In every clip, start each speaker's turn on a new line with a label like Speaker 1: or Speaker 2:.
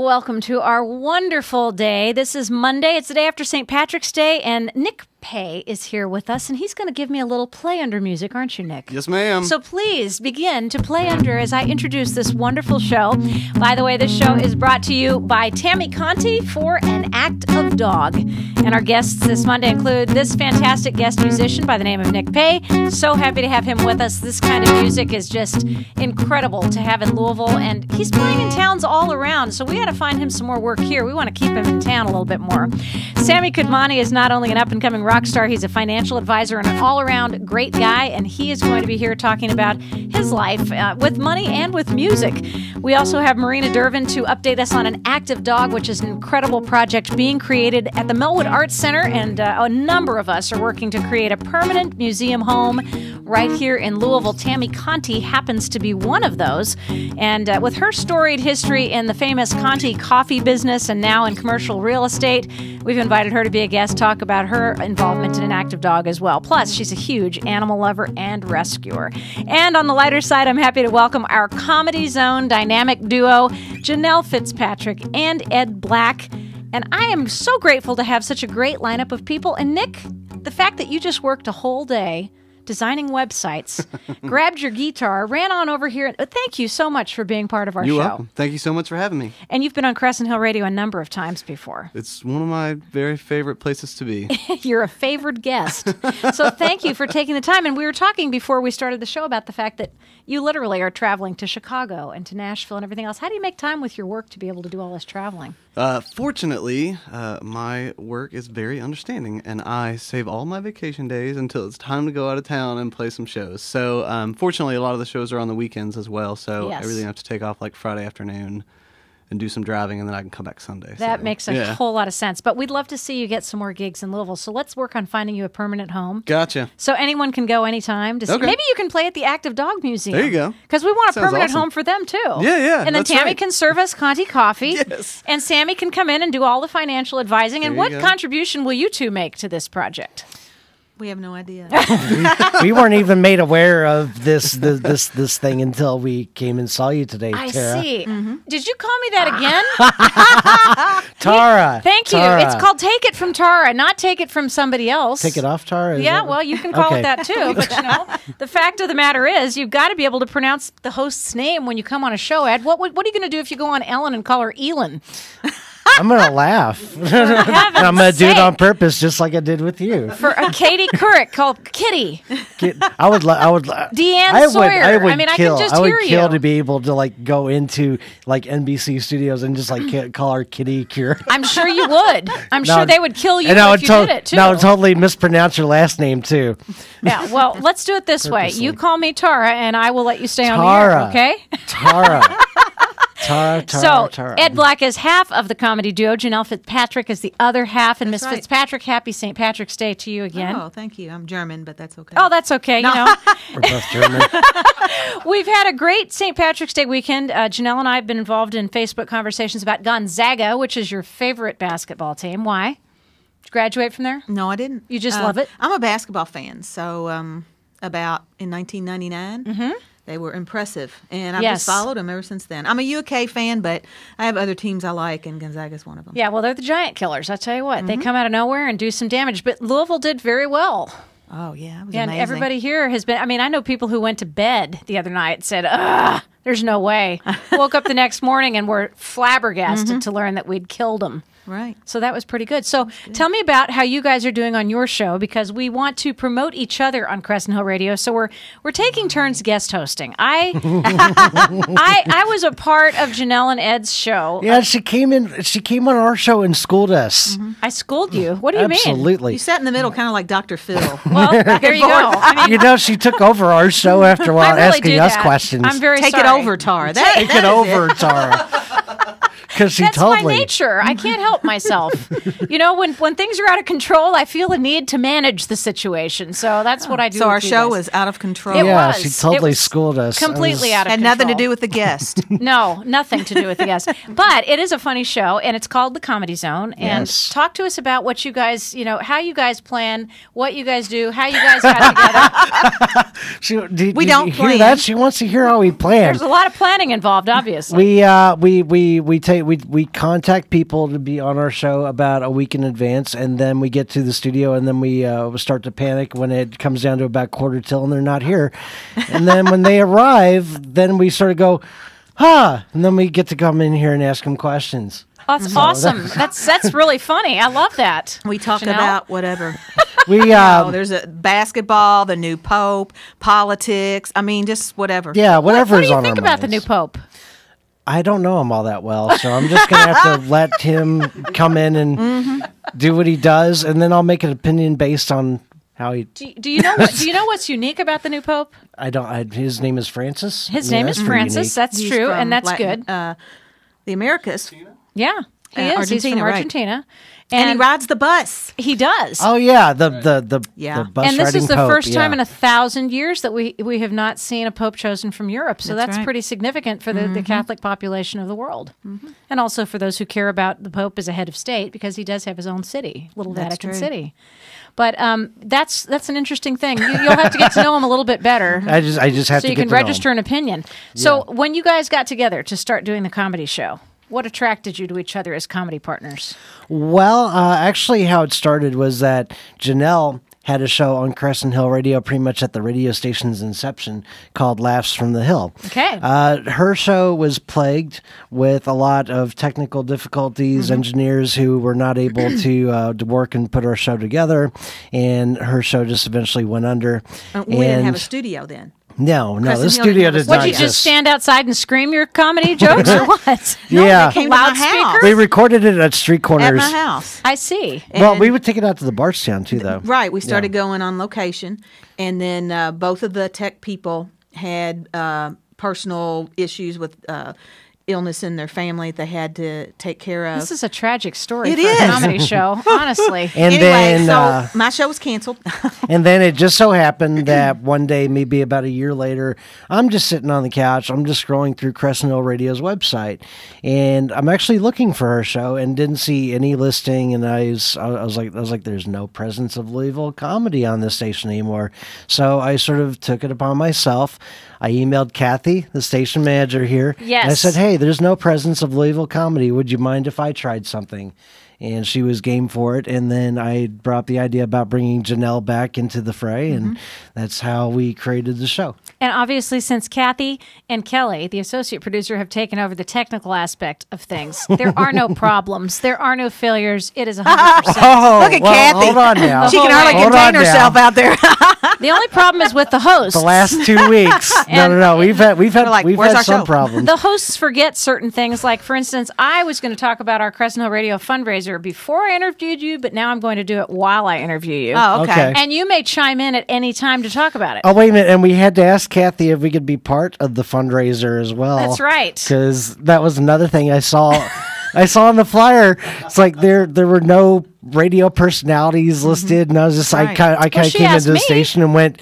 Speaker 1: welcome to our wonderful day. This is Monday. It's the day after St. Patrick's Day, and Nick Pay is here with us, and he's going to give me a little play under music, aren't you, Nick?
Speaker 2: Yes, ma'am.
Speaker 1: So please begin to play under as I introduce this wonderful show. By the way, this show is brought to you by Tammy Conti for An Act of Dog. And our guests this Monday include this fantastic guest musician by the name of Nick Pay. So happy to have him with us. This kind of music is just incredible to have in Louisville, and he's playing in towns all around, so we had to find him some more work here. We want to keep him in town a little bit more. Sammy Kudmani is not only an up-and-coming rock star, he's a financial advisor and an all-around great guy, and he is going to be here talking about his life with money and with music. We also have Marina Dervin to update us on An Act of Dog, which is an incredible project being created at the Melwood Arts Center, and a number of us are working to create a permanent museum home right here in Louisville. Tammy Conti happens to be one of those, and with her storied history in the famous Conti coffee business and now in commercial real estate, we've invited her to be a guest, talk about her involvement in An Act of Dog as well. Plus, she's a huge animal lover and rescuer. And on the lighter side, I'm happy to welcome our Comedy Zone dynamic duo, Janelle Fitzpatrick and Ed Black. And I am so grateful to have such a great lineup of people. And Nick, the fact that you just worked a whole day designing websites, grabbed your guitar, ran on over here. Thank you so much for being part of our show.
Speaker 2: You're welcome. Thank you so much for having me.
Speaker 1: And you've been on Crescent Hill Radio a number of times before.
Speaker 2: It's one of my very favorite places to be.
Speaker 1: You're a favored guest. So thank you for taking the time. And we were talking before we started the show about the fact that you literally are traveling to Chicago and to Nashville and everything else. How do you make time with your work to be able to do all this traveling?
Speaker 2: Fortunately, my work is very understanding, and I save all my vacation days until it's time to go out of town and play some shows. So, fortunately, a lot of the shows are on the weekends as well, so
Speaker 1: Yes.
Speaker 2: I really have to take off like Friday afternoon and do some driving, and then I can come back Sunday.
Speaker 1: That
Speaker 2: so,
Speaker 1: makes a whole lot of sense. But we'd love to see you get some more gigs in Louisville. So let's work on finding you a permanent home.
Speaker 2: Gotcha.
Speaker 1: So anyone can go anytime. To see.
Speaker 2: Okay.
Speaker 1: Maybe you can play at the Act of Dog Museum.
Speaker 2: There you go.
Speaker 1: Because we want a
Speaker 2: Sounds
Speaker 1: permanent
Speaker 2: awesome.
Speaker 1: home for them, too.
Speaker 2: Yeah,
Speaker 1: And then
Speaker 2: that's
Speaker 1: Tammy
Speaker 2: right.
Speaker 1: can serve us Conti coffee.
Speaker 2: Yes.
Speaker 1: And Sammy can come in and do all the financial advising. And
Speaker 2: There
Speaker 1: what
Speaker 2: you go.
Speaker 1: contribution will you two make to this project?
Speaker 3: We have no idea.
Speaker 4: We weren't even made aware of this thing until we came and saw you today,
Speaker 1: I
Speaker 4: Tara.
Speaker 1: see. Did you call me that again?
Speaker 4: Tara.
Speaker 1: Thank you.
Speaker 4: Tara.
Speaker 1: It's called Take It From Tara, not Take It From Somebody Else.
Speaker 4: Take it off, Tara? Is
Speaker 1: Yeah,
Speaker 4: that-
Speaker 1: well, you can call
Speaker 4: Okay.
Speaker 1: it that too. But, you know, the fact of the matter is you've got to be able to pronounce the host's name when you come on a show, Ed. What are you going to do if you go on Ellen and call her Elin?
Speaker 4: I'm going to laugh. And I'm going to do it on purpose, just like I did with you.
Speaker 1: For a Katie Couric called Kitty.
Speaker 4: I would.
Speaker 1: Deanne Sawyer. I mean, I can just hear
Speaker 4: would kill
Speaker 1: you.
Speaker 4: to be able to like go into like NBC studios and just like call her Kitty Cure.
Speaker 1: I'm sure you would. I'm
Speaker 4: No,
Speaker 1: sure they would kill you
Speaker 4: and I
Speaker 1: if
Speaker 4: would
Speaker 1: you did it too.
Speaker 4: I would totally mispronounce your last name too.
Speaker 1: Yeah, well, let's do it this way.
Speaker 4: Purposely.
Speaker 1: You call me Tara, and I will let you stay on the
Speaker 4: Tara.
Speaker 1: air, okay?
Speaker 4: Tara. Tara.
Speaker 1: So,
Speaker 4: Tara.
Speaker 1: Ed Black is half of the comedy duo. Janelle Fitzpatrick is the other half. And Miss
Speaker 3: That's right.
Speaker 1: Fitzpatrick, happy St. Patrick's Day to you again.
Speaker 3: Oh, thank you. I'm German, but that's okay.
Speaker 1: Oh, that's okay. You know,
Speaker 4: We're both German.
Speaker 1: we've had a great St. Patrick's Day weekend. Janelle and I have been involved in Facebook conversations about Gonzaga, which is your favorite basketball team. Why? Did you graduate from there?
Speaker 3: No, I didn't.
Speaker 1: You just love it?
Speaker 3: I'm a basketball fan. So about in 1999, they were impressive. And I've
Speaker 1: Yes.
Speaker 3: just followed them ever since then. I'm a UK fan, but I have other teams I like, and Gonzaga's one of them.
Speaker 1: Yeah, well, they're the giant killers. I tell you what, they come out of nowhere and do some damage. But Louisville did very well.
Speaker 3: Oh, yeah. It was
Speaker 1: And
Speaker 3: amazing.
Speaker 1: everybody here has been, I mean, I know people who went to bed the other night said, there's no way. Woke up the next morning and were flabbergasted to learn that we'd killed them.
Speaker 3: Right.
Speaker 1: So that was pretty good. So tell me about how you guys are doing on your show, because we want to promote each other on Crescent Hill Radio. So we're taking turns guest hosting. I was a part of Janelle and Ed's show.
Speaker 4: Yeah, she came on our show and schooled us.
Speaker 1: I schooled you. What do you mean?
Speaker 4: Absolutely.
Speaker 3: You sat in the middle, kind of like Dr. Phil.
Speaker 1: Well, there you go. I mean,
Speaker 4: You know, she took over our show after a while,
Speaker 1: I really
Speaker 4: asking
Speaker 1: did
Speaker 4: us
Speaker 1: that.
Speaker 4: questions.
Speaker 1: I'm very
Speaker 3: Take
Speaker 1: sorry.
Speaker 3: it over, Tara.
Speaker 4: Take it over, Tara. Because she
Speaker 1: That's
Speaker 4: totally.
Speaker 1: my nature. I can't help myself. You know, when things are out of control, I feel a need to manage the situation. So that's what I do.
Speaker 3: So our
Speaker 1: with you
Speaker 3: show
Speaker 1: guys.
Speaker 3: was out of control.
Speaker 1: It
Speaker 4: Yeah,
Speaker 1: was.
Speaker 4: she
Speaker 1: It
Speaker 4: totally
Speaker 1: was
Speaker 4: schooled us.
Speaker 1: completely out of
Speaker 3: Had
Speaker 1: control.
Speaker 3: nothing to do with the guest.
Speaker 1: No, nothing to do with the guest. But it is a funny show, and it's called The Comedy Zone. And
Speaker 4: Yes.
Speaker 1: talk to us about what you guys, how you guys plan, what you guys do, how you guys got together.
Speaker 3: We don't
Speaker 4: you hear
Speaker 3: plan.
Speaker 4: that? She wants to hear how we plan.
Speaker 1: There's a lot of planning involved, obviously.
Speaker 4: We contact people to be on our show about a week in advance, and then we get to the studio, and then we start to panic when it comes down to about quarter till, and they're not here. And then when they arrive, then we sort of go, and then we get to come in here and ask them questions.
Speaker 1: That's awesome. That's really funny. I love that.
Speaker 3: We talk
Speaker 1: Chanel?
Speaker 3: about whatever. There's a basketball, the new pope, politics. I mean, just whatever.
Speaker 4: Yeah, whatever
Speaker 1: What do
Speaker 4: is
Speaker 1: you
Speaker 4: on
Speaker 1: think
Speaker 4: our
Speaker 1: about the
Speaker 4: minds.
Speaker 1: new pope?
Speaker 4: I don't know him all that well, so I'm just gonna have to let him come in and do what he does, and then I'll make an opinion based on how he.
Speaker 1: Do you know what's unique about the new pope?
Speaker 4: His name is Francis.
Speaker 1: His
Speaker 4: Yeah,
Speaker 1: name
Speaker 4: that's
Speaker 1: is
Speaker 4: pretty
Speaker 1: Francis.
Speaker 4: unique.
Speaker 1: That's
Speaker 3: He's
Speaker 1: true,
Speaker 3: from
Speaker 1: and that's
Speaker 3: Latin-
Speaker 1: good.
Speaker 3: The Americas.
Speaker 1: Yeah, he is. He's from
Speaker 3: Argentina, right.
Speaker 1: Argentina,
Speaker 3: And he rides the bus.
Speaker 1: He does.
Speaker 4: Oh yeah, the
Speaker 3: Yeah.
Speaker 4: bus
Speaker 1: And this
Speaker 4: riding
Speaker 1: is the
Speaker 4: pope,
Speaker 1: first time
Speaker 4: yeah.
Speaker 1: in 1,000 years that we have not seen a pope chosen from Europe. So that's
Speaker 3: right.
Speaker 1: pretty significant for the Catholic population of the world, and also for those who care about the pope as a head of state, because he does have his own city, Little
Speaker 3: That's
Speaker 1: Vatican
Speaker 3: true.
Speaker 1: City. But that's an interesting thing. You'll have to get to know him a little bit better.
Speaker 4: I just have
Speaker 1: so
Speaker 4: to
Speaker 1: you
Speaker 4: get
Speaker 1: can
Speaker 4: to know
Speaker 1: register
Speaker 4: him.
Speaker 1: an opinion. So when you guys got together to start doing the comedy show, what attracted you to each other as comedy partners?
Speaker 4: Well, actually, how it started was that Janelle had a show on Crescent Hill Radio pretty much at the radio station's inception called Laughs from the Hill.
Speaker 1: Okay.
Speaker 4: Her show was plagued with a lot of technical difficulties, engineers who were not able to work and put our show together, and her show just eventually went under.
Speaker 3: We didn't have a studio then.
Speaker 4: No,
Speaker 3: Crescent
Speaker 4: the
Speaker 3: Hill
Speaker 4: studio
Speaker 3: didn't have a
Speaker 4: does
Speaker 1: What,
Speaker 4: not
Speaker 1: you just
Speaker 4: exist.
Speaker 1: stand outside and scream your comedy jokes or what?
Speaker 4: Yeah.
Speaker 3: They came to my
Speaker 1: Loudspeakers?
Speaker 3: house.
Speaker 4: We recorded it at street
Speaker 3: At
Speaker 4: corners.
Speaker 3: my house.
Speaker 1: I see.
Speaker 4: Well,
Speaker 3: And-
Speaker 4: we would take it out to the Bardstown too, though.
Speaker 3: Right. We started going on location, and then both of the tech people had personal issues with illness in their family they had to take care of.
Speaker 1: This is a tragic story
Speaker 3: It
Speaker 1: for
Speaker 3: is.
Speaker 1: a comedy show, honestly.
Speaker 4: And
Speaker 3: anyway,
Speaker 4: then,
Speaker 3: so my show was canceled.
Speaker 4: and then it just so happened that one day, maybe about a year later, I'm just sitting on the couch. I'm just scrolling through Crescent Hill Radio's website, and I'm actually looking for her show and didn't see any listing. And I was like, there's no presence of Louisville comedy on this station anymore. So I sort of took it upon myself. I emailed Kathy, the station manager here.
Speaker 1: Yes.
Speaker 4: And I said, hey, there's no presence of Louisville comedy. Would you mind if I tried something? And she was game for it. And then I brought the idea about bringing Janelle back into the fray. And that's how we created the show.
Speaker 1: And obviously, since Kathy and Kelly, the associate producer, have taken over the technical aspect of things, there are no problems. There are no failures. It is 100%.
Speaker 4: Oh,
Speaker 3: Look at Kathy.
Speaker 4: Hold on now.
Speaker 3: She can hardly
Speaker 4: Hold on
Speaker 3: contain
Speaker 4: now.
Speaker 3: herself out there.
Speaker 1: The only problem is with the hosts.
Speaker 4: The last 2 weeks. No. We've had
Speaker 3: like,
Speaker 4: we've
Speaker 3: where's
Speaker 4: had
Speaker 3: our
Speaker 4: some
Speaker 3: show?
Speaker 4: problems.
Speaker 1: The hosts forget certain things. Like, for instance, I was going to talk about our Crescent Hill Radio fundraiser before I interviewed you, but now I'm going to do it while I interview you.
Speaker 3: Oh, okay.
Speaker 4: Okay.
Speaker 1: And you may chime in at any time to talk about it.
Speaker 4: Oh, wait a minute. And we had to ask Kathy if we could be part of the fundraiser as well.
Speaker 1: That's right.
Speaker 4: Because that was another thing I saw. I saw on the flyer. It's like there were no radio personalities listed, and I was just
Speaker 3: Right.
Speaker 4: I kind of
Speaker 1: she
Speaker 4: came
Speaker 1: asked
Speaker 4: into the
Speaker 1: me.
Speaker 4: station and went,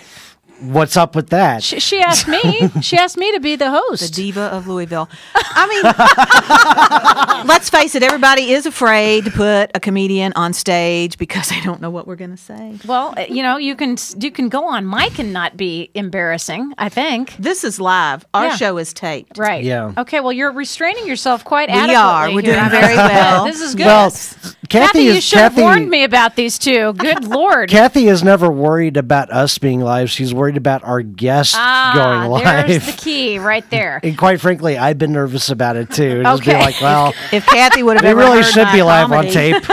Speaker 4: "What's up with that?"
Speaker 1: She asked me. She asked me to be the
Speaker 3: The
Speaker 1: host.
Speaker 3: diva of Louisville. I mean, let's face it, everybody is afraid to put a comedian on stage because they don't know what we're going to say.
Speaker 1: Well, you can go on mic and not be embarrassing, I think.
Speaker 3: This is live. Our
Speaker 1: Yeah.
Speaker 3: show is taped.
Speaker 1: Right.
Speaker 4: Yeah.
Speaker 1: Okay, well, you're restraining yourself quite
Speaker 3: We
Speaker 1: adequately.
Speaker 3: are. We're
Speaker 1: here.
Speaker 3: doing very well.
Speaker 1: This is good.
Speaker 4: Well,
Speaker 1: Kathy, you should have warned me about these two. Good Lord.
Speaker 4: Kathy is never worried about us being live. She's worried about our guests going live.
Speaker 1: There's the key right there.
Speaker 4: And quite frankly, I've been nervous about it too. Just be
Speaker 1: Okay.
Speaker 4: like, well,
Speaker 3: If Kathy would have
Speaker 4: we
Speaker 3: ever
Speaker 4: really
Speaker 3: heard
Speaker 4: should
Speaker 3: my
Speaker 4: be live
Speaker 3: comedy,
Speaker 4: on tape.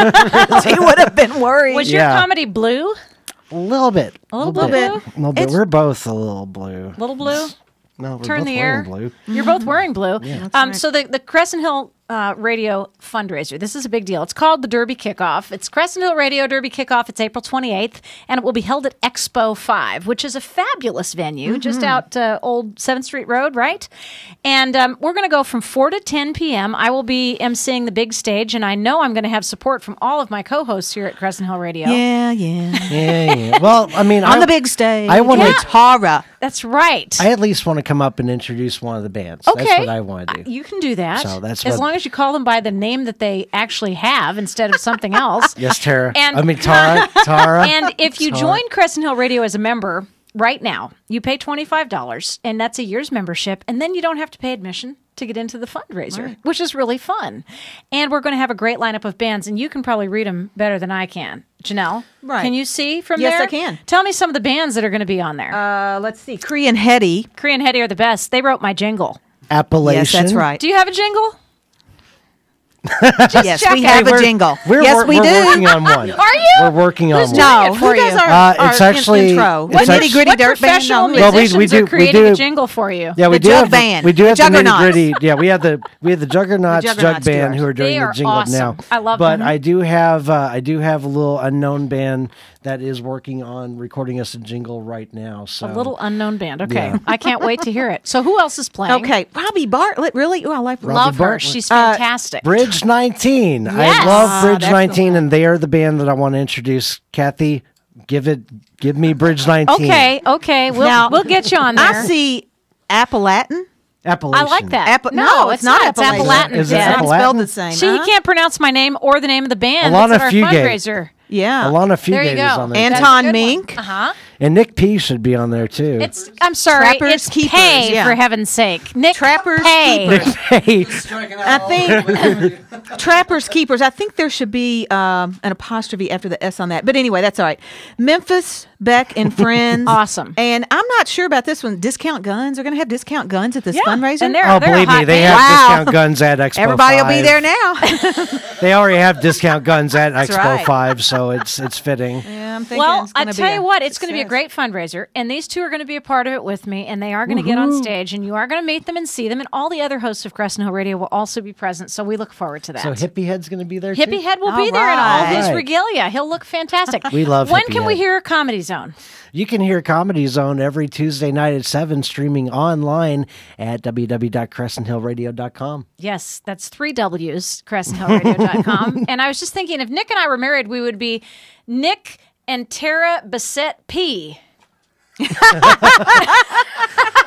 Speaker 3: she would have been worried.
Speaker 1: Was your
Speaker 4: Yeah.
Speaker 1: comedy blue?
Speaker 4: A little bit.
Speaker 1: A little bit.
Speaker 4: A little bit.
Speaker 3: It's-
Speaker 4: We're both a little blue.
Speaker 1: Little blue?
Speaker 4: No, we're
Speaker 1: Turn
Speaker 4: both
Speaker 1: the
Speaker 4: wearing
Speaker 1: air.
Speaker 4: blue.
Speaker 1: You're both wearing blue.
Speaker 3: right.
Speaker 1: So the Crescent Hill Radio fundraiser, this is a big deal. It's called the Derby Kickoff. It's Crescent Hill Radio Derby Kickoff. It's April 28th, and it will be held at Expo 5, which is a fabulous venue just out Old 7th Street Road, right? And we're going to go from 4 to 10 p.m. I will be emceeing the big stage, and I know I'm going to have support from all of my co-hosts here at Crescent Hill Radio.
Speaker 3: yeah.
Speaker 4: Yeah. Well, I mean,
Speaker 3: On the big stage.
Speaker 4: I wanna-
Speaker 3: It's horror.
Speaker 1: That's right.
Speaker 4: I at least want to come up and introduce one of the bands.
Speaker 1: Okay.
Speaker 4: That's what I want to do.
Speaker 1: You can do that.
Speaker 4: So that's
Speaker 1: as
Speaker 4: what-
Speaker 1: long as you call them by the name that they actually have instead of something else.
Speaker 4: Yes, Tara.
Speaker 1: And-
Speaker 4: I mean, Tara.
Speaker 1: And if you
Speaker 4: Tara.
Speaker 1: join Crescent Hill Radio as a member, right now, you pay $25, and that's a year's membership, and then you don't have to pay admission to get into the fundraiser, which is really fun. And we're going to have a great lineup of bands, and you can probably read them better than I can. Janelle,
Speaker 3: Right.
Speaker 1: can you see from
Speaker 3: Yes,
Speaker 1: there?
Speaker 3: I can.
Speaker 1: Tell me some of the bands that are going to be on there.
Speaker 3: Let's see. Cree and Hetty.
Speaker 1: Cree and Hetty are the best. They wrote my jingle.
Speaker 4: Appellation.
Speaker 3: Yes, that's right.
Speaker 1: Do you have a jingle?
Speaker 3: Yes, we have a jingle.
Speaker 4: We're working on one.
Speaker 1: Are you?
Speaker 4: We're working on
Speaker 1: Who's
Speaker 4: one.
Speaker 1: doing
Speaker 3: No,
Speaker 1: it for
Speaker 3: who does
Speaker 1: you?
Speaker 3: our
Speaker 4: It's actually-
Speaker 3: intro?
Speaker 4: it's
Speaker 3: The
Speaker 4: actually-
Speaker 3: Nitty Gritty
Speaker 1: What
Speaker 3: Dirt Band?
Speaker 1: professional
Speaker 3: No,
Speaker 1: musicians
Speaker 4: we do-
Speaker 1: are creating
Speaker 4: we
Speaker 1: a
Speaker 4: do-
Speaker 1: jingle for you?
Speaker 4: Yeah, we
Speaker 3: The
Speaker 4: do
Speaker 3: Jug
Speaker 4: have
Speaker 3: Band.
Speaker 4: we do have
Speaker 3: The
Speaker 4: the nitty
Speaker 3: Juggernauts.
Speaker 4: gritty. Yeah, we have the Juggernauts
Speaker 3: The
Speaker 4: Jug
Speaker 3: Juggernauts
Speaker 4: Band
Speaker 3: do it.
Speaker 4: who are doing
Speaker 1: They
Speaker 4: the
Speaker 1: are
Speaker 4: jingle
Speaker 1: awesome.
Speaker 4: now.
Speaker 1: I love
Speaker 4: but
Speaker 1: them.
Speaker 4: I do have a little unknown band that is working on recording us a jingle right now. So
Speaker 1: A little unknown band. Okay.
Speaker 4: Yeah.
Speaker 1: I can't wait to hear it. So who else is playing?
Speaker 3: Okay, Robbie Bartlett. Really? Oh, I like
Speaker 4: Robbie
Speaker 1: Love her.
Speaker 4: Bartlett.
Speaker 1: She's fantastic.
Speaker 4: Bridge 19.
Speaker 1: Yes.
Speaker 4: I love Bridge
Speaker 3: That's the
Speaker 4: 19, and they are the band that I want to introduce. Kathy, give me Bridge 19.
Speaker 1: Okay.
Speaker 3: Now-
Speaker 1: We'll get you on there.
Speaker 3: I see Appalachian.
Speaker 4: Appellation.
Speaker 1: I like that.
Speaker 3: No, it's not
Speaker 1: It's
Speaker 3: Appalachian.
Speaker 1: Appalachian.
Speaker 4: Is it
Speaker 3: It's not
Speaker 4: Appalachian?
Speaker 3: spelled the same.
Speaker 1: See, he can't pronounce my name or the name of the band.
Speaker 4: Alana
Speaker 1: That's at our
Speaker 4: Fugate.
Speaker 1: fundraiser.
Speaker 3: Yeah.
Speaker 4: Alana
Speaker 1: There you
Speaker 4: Fugate
Speaker 1: go.
Speaker 4: is on there.
Speaker 3: And-
Speaker 1: That's a
Speaker 3: Anton
Speaker 1: good one.
Speaker 3: Mink.
Speaker 1: Uh-huh.
Speaker 4: And Nick P should be on there too.
Speaker 1: I'm sorry.
Speaker 3: Trappers,
Speaker 1: it's
Speaker 3: Keepers,
Speaker 1: Pay,
Speaker 3: yeah.
Speaker 1: for heaven's sake. Nick
Speaker 3: Trappers,
Speaker 1: Pay.
Speaker 3: Keepers.
Speaker 4: Hey,
Speaker 3: I think Trappers Keepers. I think there should be an apostrophe after the S on that. But anyway, that's all right. Memphis, Beck, and Friends.
Speaker 1: Awesome.
Speaker 3: And I'm not sure about this one. Discount Guns. They're going to have Discount Guns at this
Speaker 1: Yeah,
Speaker 3: fundraiser.
Speaker 1: and they're
Speaker 4: oh,
Speaker 1: a
Speaker 4: believe me,
Speaker 1: hot
Speaker 4: they
Speaker 1: band.
Speaker 4: have
Speaker 3: Wow.
Speaker 4: discount guns at Expo
Speaker 3: Everybody will be
Speaker 4: 5.
Speaker 3: there now.
Speaker 4: They already have discount guns at Expo
Speaker 3: right.
Speaker 4: 5, so it's fitting.
Speaker 3: Yeah, I'm thinking
Speaker 1: Well,
Speaker 3: it's
Speaker 1: I
Speaker 3: gonna
Speaker 1: tell
Speaker 3: be
Speaker 1: you
Speaker 3: a
Speaker 1: what, it's going to be a
Speaker 3: success.
Speaker 1: great fundraiser, and these two are going to be a part of it with me, and they are going to get on stage, and you are going to meet them and see them, and all the other hosts of Crescent Hill Radio will also be present, so we look forward to that.
Speaker 4: So Hippie Head's going to be there
Speaker 1: Hippie
Speaker 4: too?
Speaker 1: Head will
Speaker 3: All
Speaker 1: be there in all
Speaker 3: right.
Speaker 1: his regalia. He'll look fantastic.
Speaker 4: We love
Speaker 1: When
Speaker 4: Hippie
Speaker 1: can we
Speaker 4: Head.
Speaker 1: hear Comedy Zone?
Speaker 4: You can hear Comedy Zone every Tuesday night at 7, streaming online at www.crescenthillradio.com.
Speaker 1: Yes, that's 3 W's, CrescentHillRadio.com. And I was just thinking, if Nick and I were married, we would be Nick and Tara Bassett P.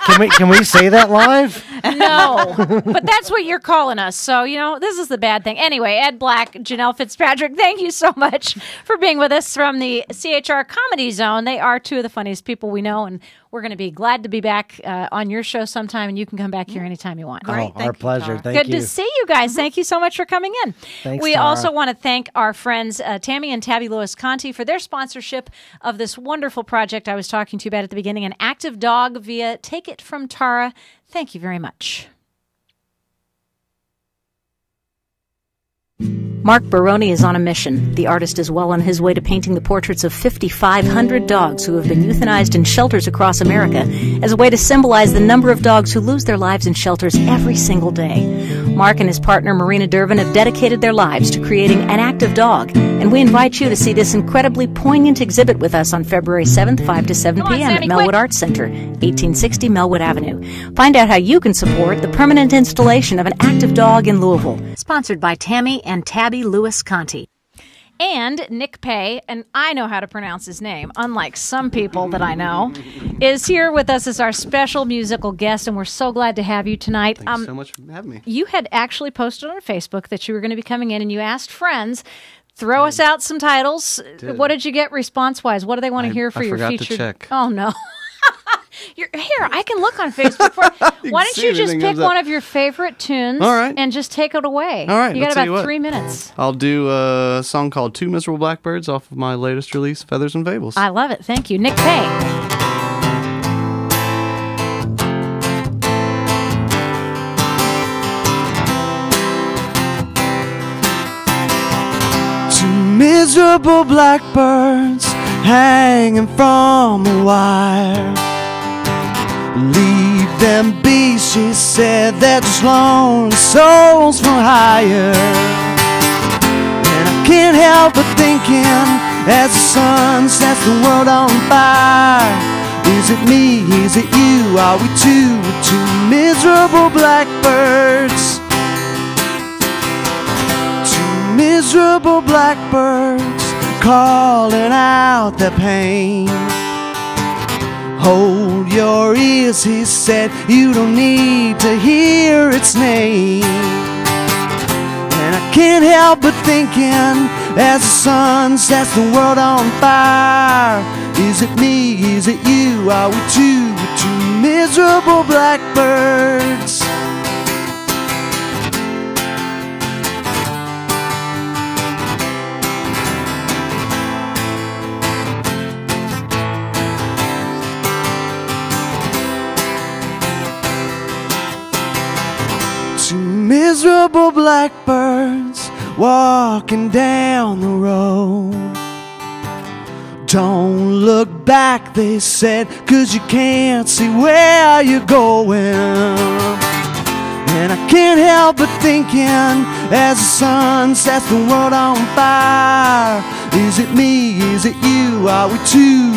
Speaker 4: Can we say that live?
Speaker 1: No, but that's what you're calling us. So, this is the bad thing. Anyway, Ed Black, Janelle Fitzpatrick, thank you so much for being with us from the CHR Comedy Zone. They are two of the funniest people we know, and we're going to be glad to be back on your show sometime, and you can come back here anytime you want.
Speaker 3: Great.
Speaker 4: Oh,
Speaker 3: Thank
Speaker 4: our
Speaker 3: you,
Speaker 4: pleasure.
Speaker 3: Tara.
Speaker 4: Thank
Speaker 1: Good
Speaker 4: you.
Speaker 1: to see you guys. Thank you so much for coming in.
Speaker 4: Thanks,
Speaker 1: we
Speaker 4: Tara.
Speaker 1: also want to thank our friends Tammy and Tabby Lewis Conti for their sponsorship of this wonderful project I was talking to you about at the beginning, An Active Dog via Take It From Tara. Thank you very much. Mark Baroni is on a mission. The artist is well on his way to painting the portraits of 5,500 dogs who have been euthanized in shelters across America as a way to symbolize the number of dogs who lose their lives in shelters every single day. Mark and his partner Marina Dervin have dedicated their lives to creating An Active Dog, and we invite you to see this incredibly poignant exhibit with us on February 7th, 5 to 7 p.m. Sammy,
Speaker 3: at
Speaker 1: quick.
Speaker 3: Melwood Arts Center, 1860 Melwood Avenue. Find out how you can support the permanent installation of An Active Dog in Louisville. Sponsored by Tammy and Tabby Lewis Conti. And Nick Pay, and I know how to pronounce his name, unlike some people that I know, is here with us as our special musical guest, and we're so glad to have you tonight.
Speaker 2: Thanks so much for having me.
Speaker 1: You had actually posted on Facebook that you were going to be coming in, and you asked friends, throw us out some titles. What did you get response-wise? What do they want to hear for
Speaker 2: I
Speaker 1: your
Speaker 2: forgot to
Speaker 1: featured?
Speaker 2: check.
Speaker 1: Oh, no. Here, I can look on Facebook for Why don't
Speaker 2: see
Speaker 1: you just
Speaker 2: everything
Speaker 1: pick
Speaker 2: comes up.
Speaker 1: one of your favorite tunes
Speaker 2: All right.
Speaker 1: and just take it away?
Speaker 2: All right,
Speaker 1: You got
Speaker 2: let's tell you
Speaker 1: about
Speaker 2: what.
Speaker 1: 3 minutes.
Speaker 2: I'll do a song called Two Miserable Blackbirds off of my latest release, Feathers and Fables.
Speaker 1: I love it. Thank you. Nick Pay.
Speaker 2: Two miserable blackbirds hanging from a wire. Leave them be, she said, they're just lonely souls for hire. And I can't help but thinking, as the sun sets the world on fire, is it me, is it you, are we two miserable blackbirds? Two miserable blackbirds calling out their pain. Hold your ears, he said, you don't need to hear its name. And I can't help but thinking, as the sun sets the world on fire, Is it me? Is it you? Are we two miserable blackbirds? Two miserable blackbirds walking down the road. Don't look back, they said, 'cause you can't see where you're going. And I can't help but thinking, as the sun sets the world on fire, is it me, is it you, are we two?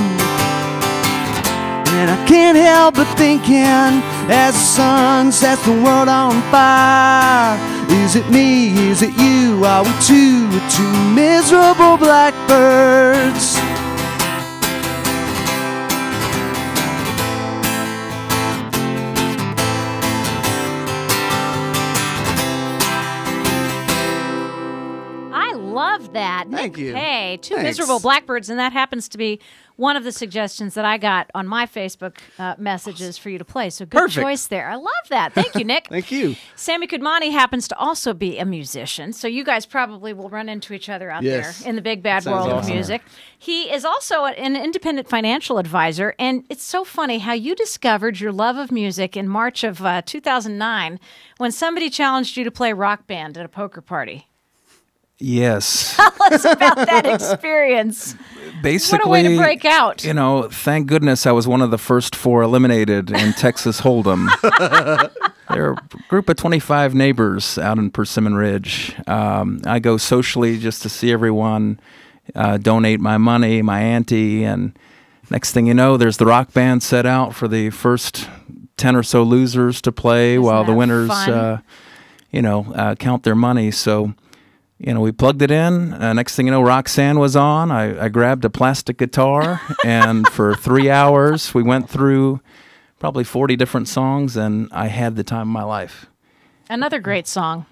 Speaker 2: And I can't help but thinking, as the sun sets the world on fire, is it me, is it you, are we two miserable blackbirds?
Speaker 1: Love that.
Speaker 2: Thank you.
Speaker 1: Hey, two
Speaker 2: Thanks.
Speaker 1: miserable blackbirds, and that happens to be one of the suggestions that I got on my Facebook messages for you to play. So good
Speaker 2: Perfect.
Speaker 1: choice there. I love that. Thank you, Nick.
Speaker 2: Thank you.
Speaker 1: Sammy Kudmani happens to also be a musician, so you guys probably will run into each other out
Speaker 2: Yes.
Speaker 1: there in the big bad
Speaker 2: Sounds
Speaker 1: world of
Speaker 2: awesome.
Speaker 1: music. He is also an independent financial advisor, and it's so funny how you discovered your love of music in March of 2009 when somebody challenged you to play rock band at a poker party.
Speaker 5: Yes.
Speaker 1: Tell us about that experience.
Speaker 5: Basically,
Speaker 1: What a way to break out.
Speaker 5: You know, thank goodness I was one of the first 4 eliminated in Texas Hold'em. They're a group of 25 neighbors out in Persimmon Ridge. I go socially just to see everyone, donate my money, my ante, and next thing you know, there's the rock band set out for the first 10 or so losers to play
Speaker 1: Isn't
Speaker 5: while the
Speaker 1: that
Speaker 5: winners,
Speaker 1: fun?
Speaker 5: count their money. So, we plugged it in. Next thing you know, Roxanne was on. I grabbed a plastic guitar, and for 3 hours, we went through probably 40 different songs, and I had the time of my life.
Speaker 1: Another great song.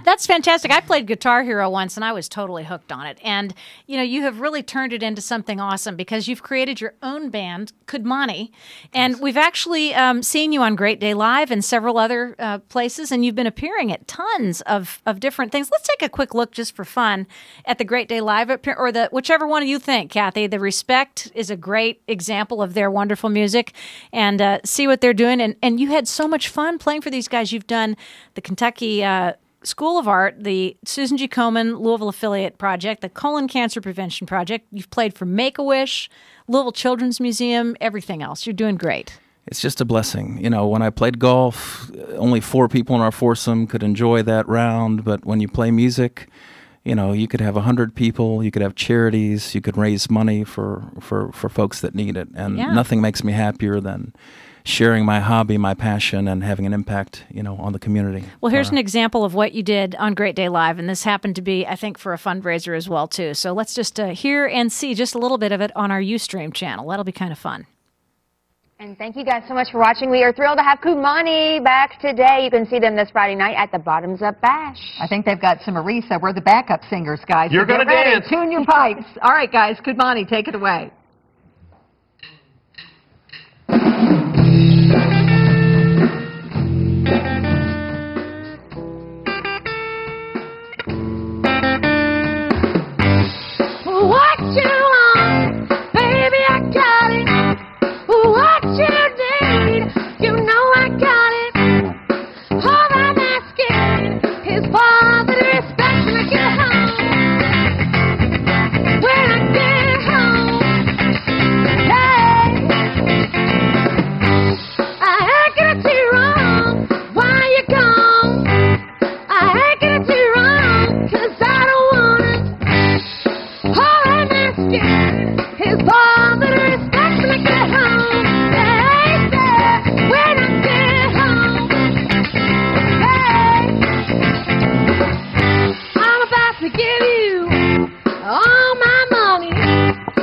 Speaker 1: That's fantastic. I played Guitar Hero once, and I was totally hooked on it. And, you have really turned it into something awesome because you've created your own band, Kudmani. And we've actually seen you on Great Day Live and several other places, and you've been appearing at tons of different things. Let's take a quick look just for fun at the Great Day Live, or whichever one you think, Kathy. The Respect is a great example of their wonderful music, and see what they're doing. And you had so much fun playing for these guys. You've done the Kentucky School of Art, the Susan G. Komen Louisville Affiliate Project, the Colon Cancer Prevention Project. You've played for Make-A-Wish, Louisville Children's Museum, everything else. You're doing great.
Speaker 5: It's just a blessing. When I played golf, only 4 people in our foursome could enjoy that round. But when you play music, you could have 100 people, you could have charities, you could raise money for folks that need it. And nothing makes me happier than sharing my hobby, my passion, and having an impact, on the community.
Speaker 1: Well, here's an example of what you did on Great Day Live, and this happened to be, I think, for a fundraiser as well, too. So let's just hear and see just a little bit of it on our Ustream channel. That'll be kind of fun.
Speaker 6: And thank you guys so much for watching. We are thrilled to have Kudmani back today. You can see them this Friday night at the Bottoms Up Bash.
Speaker 7: I think they've got some Marisa. We're the backup singers, guys.
Speaker 8: You're
Speaker 7: So
Speaker 8: gonna
Speaker 7: get ready.
Speaker 8: dance.
Speaker 7: Tune your pipes. All right, guys. Kudmani, take it away.
Speaker 6: What you want, baby, I got it. What you need, you know I got it. All I'm asking is for the respect when I get home. When I get home, hey, I ain't gonna do wrong while you're gone. I ain't gonna do wrong 'cause I don't want it. All I'm asking is for the respect when I get home. Hey, yeah, when I get home. Hey, I'm about to give you all my money.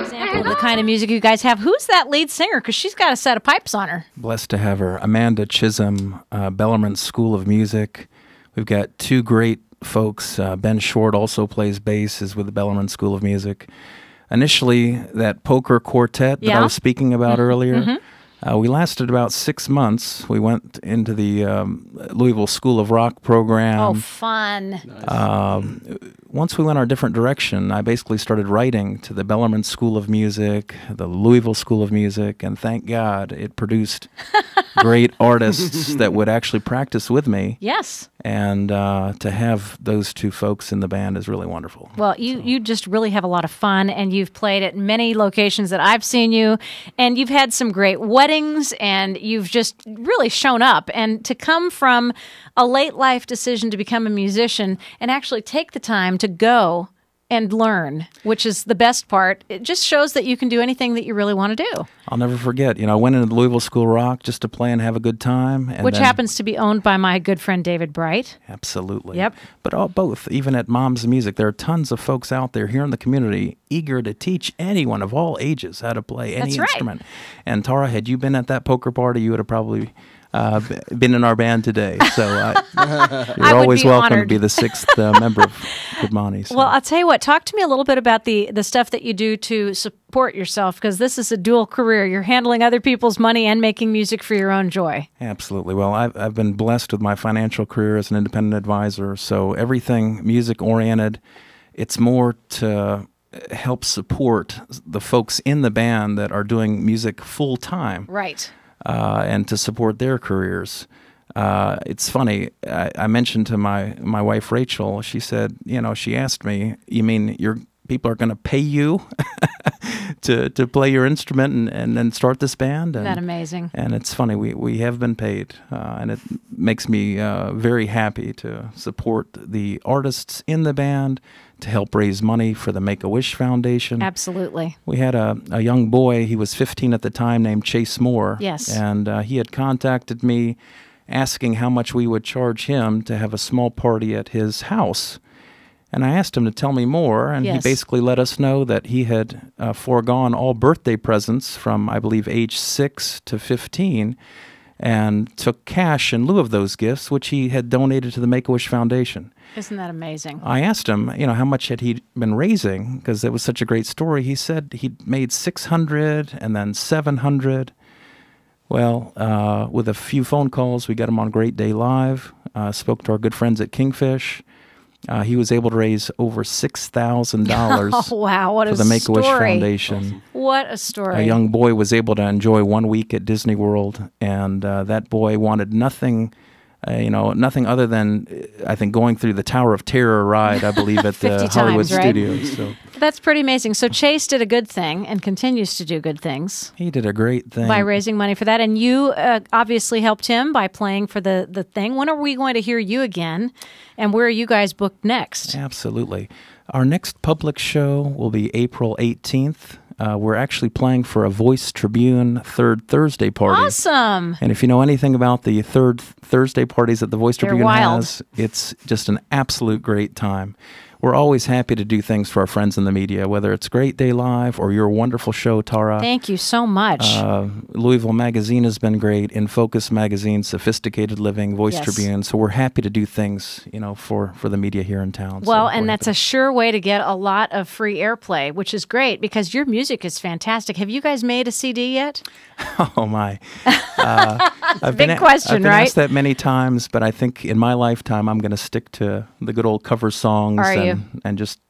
Speaker 1: Example of the kind of music you guys have. Who's that lead singer? Because she's got a set of pipes on her.
Speaker 5: Blessed to have her. Amanda Chisholm, Bellarmine School of Music. We've got 2 great folks. Ben Short also plays bass, is with the Bellarmine School of Music. initially that poker quartet that I was speaking about earlier. We lasted about 6 months. We went into the Louisville School of Rock program.
Speaker 1: Oh, fun.
Speaker 5: Once we went our different direction, I basically started writing to the Bellarmine School of Music, the Louisville School of Music, and thank God it produced great artists that would actually practice with me.
Speaker 1: Yes.
Speaker 5: And to have those two folks in the band is really wonderful.
Speaker 1: Well, you just really have a lot of fun, and you've played at many locations that I've seen you, and you've had some great weddings, and you've just really shown up. And to come from a late life decision to become a musician and actually take the time to go and learn, which is the best part, it just shows that you can do anything that you really want to do.
Speaker 5: I'll never forget. I went into the Louisville School of Rock just to play and have a good time. And
Speaker 1: which happens to be owned by my good friend David Bright.
Speaker 5: Absolutely.
Speaker 1: Yep.
Speaker 5: But both, even at Mom's Music, there are tons of folks out there here in the community eager to teach anyone of all ages how to play any instrument. And Tara, had you been at that poker party, you would have probably been in our band today. So you're always welcome to be the sixth member of Good Monty. So.
Speaker 1: Well, I'll tell you what, talk to me a little bit about the stuff that you do to support yourself, because this is a dual career. You're handling other people's money and making music for your own joy.
Speaker 5: Absolutely. Well, I've been blessed with my financial career as an independent advisor, so everything music-oriented, it's more to help support the in the band that are doing music full-time.
Speaker 1: Right.
Speaker 5: And to support their careers. It's funny, I mentioned to my wife Rachel, she said, she asked me, you mean people are going to pay you to play your instrument and then start this band?
Speaker 1: Isn't that amazing?
Speaker 5: And it's funny, we have been paid, and it makes me very happy to support the artists in the band, to help raise money for the Make-A-Wish Foundation.
Speaker 1: Absolutely.
Speaker 5: We had a young boy, he was 15 at the time, named Chase Moore.
Speaker 1: Yes.
Speaker 5: And he had contacted me asking how much we would charge him to have a small party at his house. And I asked him to tell me more, and he basically let us know that he had foregone all birthday presents from, I believe, age 6 to 15, and took cash in lieu of those gifts, which he had donated to the Make-A-Wish Foundation.
Speaker 1: Isn't that amazing?
Speaker 5: I asked him, how much had he been raising, because it was such a great story. He said he'd made $600 and then $700. Well, with a few phone calls, we got him on Great Day Live, spoke to our good friends at Kingfish. He was able to raise over $6,000
Speaker 1: oh, wow, what
Speaker 5: for the Make-A-Wish Foundation.
Speaker 1: What a story.
Speaker 5: A young boy was able to enjoy 1 week at Disney World, and that boy wanted nothing nothing other than, I think, going through the Tower of Terror ride, I believe, at the Hollywood Studios. So.
Speaker 1: That's pretty amazing. So Chase did a good thing and continues to do good things.
Speaker 5: He did a great thing.
Speaker 1: By raising money for that. And you obviously helped him by playing for the thing. When are we going to hear you again? And where are you guys booked next?
Speaker 5: Absolutely. Our next public show will be April 18th. We're actually playing for a Voice Tribune Third Thursday party.
Speaker 1: Awesome.
Speaker 5: And if you know anything about the Third Thursday parties that the Voice Tribune has, it's just an absolute great time. We're always happy to do things for our friends in the media, whether it's Great Day Live or your wonderful show, Tara.
Speaker 1: Thank you so much.
Speaker 5: Louisville Magazine has been great. In Focus Magazine, Sophisticated Living, Voice Tribune. So we're happy to do things, for the media here in town.
Speaker 1: Well, and that's a sure way to get a lot of free airplay, which is great because your music is fantastic. Have you guys made a CD yet?
Speaker 5: Oh, my. I've
Speaker 1: been
Speaker 5: asked that many times, but I think in my lifetime I'm going to stick to the good old cover songs and just,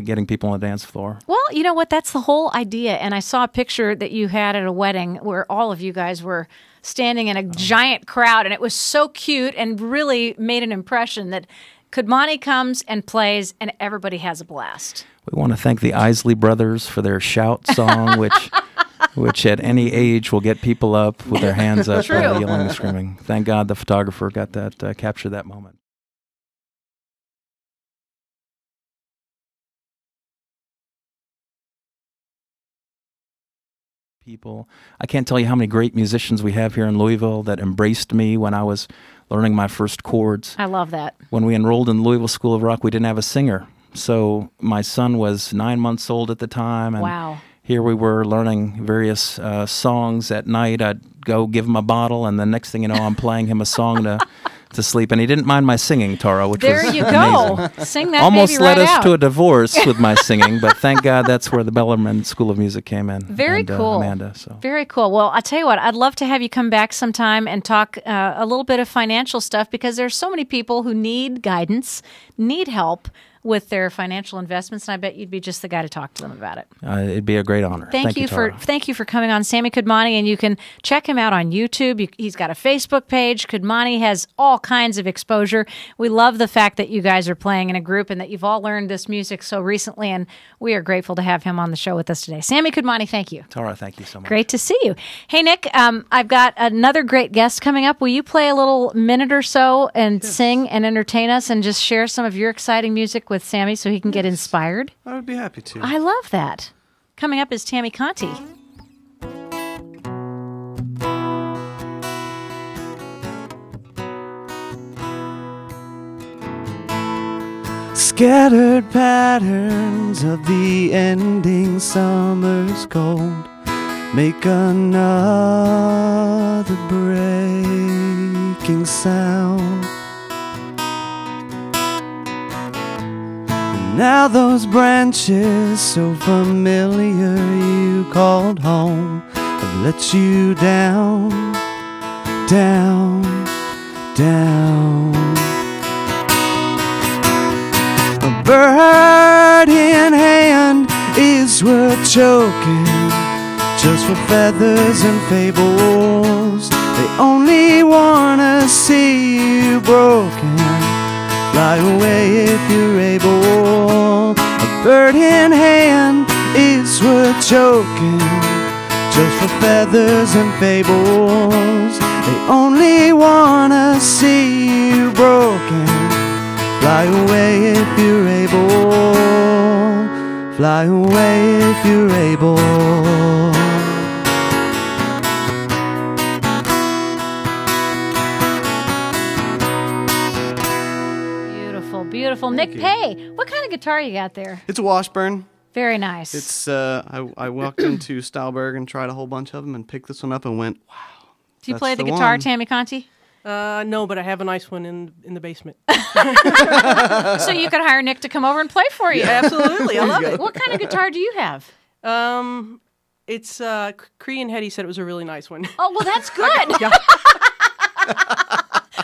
Speaker 5: getting people on the dance floor.
Speaker 1: Well, you know what? That's the whole idea. And I saw a picture that you had at a wedding where all of you guys were standing in a giant crowd, and it was so cute and really made an impression that Kudmani comes and plays and everybody has a blast.
Speaker 5: We want to thank the Isley Brothers for their Shout song, which at any age will get people up with their hands up, yelling and screaming. Thank God the photographer got that, captured that moment. People. I can't tell you how many great musicians we have here in Louisville that embraced me when I was learning my first chords.
Speaker 1: I love that.
Speaker 5: When we enrolled in the Louisville School of Rock, we didn't have a singer. So my son was 9 months old at the time. And here we were learning various songs at night. I'd go give him a bottle, and the next thing you know, I'm playing him a song to sleep, and he didn't mind my singing, Tara, which
Speaker 1: There
Speaker 5: was
Speaker 1: you
Speaker 5: amazing.
Speaker 1: go. Sing that
Speaker 5: Almost
Speaker 1: baby
Speaker 5: led
Speaker 1: right
Speaker 5: us
Speaker 1: out.
Speaker 5: to a divorce with my singing, but thank God that's where the Bellarmine School of Music came in.
Speaker 1: Very
Speaker 5: and,
Speaker 1: cool.
Speaker 5: Amanda. So.
Speaker 1: Very cool. Well, I'll tell you what, I'd love to have you come back sometime and talk a little bit of financial stuff, because there's so many people who need guidance, need help with their financial investments, and I bet you'd be just the guy to talk to them about it.
Speaker 5: It'd be a great honor.
Speaker 1: Thank you
Speaker 5: Tara.
Speaker 1: for coming on, Sammy Kudmani, and you can check him out on YouTube. He's got a Facebook page. Kudmani has all kinds of exposure. We love the fact that you guys are playing in a group and that you've all learned this music so recently, and we are grateful to have him on the show with us today. Sammy Kudmani, thank you.
Speaker 5: Tara, thank you so much.
Speaker 1: Great to see you. Hey, Nick, I've got another great guest coming up. Will you play a little minute or so and sing and entertain us and just share some of your exciting music with Sammy so he can get inspired?
Speaker 2: I would be happy to.
Speaker 1: I love that. Coming up is Tammy Conti.
Speaker 2: Scattered patterns of the ending summer's cold make another breaking sound. And now those branches so familiar you called home have let you down, down, down. A bird in hand is worth choking just for feathers and fables. They only wanna see you broken. Fly away if you're able. A bird in hand is worth choking just for feathers and fables. They only wanna see you broken. Fly away if you're able. Fly away if you're able.
Speaker 1: Beautiful, beautiful. Nick Pay, what kind of guitar you got there?
Speaker 2: It's a Washburn.
Speaker 1: Very nice.
Speaker 2: It's I walked into Stylberg and tried a whole bunch of them and picked this one up and went, wow.
Speaker 1: Do you
Speaker 2: that's
Speaker 1: play the
Speaker 2: the
Speaker 1: guitar,
Speaker 2: one.
Speaker 1: Tammy Conti?
Speaker 8: No, but I have a nice one in the basement.
Speaker 1: So you could hire Nick to come over and play for you.
Speaker 8: Absolutely, I love it.
Speaker 1: What kind of guitar do you have?
Speaker 8: It's Cree and Hetty said it was a really nice one.
Speaker 1: Oh, well, that's good.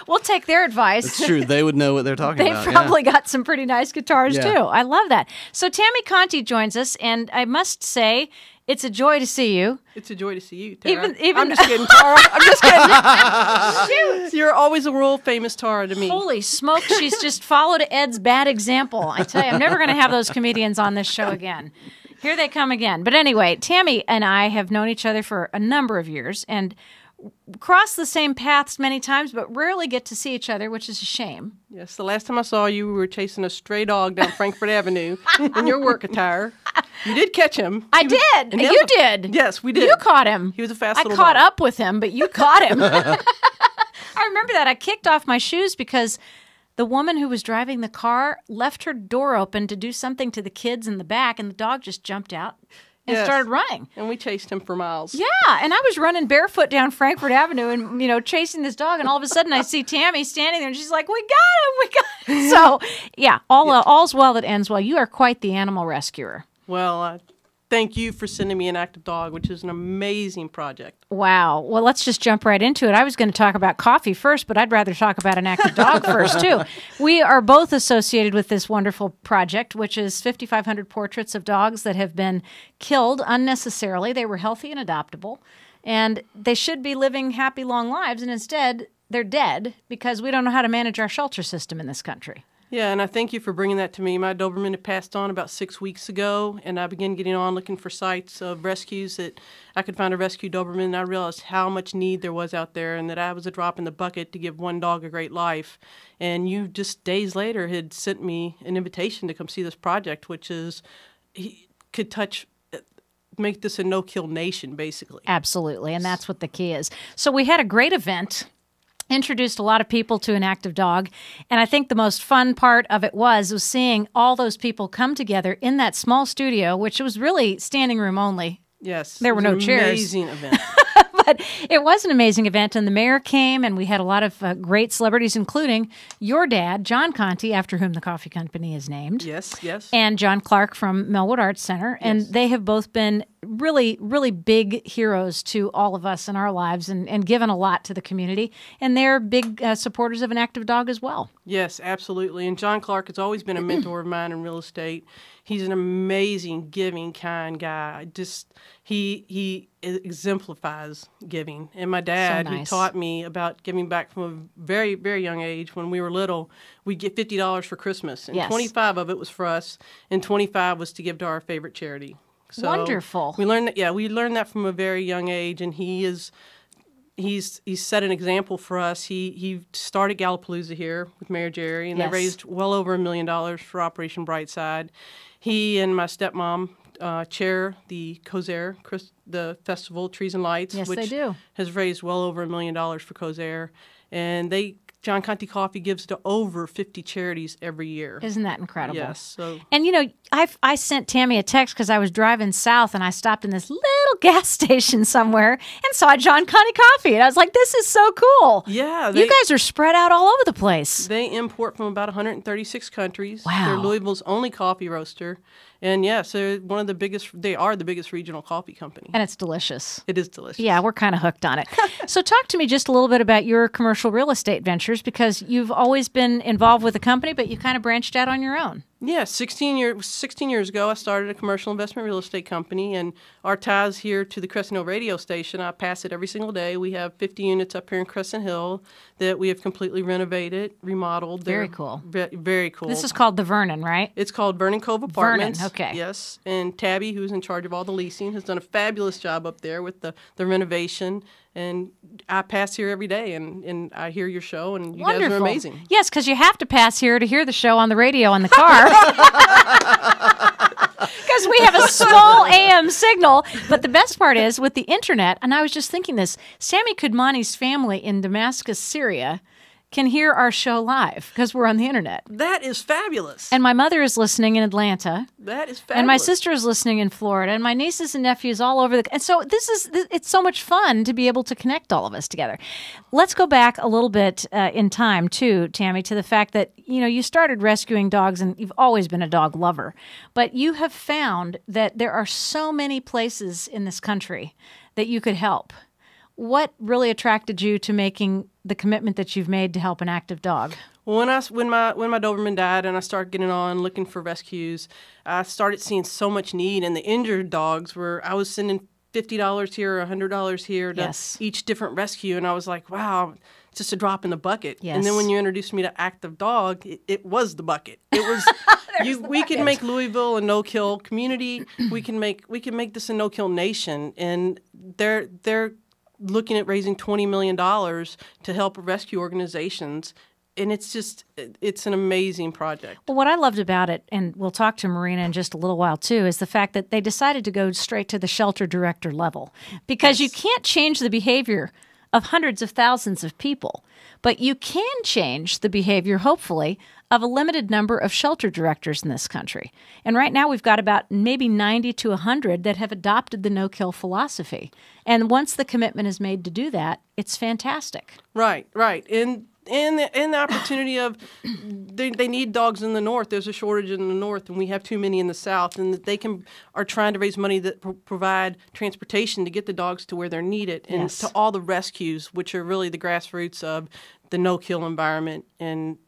Speaker 1: We'll take their advice.
Speaker 2: It's true. They would know what they're talking
Speaker 1: They've
Speaker 2: about.
Speaker 1: probably got some pretty nice guitars,
Speaker 2: Yeah.
Speaker 1: too. I love that. So Tammy Conti joins us, and I must say, it's a joy to see you.
Speaker 8: It's a joy to see you, Tara.
Speaker 1: Even-
Speaker 8: I'm just kidding, Tara. I'm just kidding.
Speaker 1: Shoot.
Speaker 8: You're always a world famous Tara to me.
Speaker 1: Holy smoke, she's just followed Ed's bad example. I tell you, I'm never going to have those comedians on this show again. Here they come again. But anyway, Tammy and I have known each other for a number of years and crossed the same paths many times, but rarely get to see each other, which is a shame.
Speaker 8: Yes, the last time I saw you, we were chasing a stray dog down Frankfurt Avenue in your work attire. You did catch him.
Speaker 1: I did.
Speaker 8: and
Speaker 1: You did.
Speaker 8: Yes, we did.
Speaker 1: You caught him.
Speaker 8: He was a fast
Speaker 1: I
Speaker 8: little
Speaker 1: caught
Speaker 8: dog.
Speaker 1: up with him, but you caught him. I remember that. I kicked off my shoes because the woman who was driving the car left her door open to do something to the kids in the back, and the dog just jumped out and
Speaker 8: Yes.
Speaker 1: started running.
Speaker 8: And we chased him for miles.
Speaker 1: Yeah, and I was running barefoot down Frankfurt Avenue and, chasing this dog, and all of a sudden I see Tammy standing there, and she's like, we got him. So, yeah, all's well that ends well. You are quite the animal rescuer.
Speaker 8: Well, thank you for sending me an active dog, which is an amazing project.
Speaker 1: Wow. Well, let's just jump right into it. I was going to talk about coffee first, but I'd rather talk about an active dog first, too. We are both associated with this wonderful project, which is 5,500 portraits of dogs that have been killed unnecessarily. They were healthy and adoptable, and they should be living happy, long lives, and instead they're dead because we don't know how to manage our shelter system in this country.
Speaker 8: Yeah, and I thank you for bringing that to me. My Doberman had passed on about 6 weeks ago, and I began getting on looking for sites of rescues that I could find a rescue Doberman, and I realized how much need there was out there and that I was a drop in the bucket to give one dog a great life. And you just days later had sent me an invitation to come see this project, which is, could touch, make this a no-kill nation, basically.
Speaker 1: Absolutely, and that's what the key is. So we had a great event, introduced a lot of people to an active dog, and I think the most fun part of it was seeing all those people come together in that small studio, which was really standing room only.
Speaker 8: Yes.
Speaker 1: There
Speaker 8: it
Speaker 1: were
Speaker 8: was
Speaker 1: no
Speaker 8: an
Speaker 1: chairs.
Speaker 8: Amazing event.
Speaker 1: But it was an amazing event, and the mayor came, and we had a lot of great celebrities, including your dad, John Conti, after whom the coffee company is named.
Speaker 8: Yes, yes.
Speaker 1: And John Clark from Melwood Arts Center. And they have both been really, really big heroes to all of us in our lives and given a lot to the community. And they're big supporters of an active dog as well.
Speaker 8: Yes, absolutely. And John Clark has always been a mentor of mine in real estate. He's an amazing, giving, kind guy. He exemplifies giving. And my dad,
Speaker 1: So nice.
Speaker 8: who taught me about giving back from a very, very young age. When we were little, we'd get $50 for Christmas, and 25 of it was for us, and 25 was to give to our favorite charity. So
Speaker 1: Wonderful.
Speaker 8: We learned that. Yeah, we learned that from a very young age, and he's set an example for us. He started Gallapalooza here with Mayor Jerry, and they raised well over $1 million for Operation Brightside. He and my stepmom chair the COSAIR, the Festival Trees and Lights,
Speaker 1: Yes,
Speaker 8: which
Speaker 1: they do.
Speaker 8: has raised well over $1 million for COSAIR. And John Conti Coffee gives to over 50 charities every year.
Speaker 1: Isn't that incredible?
Speaker 8: Yes. So
Speaker 1: And, you know, I sent Tammy a text because I was driving south and I stopped in this little gas station somewhere and saw John Conti Coffee. And I was like, this is so cool.
Speaker 8: yeah,
Speaker 1: You guys are spread out all over the place.
Speaker 8: They import from about 136 countries.
Speaker 1: Wow.
Speaker 8: They're Louisville's only coffee roaster. And yes, they're they are the biggest regional coffee company.
Speaker 1: And it's delicious.
Speaker 8: It is delicious.
Speaker 1: Yeah, we're kind of hooked on it. So talk to me just a little bit about your commercial real estate ventures, because you've always been involved with the company, but you kind of branched out on your own.
Speaker 8: Yeah, 16 years ago, I started a commercial investment real estate company, and our ties here to the Crescent Hill radio station, I pass it every single day. We have 50 units up here in Crescent Hill that we have completely renovated, remodeled.
Speaker 1: Very
Speaker 8: They're
Speaker 1: cool.
Speaker 8: Very cool.
Speaker 1: This is called the Vernon, right?
Speaker 8: It's called Vernon Cove Apartments.
Speaker 1: okay.
Speaker 8: Yes, and Tabby, who's in charge of all the leasing, has done a fabulous job up there with the renovation. And I pass here every day, and I hear your show, and you guys are amazing.
Speaker 1: Yes, because you have to pass here to hear the show on the radio in the car. Because we have a small AM signal. But the best part is with the internet, and I was just thinking this, Sammy Kudmani's family in Damascus, Syria, can hear our show live because we're on the internet.
Speaker 8: That is fabulous.
Speaker 1: And my mother is listening in Atlanta.
Speaker 8: That is fabulous.
Speaker 1: And my sister is listening in Florida, and my nieces and nephews all over and so it's so much fun to be able to connect all of us together. Let's go back a little bit in time too, Tammy, to the fact that you started rescuing dogs, and you've always been a dog lover, but you have found that there are so many places in this country that you could help. What really attracted you to making the commitment that you've made to help an active dog?
Speaker 8: Well, when my Doberman died and I started getting on looking for rescues, I started seeing so much need, and the injured dogs I was sending $50 here or $100 here to each different rescue, and I was like, wow, it's just a drop in the bucket.
Speaker 1: Yes.
Speaker 8: And then when you introduced me to Active Dog, it was the bucket. It was we can make Louisville a no-kill community. We can make this a no-kill nation, and they're looking at raising $20 million to help rescue organizations. And it's an amazing project.
Speaker 1: Well, what I loved about it, and we'll talk to Marina in just a little while too, is the fact that they decided to go straight to the shelter director level. Because you can't change the behavior of hundreds of thousands of people, but you can change the behavior, hopefully, of a limited number of shelter directors in this country. And right now we've got about maybe 90 to 100 that have adopted the no-kill philosophy. And once the commitment is made to do that, it's fantastic.
Speaker 8: Right. And the opportunity of they need dogs in the north. There's a shortage in the north, and we have too many in the south. And that they are trying to raise money that provide transportation to get the dogs to where they're needed, and to all the rescues, which are really the grassroots of the no-kill environment. And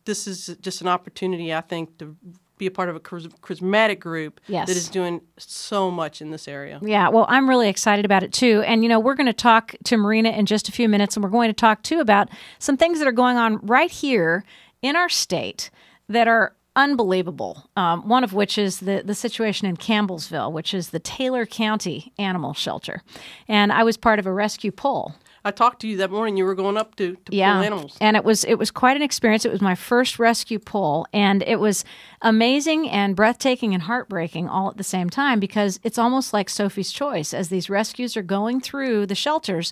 Speaker 8: this is just an opportunity, I think, to be a part of a charismatic group that is doing so much in this area.
Speaker 1: Yeah, well, I'm really excited about it too. And, we're going to talk to Marina in just a few minutes, and we're going to talk too about some things that are going on right here in our state that are unbelievable. One of which is the situation in Campbellsville, which is the Taylor County Animal Shelter. And I was part of a rescue pull.
Speaker 8: I talked to you that morning. You were going up to pull animals.
Speaker 1: And it was quite an experience. It was my first rescue pull, and it was amazing and breathtaking and heartbreaking all at the same time, because it's almost like Sophie's Choice. As these rescues are going through the shelters,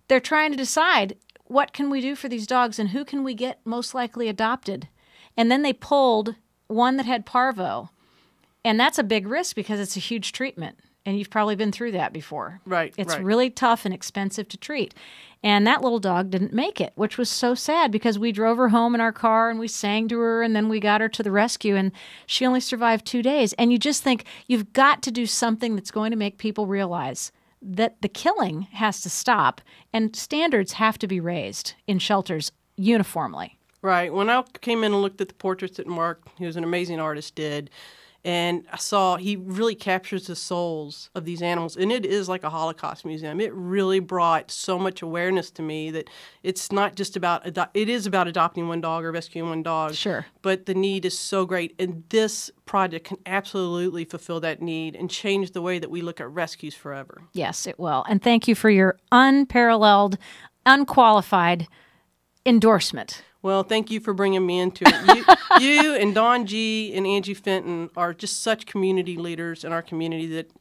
Speaker 1: they're trying to decide, what can we do for these dogs and who can we get most likely adopted? And then they pulled one that had parvo. And that's a big risk because it's a huge treatment. And you've probably been through that before.
Speaker 8: Right,
Speaker 1: It's
Speaker 8: right.
Speaker 1: really tough and expensive to treat. And that little dog didn't make it, which was so sad because we drove her home in our car and we sang to her and then we got her to the rescue and she only survived 2 days. And you just think you've got to do something that's going to make people realize that the killing has to stop and standards have to be raised in shelters uniformly.
Speaker 8: Right. When I came in and looked at the portraits that Mark, who's an amazing artist, did, and I saw he really captures the souls of these animals, and it is like a Holocaust museum. It really brought so much awareness to me that it's not just about it is about adopting one dog or rescuing one dog.
Speaker 1: Sure.
Speaker 8: But the need is so great, and this project can absolutely fulfill that need and change the way that we look at rescues forever.
Speaker 1: Yes, it will. And thank you for your unparalleled, unqualified endorsement.
Speaker 8: Well, thank you for bringing me into it. You and Don G. and Angie Fenton are just such community leaders in our community that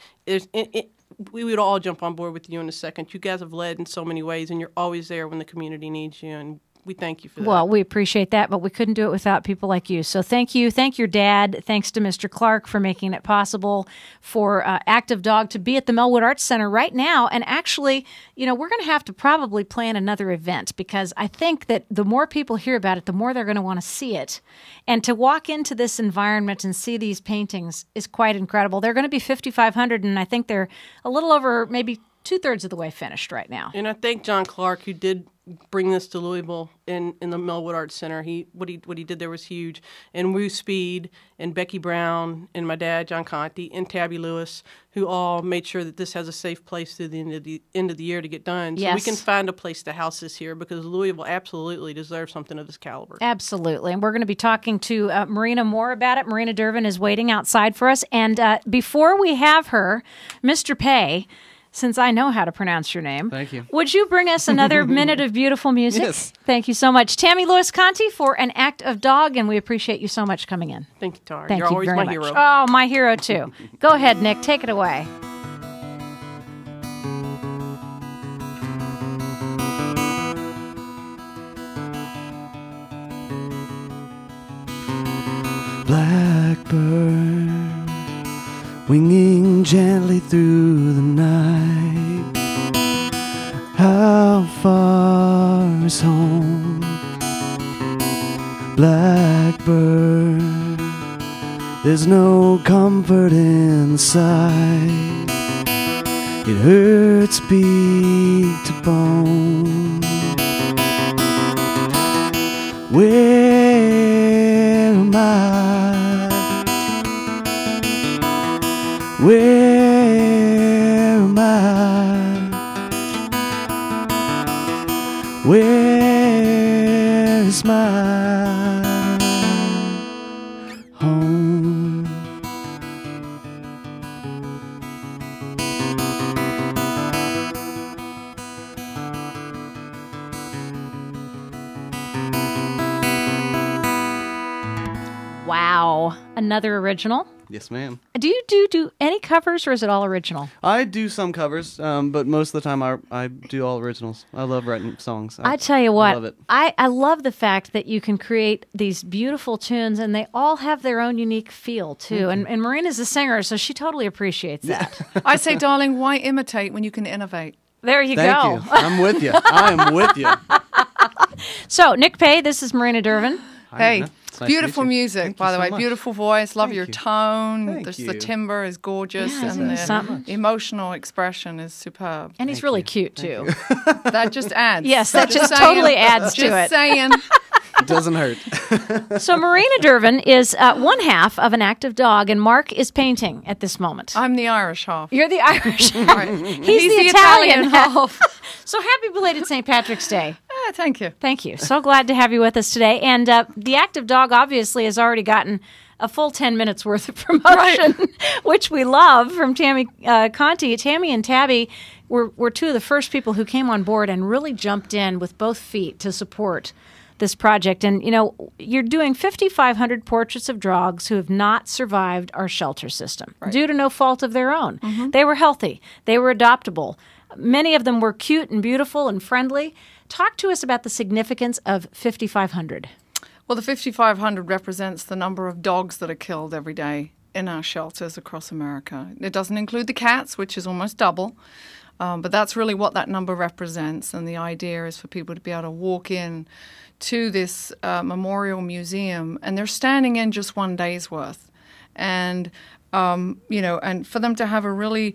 Speaker 8: we would all jump on board with you in a second. You guys have led in so many ways, and you're always there when the community needs you, and we thank you for that.
Speaker 1: Well, we appreciate that, but we couldn't do it without people like you. So thank you. Thank your dad. Thanks to Mr. Clark for making it possible for Active Dog to be at the Melwood Arts Center right now. And actually, you know, we're going to have to probably plan another event because I think that the more people hear about it, the more they're going to want to see it. And to walk into this environment and see these paintings is quite incredible. They're going to be 5,500, and I think they're a little over maybe 2/3 of the way finished right now.
Speaker 8: And I thank John Clark, who did bring this to Louisville in the Melwood Arts Center. What he did there was huge. And Woo Speed and Becky Brown and my dad, John Conti, and Tabby Lewis, who all made sure that this has a safe place through the end of the year to get done. So we
Speaker 1: Yes.
Speaker 8: can find a place to house this here because Louisville absolutely deserves something of this caliber.
Speaker 1: Absolutely. And we're going to be talking to Marina more about it. Marina Dervin is waiting outside for us. And before we have her, Mr. Pei, since I know how to pronounce your name,
Speaker 2: Thank you.
Speaker 1: would you bring us another minute of beautiful music?
Speaker 2: Yes.
Speaker 1: Thank you so much. Tammy Lewis Conti for An Act of Dog, and we appreciate you so much coming in.
Speaker 8: Thank you, Tara.
Speaker 1: Thank
Speaker 8: You're
Speaker 1: you
Speaker 8: always
Speaker 1: very
Speaker 8: my
Speaker 1: much.
Speaker 8: hero.
Speaker 1: Oh, my hero, too. Go ahead, Nick. Take it away.
Speaker 2: Blackbird winging gently through the night. How far is home? Blackbird, there's no comfort in the sight. It hurts beak to bone. Where am I? Where am I? Where is my home?
Speaker 1: Wow. Another original.
Speaker 2: Yes, ma'am.
Speaker 1: Do you do any covers, or is it all original?
Speaker 2: I do some covers, but most of the time I do all originals. I love writing songs.
Speaker 1: I tell you what,
Speaker 2: I love it.
Speaker 1: I love the fact that you can create these beautiful tunes and they all have their own unique feel too. And Marina's a singer, so she totally appreciates that.
Speaker 9: I say, darling, why imitate when you can innovate?
Speaker 1: There you
Speaker 2: Thank
Speaker 1: go.
Speaker 2: you. I'm with you. I am with you.
Speaker 1: So, Nick Pei, this is Marina Dervin.
Speaker 9: Hey,
Speaker 2: It's nice to
Speaker 9: beautiful
Speaker 2: meet you.
Speaker 9: music,
Speaker 2: Thank
Speaker 9: by
Speaker 2: you
Speaker 9: the
Speaker 2: so
Speaker 9: way.
Speaker 2: much.
Speaker 9: Beautiful voice. Love
Speaker 2: Thank
Speaker 9: your
Speaker 2: you.
Speaker 9: tone.
Speaker 2: Thank
Speaker 9: The
Speaker 2: you.
Speaker 9: timbre is gorgeous,
Speaker 1: Yeah, isn't
Speaker 9: and
Speaker 1: it
Speaker 9: the
Speaker 1: something?
Speaker 9: emotional expression is superb.
Speaker 1: And he's really cute too.
Speaker 9: That just adds.
Speaker 1: Yes, that just
Speaker 9: saying.
Speaker 1: totally adds to
Speaker 9: Just
Speaker 1: it.
Speaker 9: saying.
Speaker 2: It doesn't hurt.
Speaker 1: So Marina Dervin is one half of An Active Dog, and Mark is painting at this moment.
Speaker 9: I'm the Irish half.
Speaker 1: You're the Irish.
Speaker 9: Right.
Speaker 1: He's the Italian
Speaker 9: half.
Speaker 1: So happy belated St. Patrick's Day.
Speaker 9: Thank you.
Speaker 1: Thank you. So glad to have you with us today. And the Active Dog obviously has already gotten a full 10 minutes worth of promotion, which we love from Tammy Conti. Tammy and Tabby were two of the first people who came on board and really jumped in with both feet to support this project. And, you know, you're doing 5,500 portraits of dogs who have not survived our shelter system due to no fault of their own. They were healthy. They were adoptable. Many of them were cute and beautiful and friendly. Talk to us about the significance of 5,500.
Speaker 9: Well, the 5,500 represents the number of dogs that are killed every day in our shelters across America. It doesn't include the cats, which is almost double. But that's really what that number represents. And the idea is for people to be able to walk in to this memorial museum, and they're standing in just one day's worth. And, and for them to have a really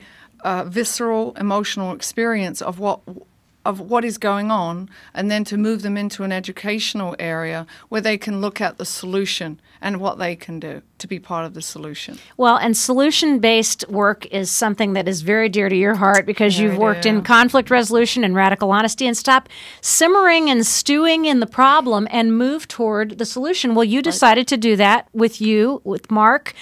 Speaker 9: visceral, emotional experience of what is going on, and then to move them into an educational area where they can look at the solution and what they can do to be part of the solution.
Speaker 1: Well, and solution-based work is something that is very dear to your heart because you've worked in conflict resolution and radical honesty, and stop simmering and stewing in the problem and move toward the solution. Well, you decided to do that with Mark,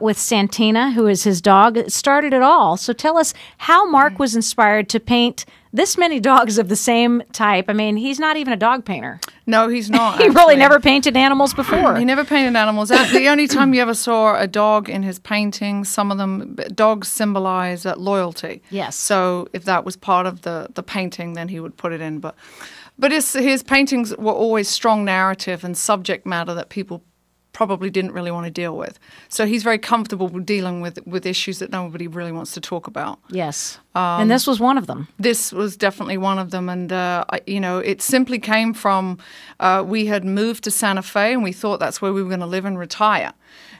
Speaker 1: with Santina, who is his dog. It started it all. So tell us how Mark was inspired to paint this many dogs of the same type. I mean, he's not even a dog painter.
Speaker 9: No, he's not.
Speaker 1: He really never painted animals before.
Speaker 9: He never painted animals. The only time you ever saw a dog in his paintings, some of them, dogs symbolize loyalty.
Speaker 1: Yes.
Speaker 9: So if that was part of the painting, then he would put it in. But his paintings were always strong narrative and subject matter that people probably didn't really want to deal with. So he's very comfortable with dealing with issues that nobody really wants to talk about.
Speaker 1: Yes. And this was one of them.
Speaker 9: This was definitely one of them. And, it simply came from we had moved to Santa Fe, and we thought that's where we were going to live and retire.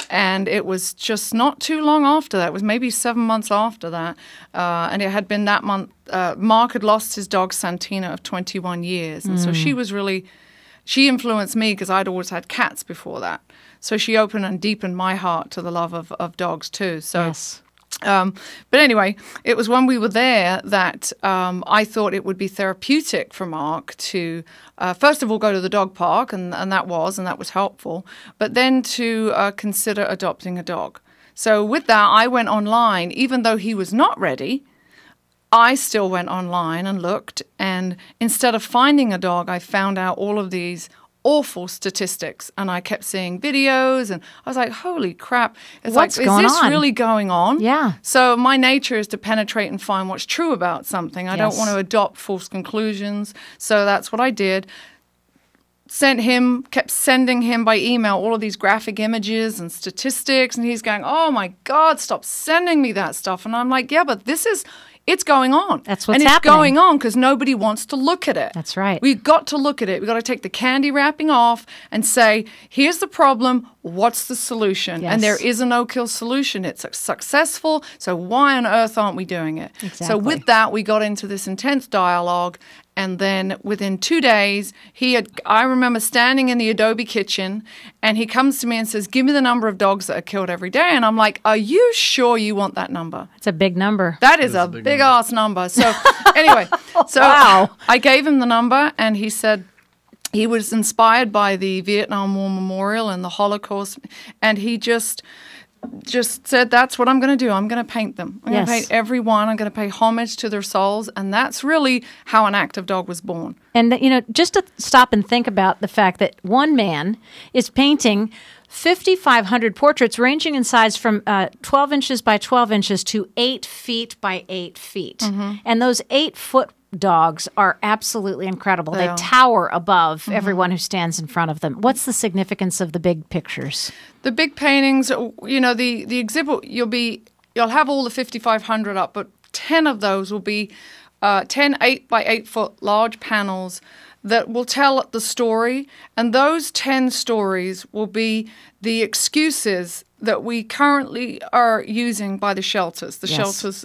Speaker 9: And it was just not too long after that. It was maybe 7 months after that. And it had been that month. Mark had lost his dog, Santina, of 21 years. And so she influenced me because I'd always had cats before that. So she opened and deepened my heart to the love of dogs too. So,
Speaker 1: yes.
Speaker 9: But anyway, it was when we were there that I thought it would be therapeutic for Mark to, first of all, go to the dog park, and that was helpful, but then to consider adopting a dog. So with that, I went online, even though he was not ready. I still went online and looked, and instead of finding a dog, I found out all of these awful statistics, and I kept seeing videos, and I was like, holy crap. It's
Speaker 1: What's
Speaker 9: like,
Speaker 1: going
Speaker 9: is this
Speaker 1: on?
Speaker 9: really going on?
Speaker 1: Yeah.
Speaker 9: So my nature is to penetrate and find what's true about something. I don't
Speaker 1: Yes.
Speaker 9: want to adopt false conclusions. So that's what I did. Kept sending him by email all of these graphic images and statistics, and he's going, oh my God, stop sending me that stuff. And I'm like, yeah, but it's going on.
Speaker 1: That's what's
Speaker 9: and it's
Speaker 1: happening.
Speaker 9: going on because nobody wants to look at it.
Speaker 1: That's right.
Speaker 9: We've got to look at it. We've got to take the candy wrapping off and say, here's the problem. What's the solution?
Speaker 1: Yes.
Speaker 9: And there is a no-kill solution. It's successful. So why on earth aren't we doing it?
Speaker 1: Exactly.
Speaker 9: So with that, we got into this intense dialogue. And then within 2 days, I remember standing in the Adobe kitchen, and he comes to me and says, give me the number of dogs that are killed every day. And I'm like, are you sure you want that number?
Speaker 1: It's a big number.
Speaker 9: That is a big ass number. So anyway,
Speaker 1: Wow.
Speaker 9: I gave him the number, and he said he was inspired by the Vietnam War Memorial and the Holocaust, and he just said, that's what I'm going to do. I'm going to paint them. I'm going to paint every one. I'm going to pay homage to their souls. And that's really how An Active Dog was born.
Speaker 1: And, just to stop and think about the fact that one man is painting 5,500 portraits ranging in size from 12 inches by 12 inches to 8 feet by 8 feet. Mm-hmm. And those 8-foot dogs are absolutely incredible. They tower above everyone who stands in front of them. What's the significance of the big pictures?
Speaker 9: The big paintings, the exhibit, you'll have all the 5,500 up, but 10 of those will be 10 8 by 8 foot large panels that will tell the story. And those 10 stories will be the excuses that we currently are using by the shelters. The shelters,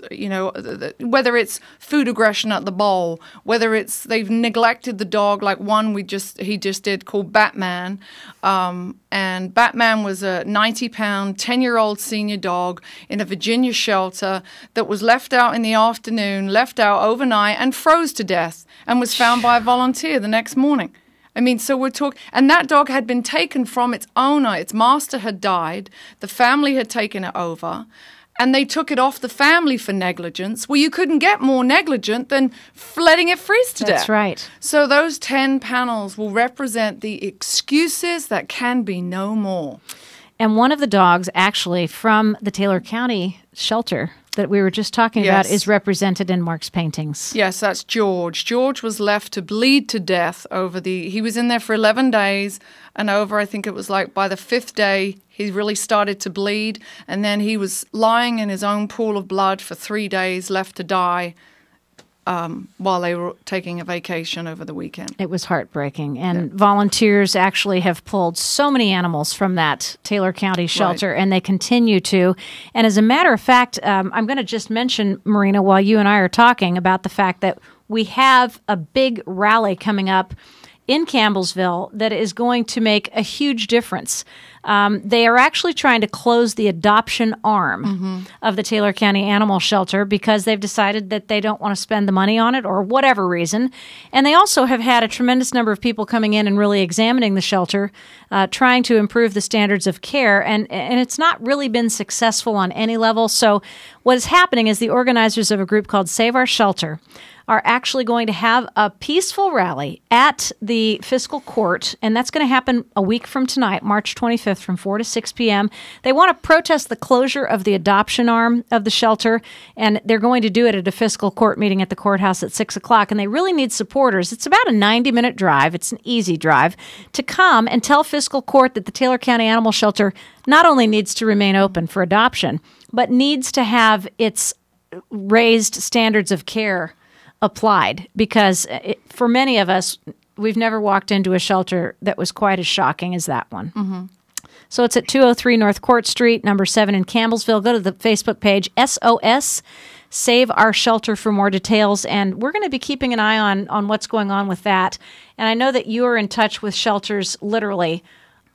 Speaker 9: whether it's food aggression at the bowl, whether it's they've neglected the dog, like one he just did called Batman. And Batman was a 90-pound, 10-year-old senior dog in a Virginia shelter that was left out in the afternoon, left out overnight, and froze to death, and was found by a volunteer the next morning. I mean, so we're talking, and that dog had been taken from its owner. Its master had died. The family had taken it over, and they took it off the family for negligence. Well, you couldn't get more negligent than letting it freeze to death.
Speaker 1: That's right.
Speaker 9: So those 10 panels will represent the excuses that can be no more.
Speaker 1: And one of the dogs, actually, from the Taylor County shelter that we were just talking about
Speaker 9: Yes.
Speaker 1: is represented in Mark's paintings.
Speaker 9: Yes, that's George. George was left to bleed to death he was in there for 11 days, and I think it was like by the 5th day, he really started to bleed, and then he was lying in his own pool of blood for 3 days, left to die while they were taking a vacation over the weekend.
Speaker 1: It was heartbreaking. And volunteers actually have pulled so many animals from that Taylor County shelter, and they continue to. And as a matter of fact, I'm going to just mention, Marina, while you and I are talking about the fact that we have a big rally coming up in Campbellsville that is going to make a huge difference. They are actually trying to close the adoption arm of the Taylor County Animal Shelter because they've decided that they don't want to spend the money on it or whatever reason. And they also have had a tremendous number of people coming in and really examining the shelter, trying to improve the standards of care. And it's not really been successful on any level. So what is happening is the organizers of a group called Save Our Shelter are actually going to have a peaceful rally at the fiscal court, and that's going to happen a week from tonight, March 25th, from 4 to 6 p.m. They want to protest the closure of the adoption arm of the shelter, and they're going to do it at a fiscal court meeting at the courthouse at 6 o'clock, and they really need supporters. It's about a 90-minute drive. It's an easy drive to come and tell fiscal court that the Taylor County Animal Shelter not only needs to remain open for adoption, but needs to have its raised standards of care applied, because for many of us, we've never walked into a shelter that was quite as shocking as that one. So it's at 203 North Court Street, number 7 in Campbellsville. Go to the Facebook page, SOS Save Our Shelter, for more details. And we're going to be keeping an eye on what's going on with that. And I know that you are in touch with shelters literally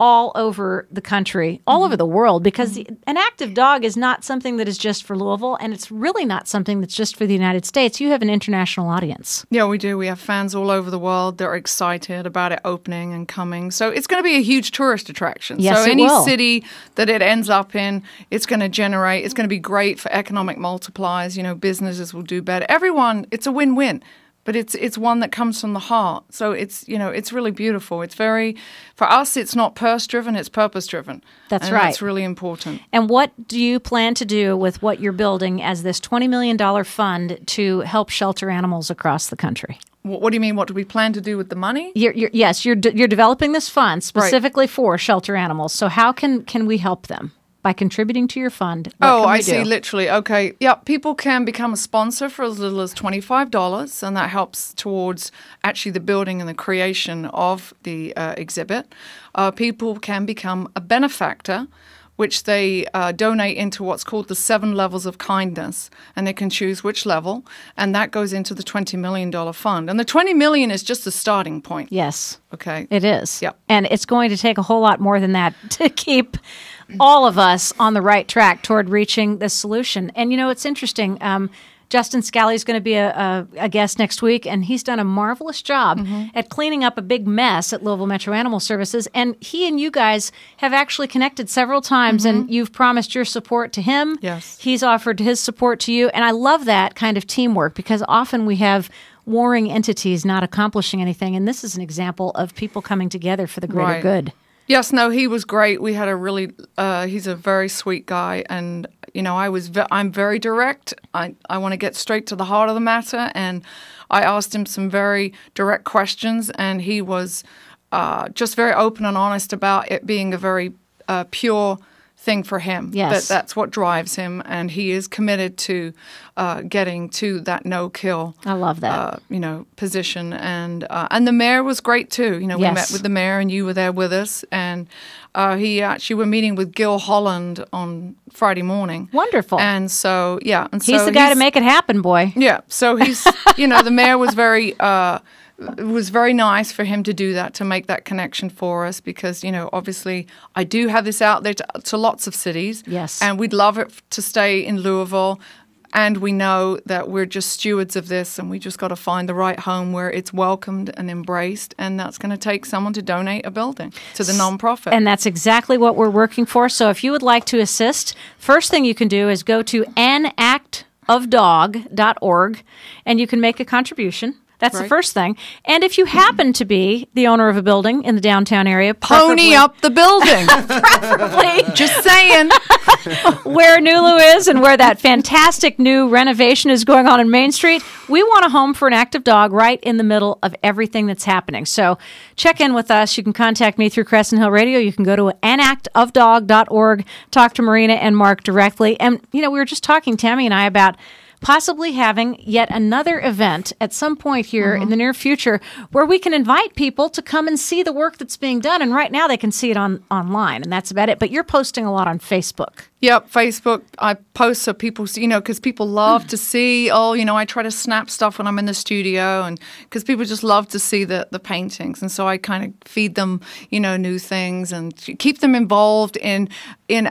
Speaker 1: all over the country, all over the world, because an active dog is not something that is just for Louisville, and it's really not something that's just for the United States. You have an international audience.
Speaker 9: Yeah, we do. We have fans all over the world. They're excited about it opening and coming. So it's going to be a huge tourist attraction.
Speaker 1: Yes,
Speaker 9: so
Speaker 1: it
Speaker 9: any
Speaker 1: will.
Speaker 9: city that it ends up in, it's going to be great for economic multipliers. Businesses will do better. Everyone, it's a win-win. But it's one that comes from the heart. So it's really beautiful. It's for us, it's not purse driven, it's purpose driven.
Speaker 1: That's right.
Speaker 9: That's really important.
Speaker 1: And what do you plan to do with what you're building as this $20 million fund to help shelter animals across the country?
Speaker 9: What do you mean? What do we plan to do with the money?
Speaker 1: You're developing this fund specifically for shelter animals. So how can we help them? By contributing to your fund.
Speaker 9: I see, literally. Okay. Yeah, people can become a sponsor for as little as $25, and that helps towards actually the building and the creation of the exhibit. People can become a benefactor, which they donate into what's called the 7 levels of kindness, and they can choose which level, and that goes into the $20 million fund. And the $20 million is just the starting point.
Speaker 1: Yes.
Speaker 9: Okay.
Speaker 1: It is.
Speaker 9: Yep.
Speaker 1: And it's going to take a whole lot more than that to keep all of us on the right track toward reaching this solution. And, it's interesting. Justin Scally is going to be a guest next week, and he's done a marvelous job at cleaning up a big mess at Louisville Metro Animal Services. And he and you guys have actually connected several times, and you've promised your support to him.
Speaker 9: Yes.
Speaker 1: He's offered his support to you. And I love that kind of teamwork, because often we have warring entities not accomplishing anything. And this is an example of people coming together for the greater good.
Speaker 9: Yes, no, he was great. We had he's a very sweet guy, and I'm very direct. I want to get straight to the heart of the matter, and I asked him some very direct questions, and he was just very open and honest about it being a very pure thing for him.
Speaker 1: Yes.
Speaker 9: That's what drives him, and he is committed to getting to that no-kill.
Speaker 1: I love that.
Speaker 9: Position, and the mayor was great too. We met with the mayor, and you were there with us, and he actually were meeting with Gil Holland on Friday morning.
Speaker 1: Wonderful.
Speaker 9: And so
Speaker 1: he's the guy to make it happen, boy.
Speaker 9: Yeah. So he's the mayor was very. It was very nice for him to do that, to make that connection for us, because, obviously I do have this out there to lots of cities.
Speaker 1: Yes.
Speaker 9: And we'd love it to stay in Louisville. And we know that we're just stewards of this, and we just got to find the right home where it's welcomed and embraced. And that's going to take someone to donate a building to the nonprofit.
Speaker 1: And that's exactly what we're working for. So if you would like to assist, first thing you can do is go to anactofdog.org, and you can make a contribution. That's the
Speaker 9: Right.
Speaker 1: first thing. And if you happen to be the owner of a building in the downtown area,
Speaker 9: Pony up the building.
Speaker 1: preferably
Speaker 9: Just saying.
Speaker 1: where Nulu is and where that fantastic new renovation is going on in Main Street, we want a home for an active dog right in the middle of everything that's happening. So check in with us. You can contact me through Crescent Hill Radio. You can go to anactofdog.org, talk to Marina and Mark directly. And, we were just talking, Tammy and I, about possibly having yet another event at some point here in the near future where we can invite people to come and see the work that's being done. And right now they can see it online, and that's about it. But you're posting a lot on Facebook.
Speaker 9: Yep, Facebook. I post so people see, because people love to see. I try to snap stuff when I'm in the studio, and because people just love to see the paintings, and so I kind of feed them, new things and keep them involved in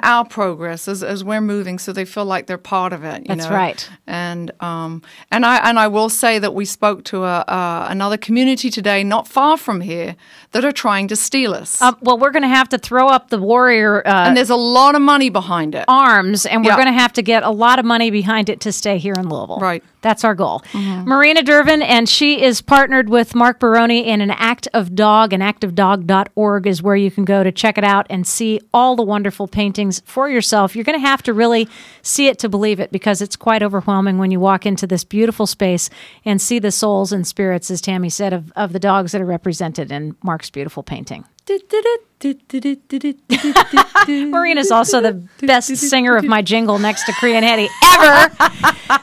Speaker 9: our progress as we're moving, so they feel like they're part of it.
Speaker 1: That's right.
Speaker 9: And I will say that we spoke to another community today, not far from here, that are trying to steal us.
Speaker 1: Well, we're going to have to throw up the warrior
Speaker 9: and there's a lot of money behind it.
Speaker 1: Arms, and we're
Speaker 9: Yep.
Speaker 1: going to have to get a lot of money behind it to stay here in Louisville.
Speaker 9: Right.
Speaker 1: That's our goal. Marina Dervin, and she is partnered with Mark Baroni in An Act of Dog, and activedog.org is where you can go to check it out and see all the wonderful paintings for yourself. You're going to have to really see it to believe it, because it's quite overwhelming when you walk into this beautiful space and see the souls and spirits, as Tammy said, of the dogs that are represented in Mark's beautiful painting. Marina's also the best singer of my jingle next to Cree and Hetty ever.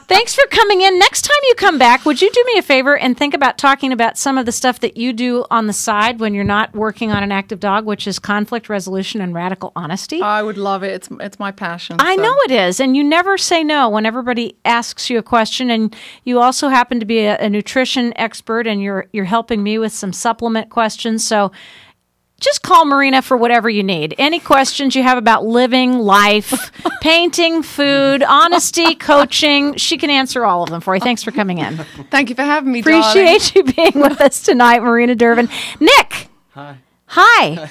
Speaker 1: Thanks for coming in. Next time you come back, would you do me a favor and think about talking about some of the stuff that you do on the side when you're not working on An Active Dog, which is conflict resolution and radical honesty?
Speaker 9: I would love it. It's my passion.
Speaker 1: I
Speaker 9: so.
Speaker 1: know it is, and you never say no when everybody asks you a question. And you also happen to be a nutrition expert, and you're helping me with some supplement questions. So just call Marina for whatever you need. Any questions you have about living, life, painting, food, honesty, coaching, she can answer all of them for you. Thanks for coming in.
Speaker 9: Thank you for having me, darling.
Speaker 1: Appreciate you being with us tonight, Marina Dervin. Nick.
Speaker 2: Hi.
Speaker 1: Hi.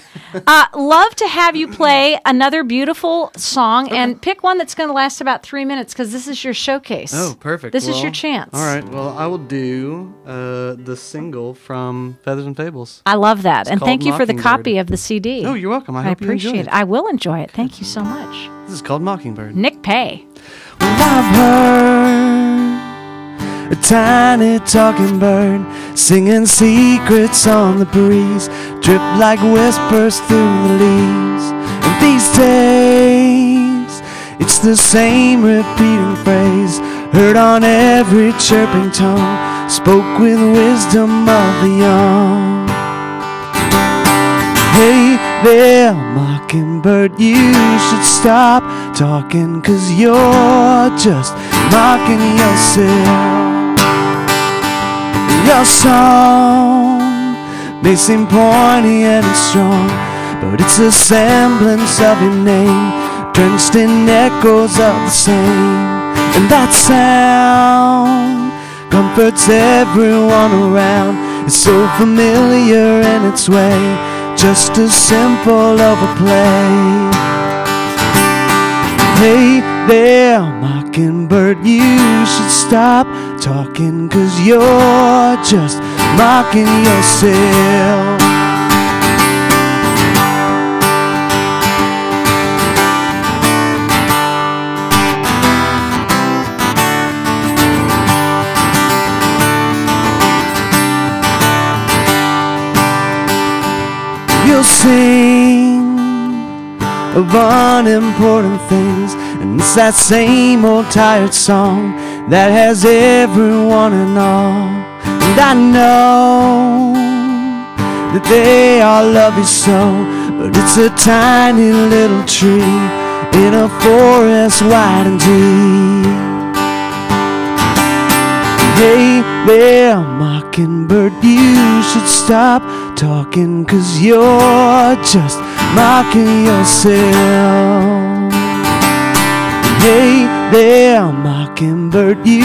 Speaker 1: Love to have you play another beautiful song, and pick one that's going to last about 3 minutes, because this is your showcase.
Speaker 2: Oh, perfect.
Speaker 1: This is your chance.
Speaker 2: All right. Well, I will do the single from Feathers and Fables.
Speaker 1: I love that. And
Speaker 2: called
Speaker 1: thank you for the
Speaker 2: Mockingbird.
Speaker 1: copy of the CD.
Speaker 2: Oh, you're welcome. I hope you
Speaker 1: appreciate
Speaker 2: enjoy
Speaker 1: it.
Speaker 2: it.
Speaker 1: I will enjoy it. Thank you so much.
Speaker 2: This is called Mockingbird.
Speaker 1: Nick Pay.
Speaker 10: I've heard a tiny talking bird singing secrets on the breeze, drip like whispers through the leaves. And these days, it's the same repeating phrase, heard on every chirping tongue, spoke with wisdom of the young. Hey there, mockingbird, you should stop talking, 'cause you're just mocking yourself. Your song may seem pointy and strong, but it's a semblance of your name, drenched in echoes of the same. And that sound comforts everyone around. It's so familiar in its way, just a simple overplay. Hey there, mockingbird, you should stop talking, 'cause you're just mocking yourself. You'll sing of unimportant things, and it's that same old tired song that has everyone in awe. And I know that they all love you so, but it's a tiny little tree in a forest wide and deep. Hey there, mockingbird, you should stop talking, 'cause you're just mocking yourself. Hey there, mockingbird, you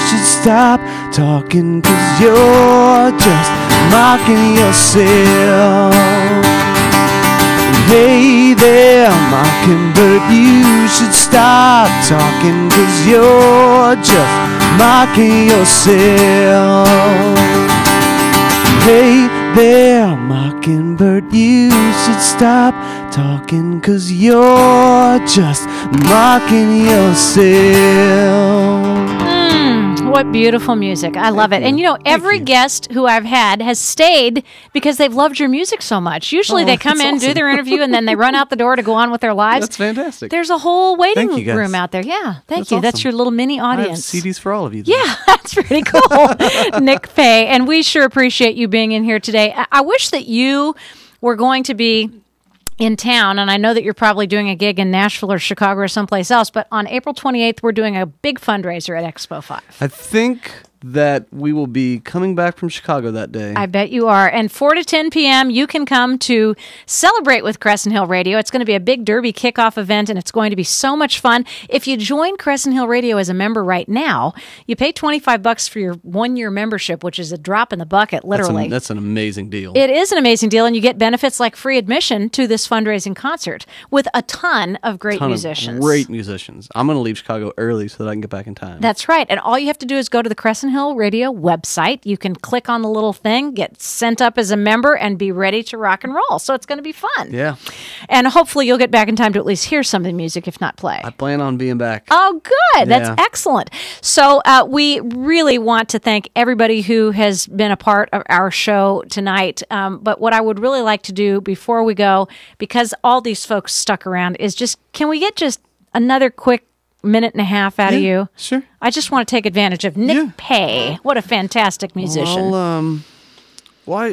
Speaker 10: should stop talking, 'cause you're just mocking yourself. Hey there, mockingbird, you should stop talking, 'cause you're just mocking yourself. Hey there, mockingbird, you should stop talking, 'cause you're just mocking yourself.
Speaker 1: What beautiful music. I love it. And you know, every guest who I've had has stayed because they've loved your music so much. Usually they come in, do their interview, and then they run out the door to go on with their lives.
Speaker 2: That's fantastic.
Speaker 1: There's a whole waiting
Speaker 2: Thank you, guys.
Speaker 1: room out there. Yeah, thank you.
Speaker 2: That's
Speaker 1: That's
Speaker 2: awesome.
Speaker 1: your little mini
Speaker 2: I have
Speaker 1: audience.
Speaker 2: CDs for all of you.
Speaker 1: Yeah, that's pretty cool. Nick Pay. And we sure appreciate you being in here today. I wish that you were going to be in town, and I know that you're probably doing a gig in Nashville or Chicago or someplace else, but on April 28th, we're doing a big fundraiser at Expo 5.
Speaker 2: I think that we will be coming back from Chicago that day.
Speaker 1: I bet you are. And 4 to 10 p.m., you can come to celebrate with Crescent Hill Radio. It's going to be a big Derby kickoff event, and it's going to be so much fun. If you join Crescent Hill Radio as a member right now, you pay $25 for your one-year membership, which is a drop in the bucket, literally.
Speaker 2: That's an amazing deal.
Speaker 1: It is an amazing deal, and you get benefits like free admission to this fundraising concert with a ton of great musicians.
Speaker 2: Great musicians. I'm going to leave Chicago early so that I can get back in time.
Speaker 1: That's right. And all you have to do is go to the Crescent Hill Radio website. You can click on the little thing, get sent up as a member, and be ready to rock and roll. So it's going to be fun.
Speaker 2: Yeah.
Speaker 1: And hopefully you'll get back in time to at least hear some of the music, if not play.
Speaker 2: I plan on being back.
Speaker 1: Oh, good. That's
Speaker 2: Yeah.
Speaker 1: excellent. So we really want to thank everybody who has been a part of our show tonight. But what I would really like to do before we go, because all these folks stuck around, is just, can we get just another quick minute and a half out of you?
Speaker 2: Sure.
Speaker 1: I just want to take advantage of Nick Pay. What a fantastic musician.
Speaker 2: Well,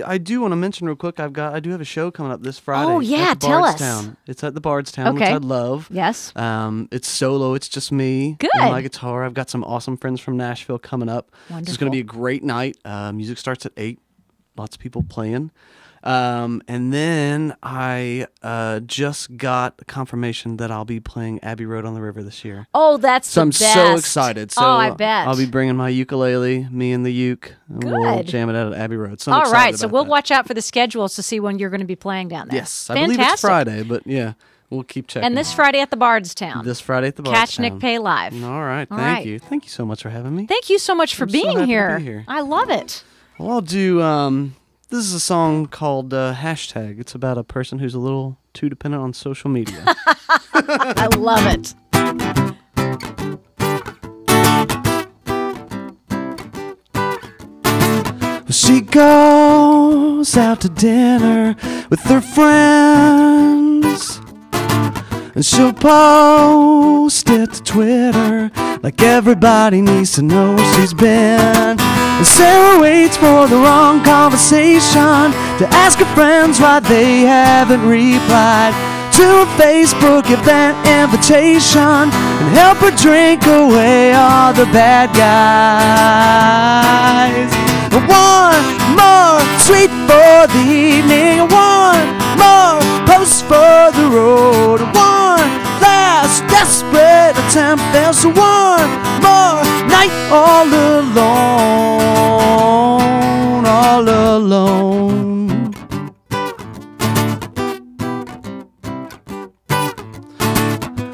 Speaker 2: I do want to mention real quick. I do have a show coming up this Friday.
Speaker 1: Oh, yeah,
Speaker 2: at the
Speaker 1: tell us.
Speaker 2: Bardstown. It's at the Bardstown, which
Speaker 1: Okay.
Speaker 2: I love.
Speaker 1: Yes.
Speaker 2: It's solo. It's just me
Speaker 1: Good.
Speaker 2: and my guitar. I've got some awesome friends from Nashville coming up. It's going to be a great night. Music starts at 8. Lots of people playing. And then I just got confirmation that I'll be playing Abbey Road on the River this year.
Speaker 1: Oh, that's
Speaker 2: So
Speaker 1: the
Speaker 2: I'm
Speaker 1: best.
Speaker 2: so excited. So
Speaker 1: oh, I bet.
Speaker 2: I'll be bringing my ukulele, me and the uke, and we'll
Speaker 1: Good.
Speaker 2: jam it out at Abbey Road. So I'm
Speaker 1: All
Speaker 2: excited
Speaker 1: right, so
Speaker 2: about
Speaker 1: we'll
Speaker 2: that.
Speaker 1: watch out for the schedules to see when you're going to be playing down there.
Speaker 2: Yes, I believe it's Friday, but yeah, we'll keep checking.
Speaker 1: And this Friday at the Bardstown.
Speaker 2: This Friday at the
Speaker 1: Catch
Speaker 2: Bardstown.
Speaker 1: Nick Pay live.
Speaker 2: All right,
Speaker 1: All
Speaker 2: thank
Speaker 1: right.
Speaker 2: you. Thank you so much for having me.
Speaker 1: Thank you so much for
Speaker 2: I'm so
Speaker 1: being
Speaker 2: happy to
Speaker 1: here.
Speaker 2: be here.
Speaker 1: I love it.
Speaker 2: Well, I'll do. This is a song called Hashtag. It's about a person who's a little too dependent on social media.
Speaker 1: I love it.
Speaker 10: She goes out to dinner with her friends, and she'll post it to Twitter like everybody needs to know where she's been. And Sarah waits for the wrong conversation to ask her friends why they haven't replied to a Facebook event invitation and help her drink away all the bad guys. One more tweet for the evening, one more post for the road, one last desperate attempt, there's one more night all alone, all alone.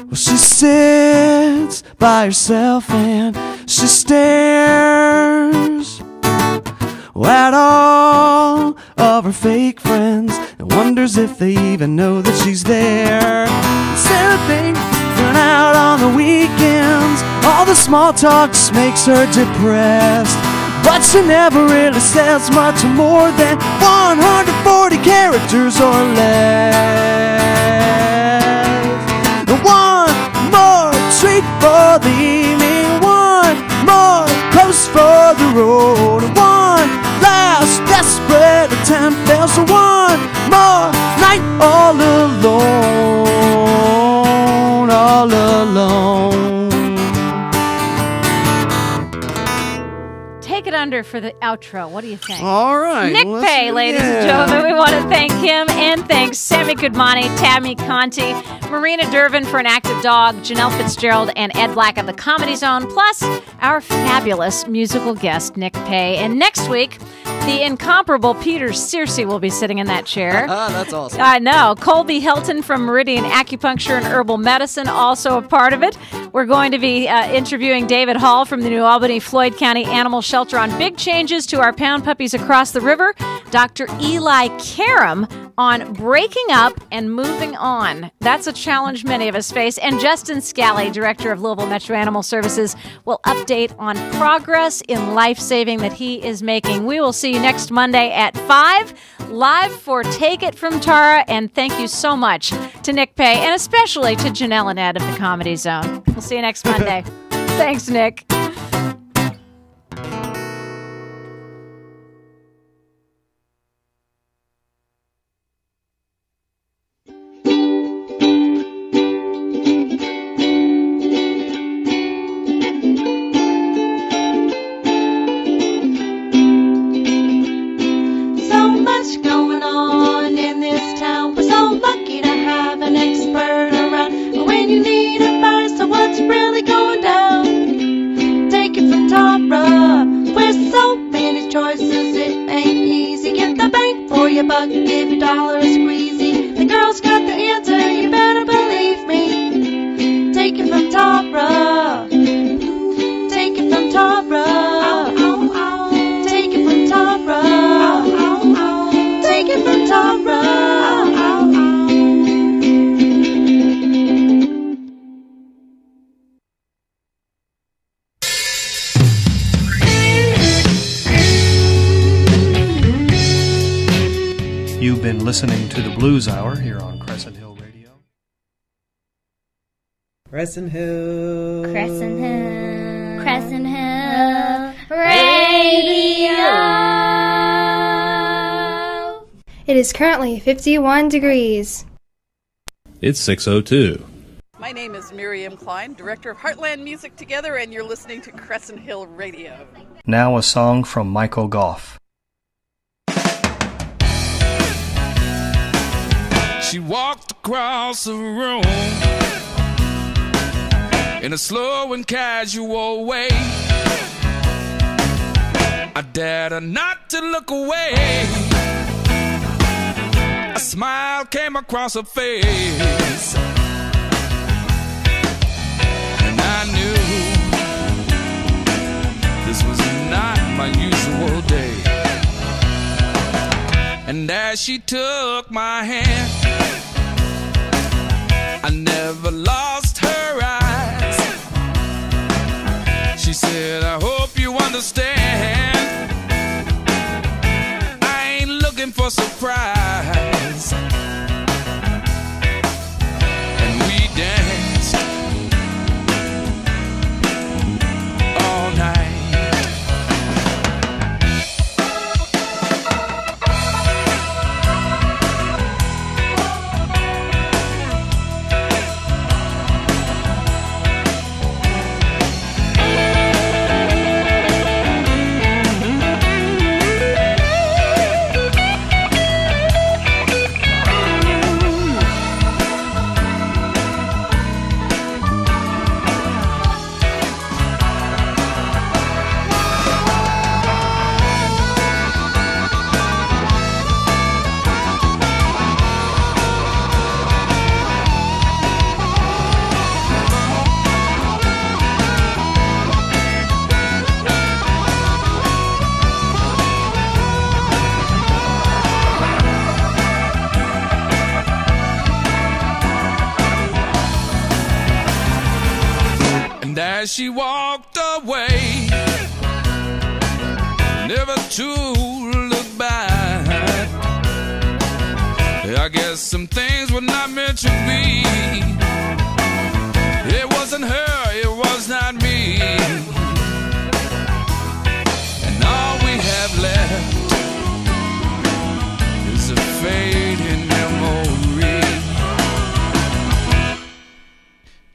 Speaker 10: Well, she sits by herself and she stares at all of her fake friends and wonders if they even know that she's there. Sarah thinks going out on the weekends, all the small talk just makes her depressed, but she never really says much more than 140 characters or less. One more treat for the evening, one more post for the road, one last desperate attempt, there's one more night all alone, all alone.
Speaker 1: Take it under for the outro. What do you think?
Speaker 2: All right.
Speaker 1: Nick
Speaker 2: well,
Speaker 1: Pay, ladies and gentlemen. We want to thank him and thanks Sammy Kudmani, Tammy Conti, Marina Dervin for An Active Dog, Janelle Fitzgerald, and Ed Black of the Comedy Zone, plus our fabulous musical guest, Nick Pay. And next week, The incomparable Peter Searcy will be sitting in that chair.
Speaker 2: That's awesome.
Speaker 1: I know. Colby Hilton from Meridian Acupuncture and Herbal Medicine, also a part of it. We're going to be interviewing David Hall from the New Albany Floyd County Animal Shelter on big changes to our pound puppies across the river. Dr. Eli Karam on breaking up and moving on. That's a challenge many of us face. And Justin Scally, Director of Louisville Metro Animal Services, will update on progress in life-saving that he is making. We will see you next Monday at 5, live for Take It From Tara. And thank you so much to Nick Pay, and especially to Janelle and Ed of the Comedy Zone. We'll see you next Monday. Thanks, Nick.
Speaker 6: Going on in this town. We're so lucky to have an expert around. But when you need advice on what's really going down, take it from Tara. With so many choices, it ain't easy. Get the bang for your buck, give your dollar a squeezy. The girl's got the answer, you better believe me. Take it from Tara. Take it from Tara. Take it from Tara. Take it from Tara.
Speaker 11: You've been listening to the Blues Hour here on Crescent Hill Radio.
Speaker 12: Crescent Hill.
Speaker 13: Crescent Hill. Crescent Hill Radio.
Speaker 14: It is currently 51 degrees.
Speaker 15: It's 6:02.
Speaker 16: My name is Miriam Klein, Director of Heartland Music Together, and you're listening to Crescent Hill Radio.
Speaker 11: Now a song from Michael Goff.
Speaker 17: She walked across the room in a slow and casual way. I dared her not to look away. A smile came across her face, and I knew this was not my usual day. And as she took my hand, I never lost her eyes. She said, I hope you understand, I ain't looking for surprise. And we danced all night. As she walked away, never to look back. I guess some things were not meant to be. It wasn't her, it was not me. And all we have left is a fading memory.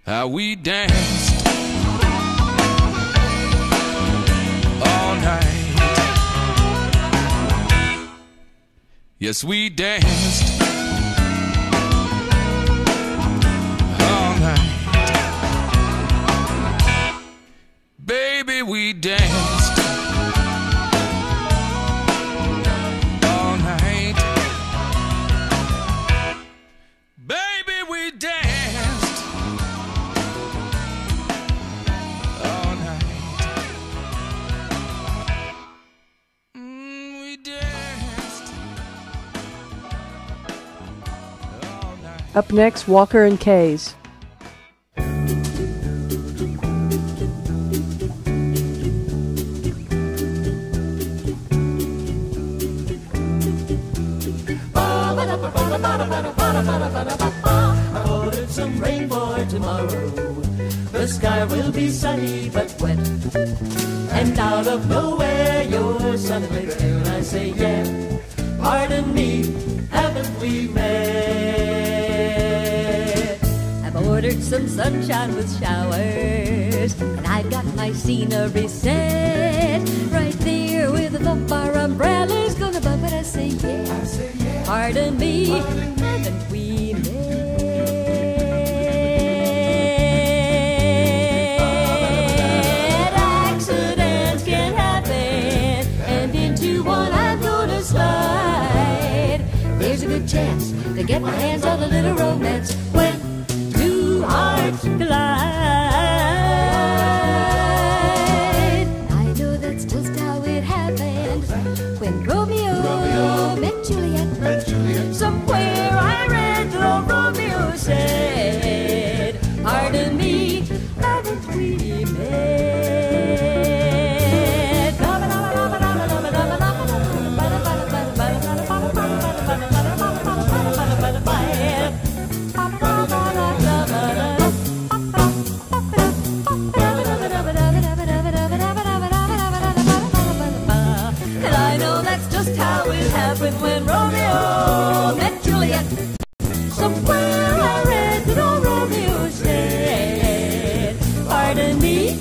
Speaker 17: How we danced all night. Yes, we danced all night. Baby, we danced
Speaker 18: Up next, Walker and Kays.
Speaker 6: I ordered some rain for tomorrow. The sky will be sunny but wet. And out of nowhere your suddenly tune. I say, yeah, pardon me, haven't we met?
Speaker 19: I've ordered some sunshine with showers, and I've got my scenery set right there with our umbrellas gonna bump. But I say, yeah, pardon me, haven't we met? Accidents can happen, and into one I'm gonna slide. There's a good chance to get my hands on a little romance when two hearts collide. I know that's just how it happened when Romeo met Juliet. Somewhere I read the Romeo said, pardon me, haven't we met? And I know that's just how it happened when Romeo met Juliet. Somewhere I read that old Romeo said, pardon me.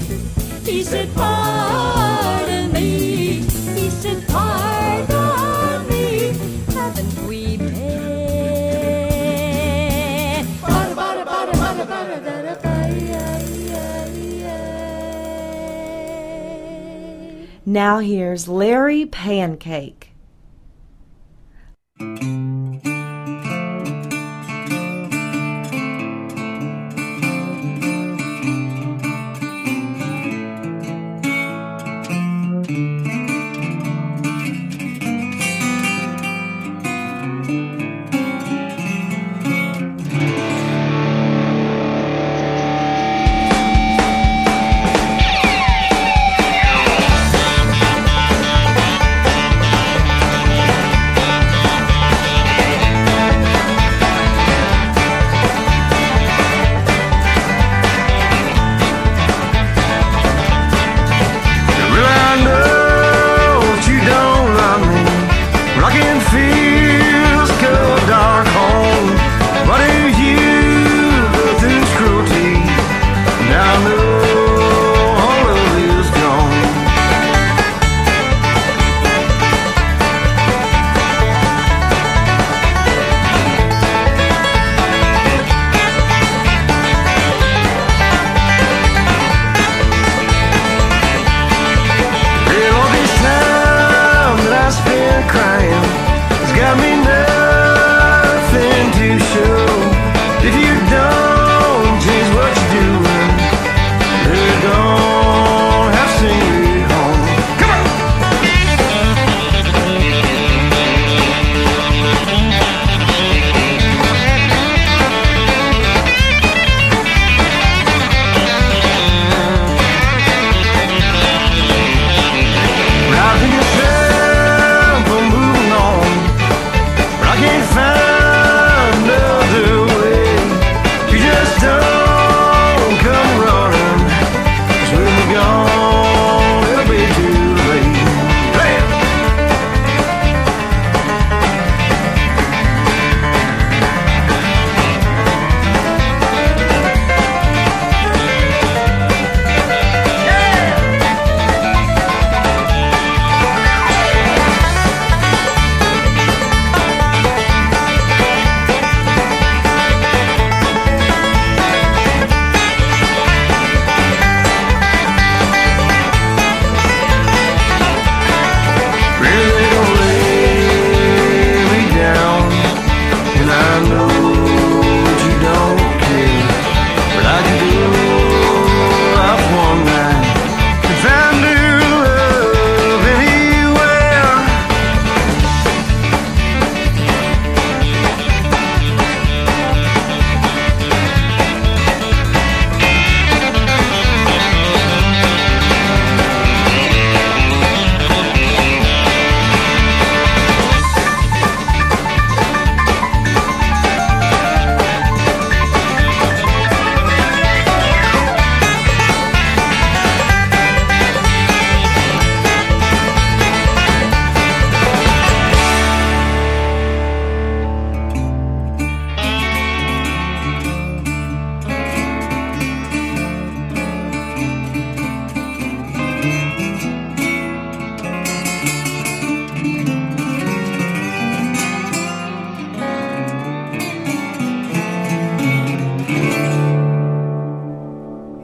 Speaker 19: He said, pardon me. He said, pardon me. Haven't we met?
Speaker 20: Now here's Larry Pancake.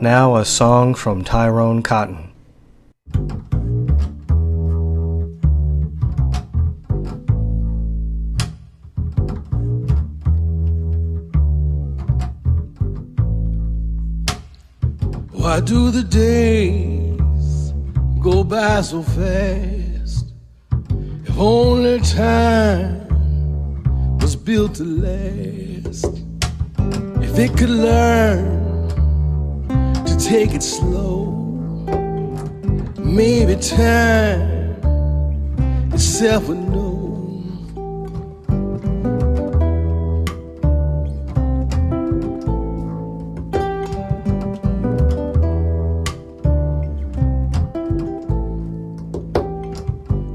Speaker 11: Now a song from Tyrone Cotton.
Speaker 17: Why do the days go by so fast? If only time was built to last. If it could learn to take it slow, maybe time itself would know.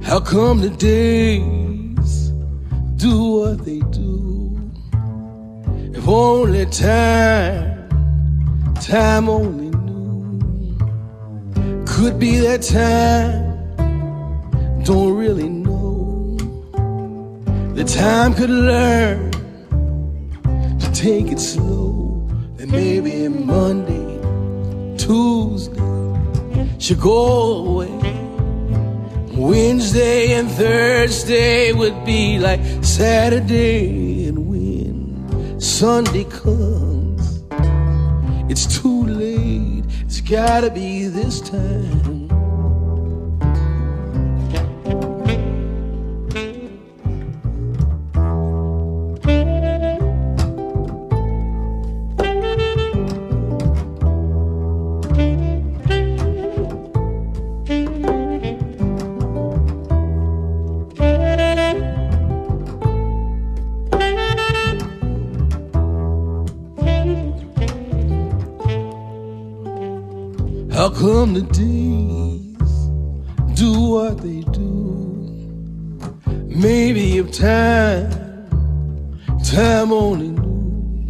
Speaker 17: How come the days do what they do? If only time only knew. Could be that time, don't really know. The time could learn to take it slow. And maybe Monday, Tuesday should go away. Wednesday and Thursday would be like Saturday, and when Sunday comes, it's too late. It's gotta be this time. How come the days do what they do? Maybe if time only knew.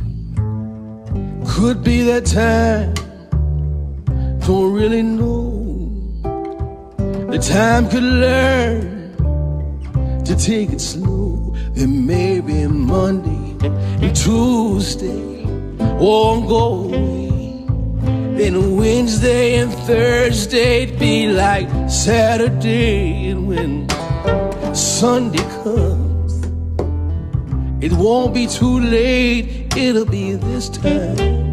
Speaker 17: Could be that time, don't really know. The time could learn to take it slow. Then maybe Monday and Tuesday won't go away. Then Wednesday and Thursday'd be like Saturday, and when Sunday comes, it won't be too late, it'll be this time.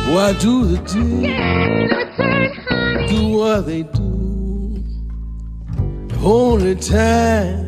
Speaker 17: Why do the days do what they do? If only time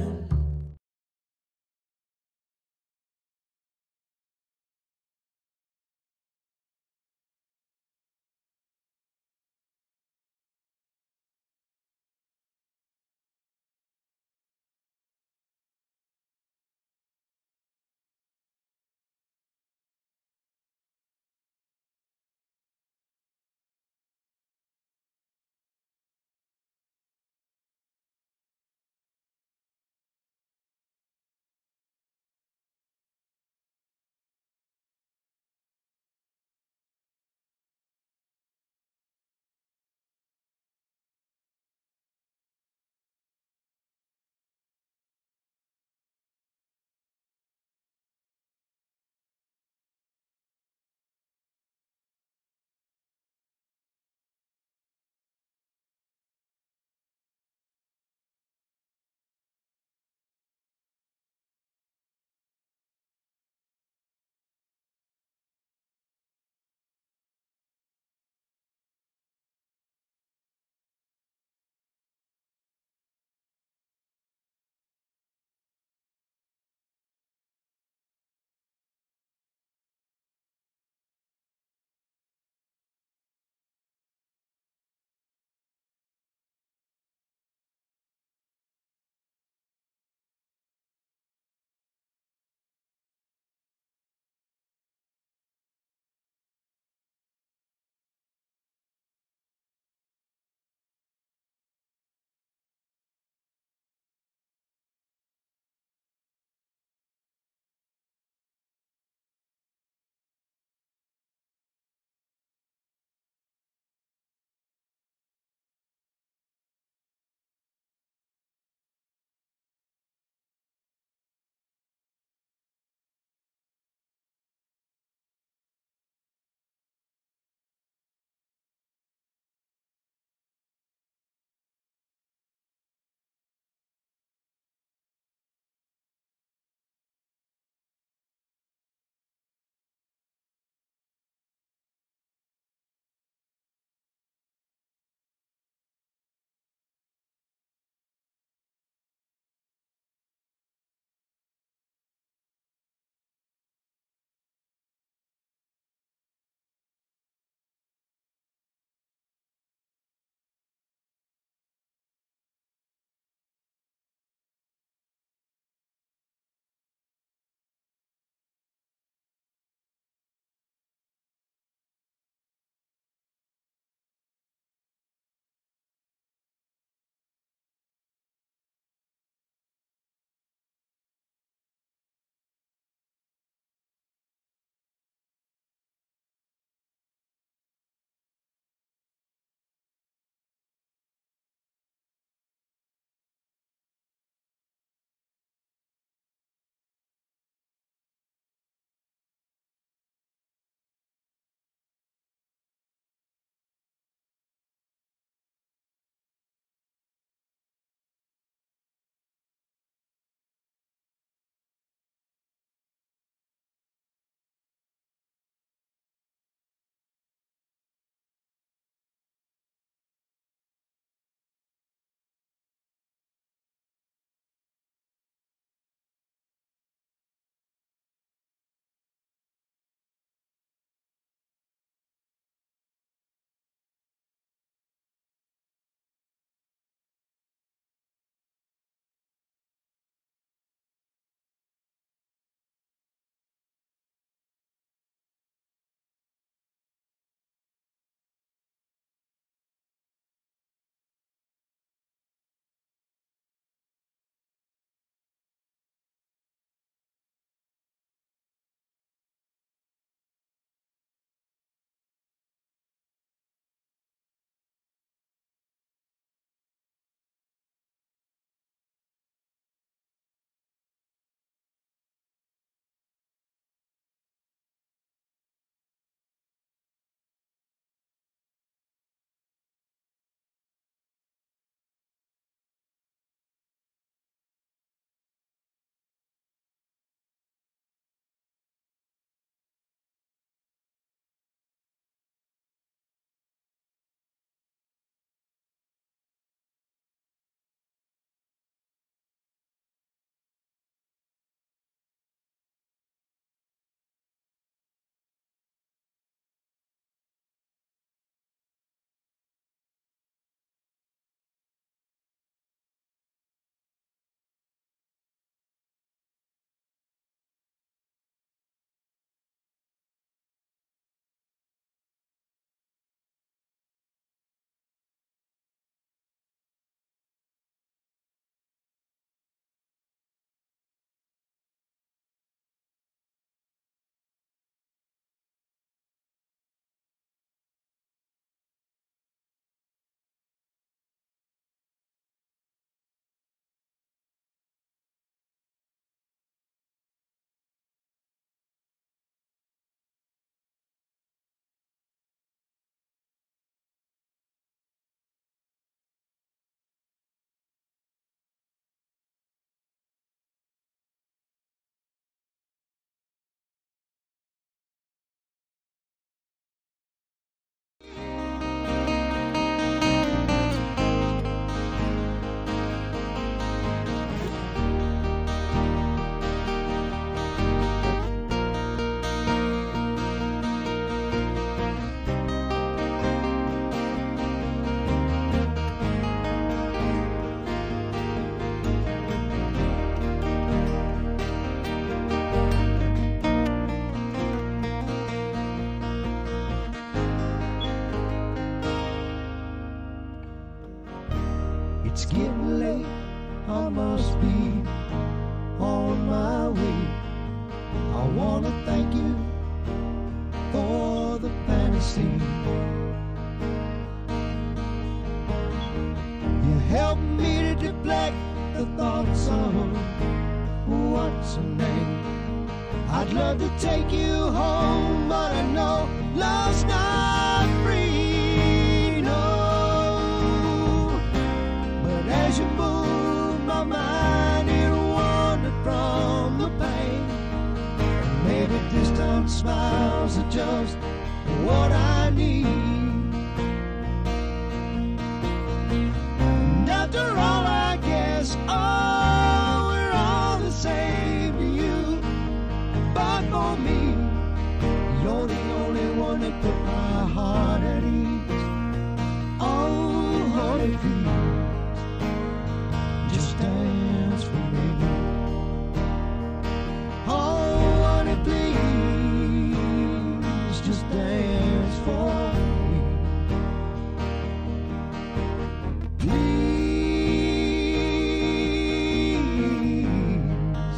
Speaker 17: I must be on my way. I wanna thank you for the fantasy. You help me to deflect the thoughts of what's her name. I'd love to take you home, but I know love's not free, no. But as you move my mind, it wandered from the pain. And maybe distant smiles are just what I need. And after all, I guess, oh, we're all the same to you. But for me, you're the only one that put my heart at ease. Oh, honey, please, just dance for me. Oh, honey, please, just dance for me. Please,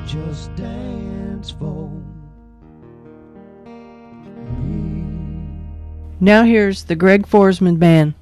Speaker 17: just dance for me.
Speaker 18: Now here's the Greg Forsman Band.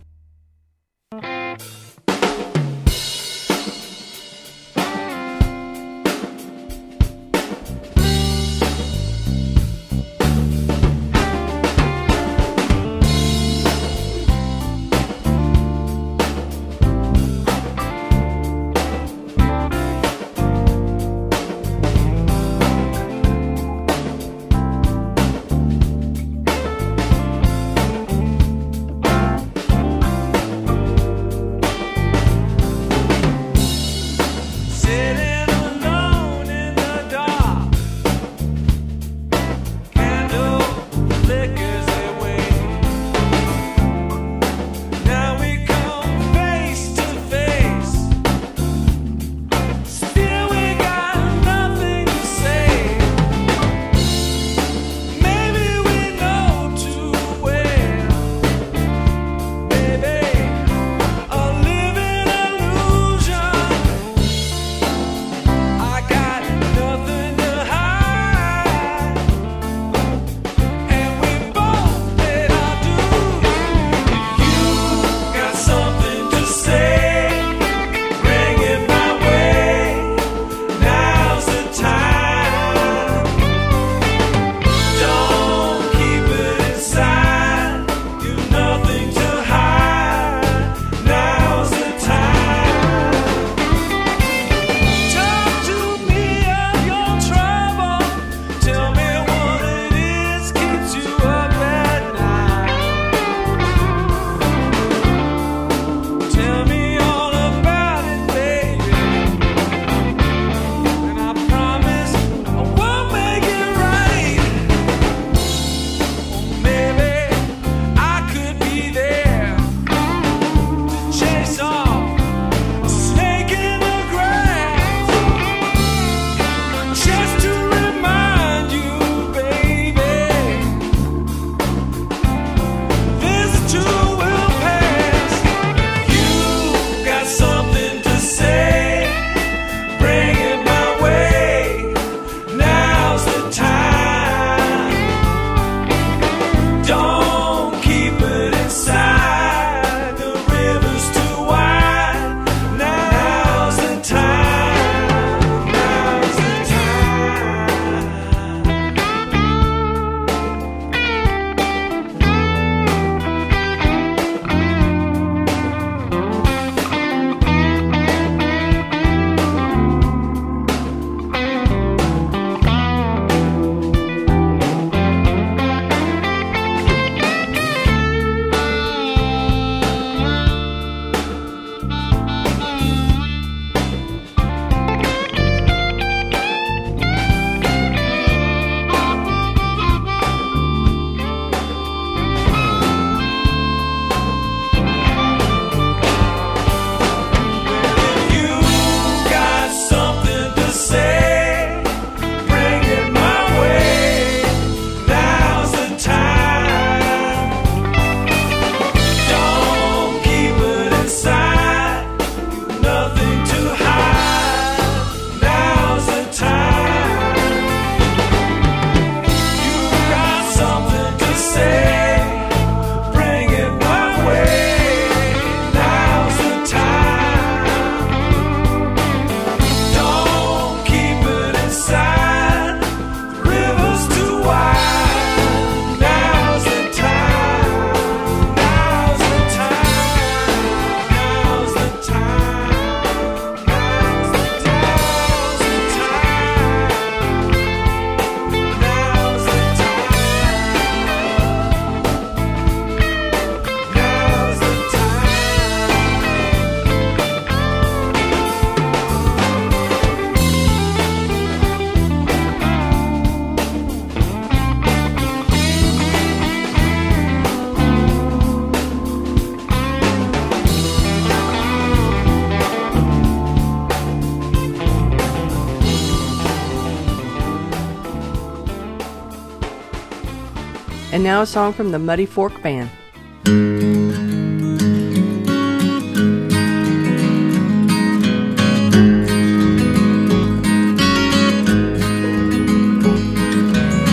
Speaker 18: And now a song from the Muddy Fork Band.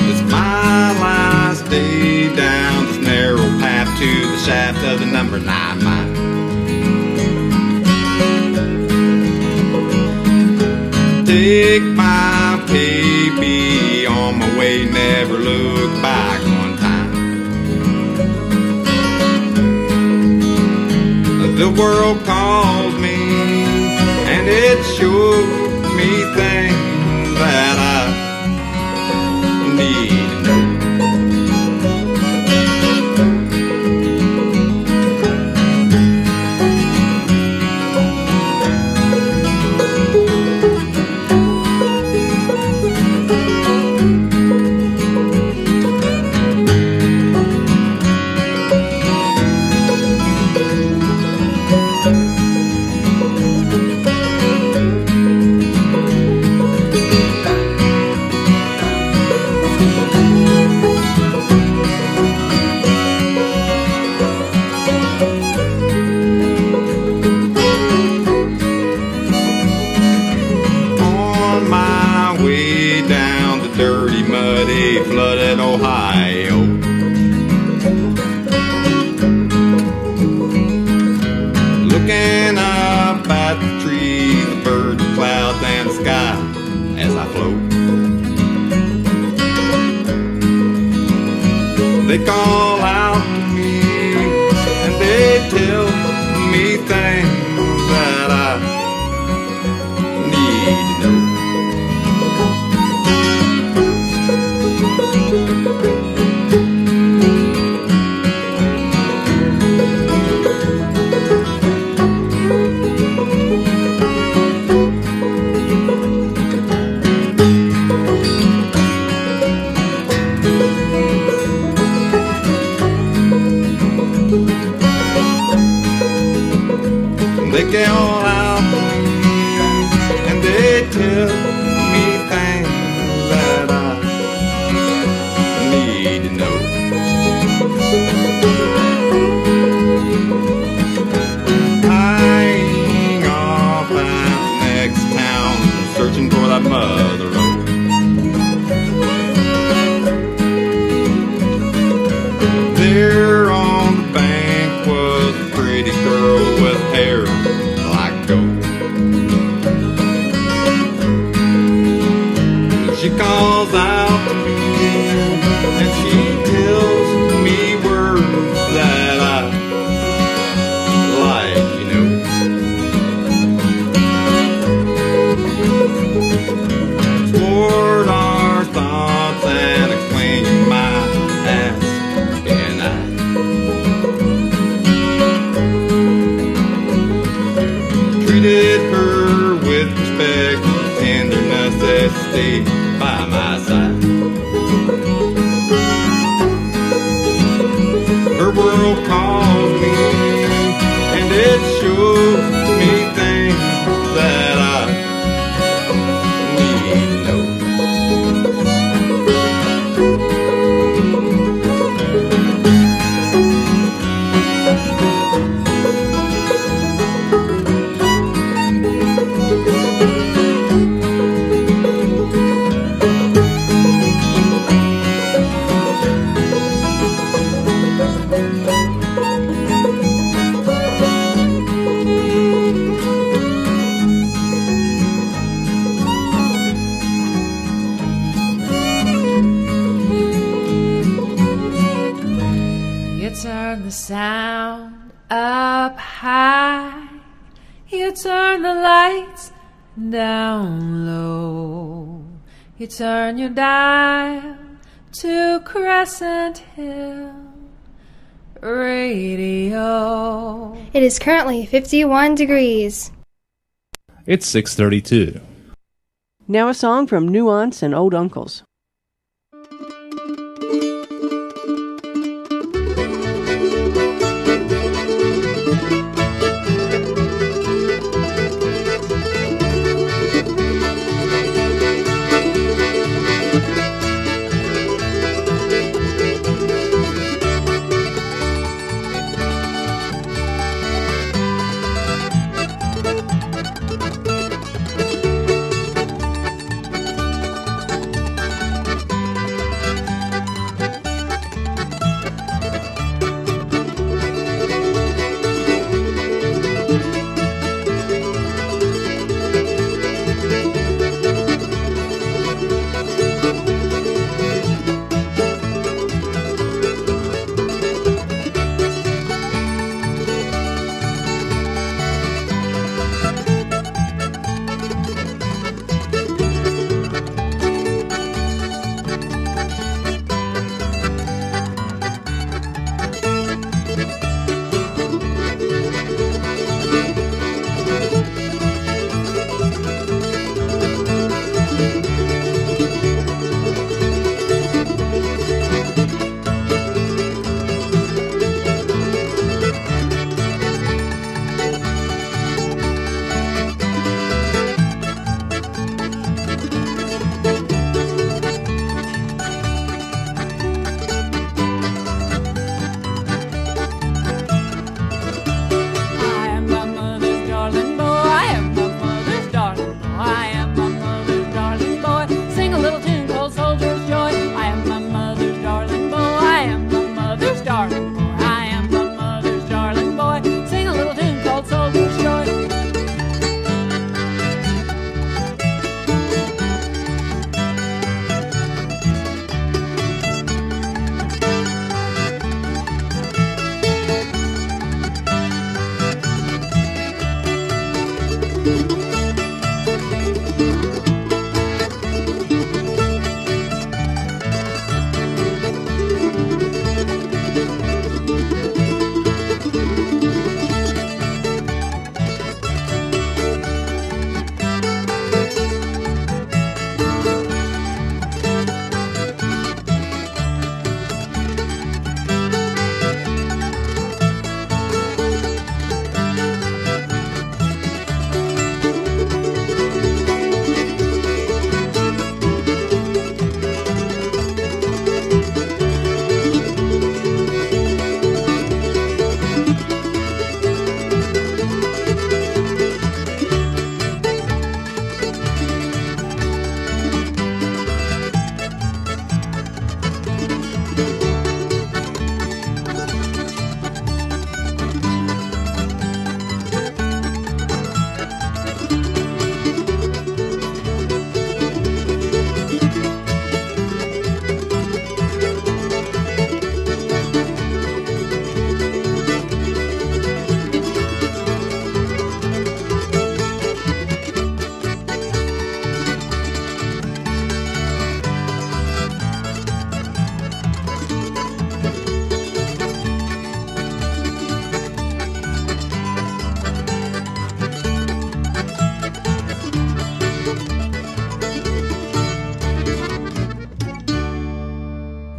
Speaker 21: It's my last day down this narrow path to the shaft of the number 9 mine. Take my baby on my way, never look back one time. The world calls me and it shows me things that I need to know. Dirty, muddy, flooded Ohio. Looking up at the trees, the birds, the clouds, and the sky as I float. They call out to me and they tell me things that I need to know. They call out to me and they tell me things that I need to know. Hanging off at the next town, searching for that mother road. There on the bank was a pretty girl with hair like gold. She calls out to me and she tells me words that I like, you know. Explored our thoughts and explaining my past and I. Treated her with respect and tenderness that stayed by my side. Her world calls me and it shows me things that I need to know.
Speaker 22: You turn the sound up high, you turn the lights down low, you turn your dial to Crescent Hill Radio.
Speaker 14: It is currently 51 degrees.
Speaker 15: It's 6:32.
Speaker 18: Now a song from Nuance and Old Uncles.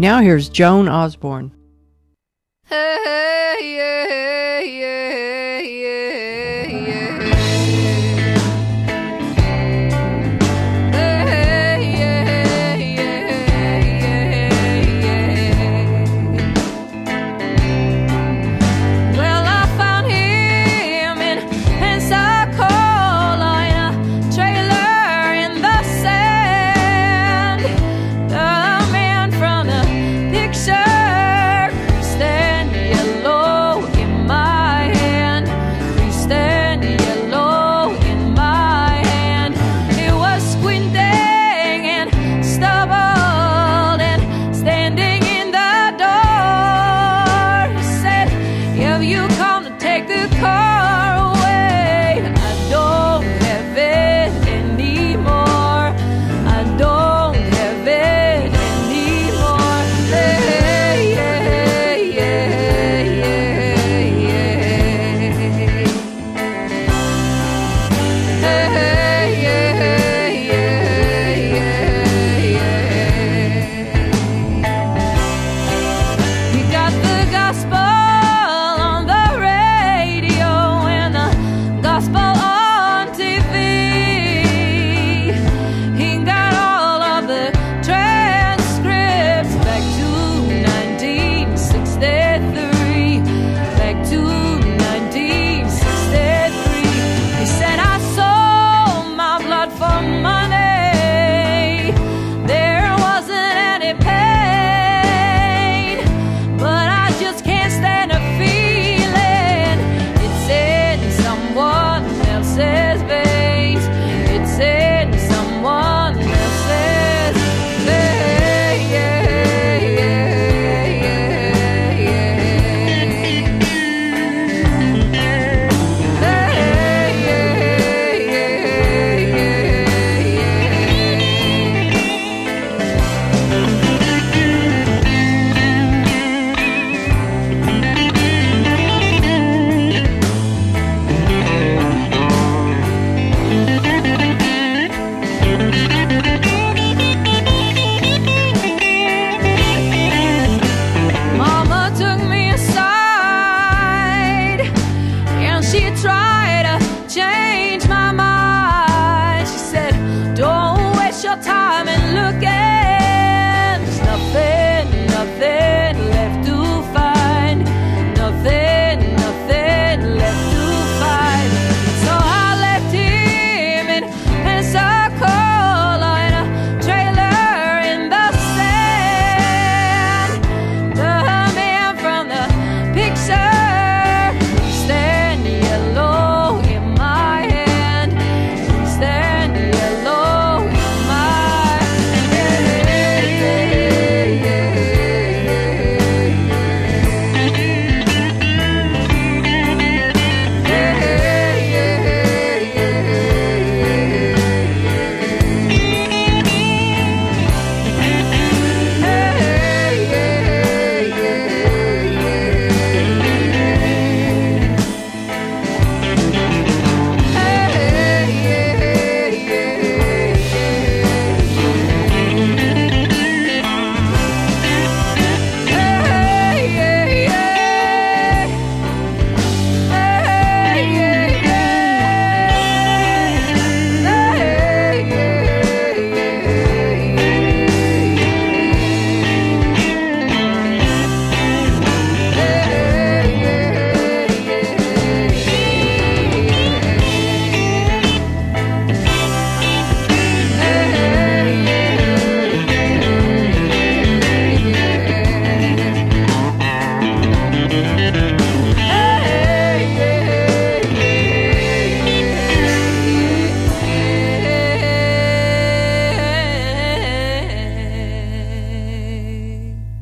Speaker 18: Now here's Joan Osborne.
Speaker 22: Hey, yeah, yeah, yeah, yeah. Hey, yeah, yeah, yeah. Well, I found him in Pensacola in a trailer in the sand. The man from the picture.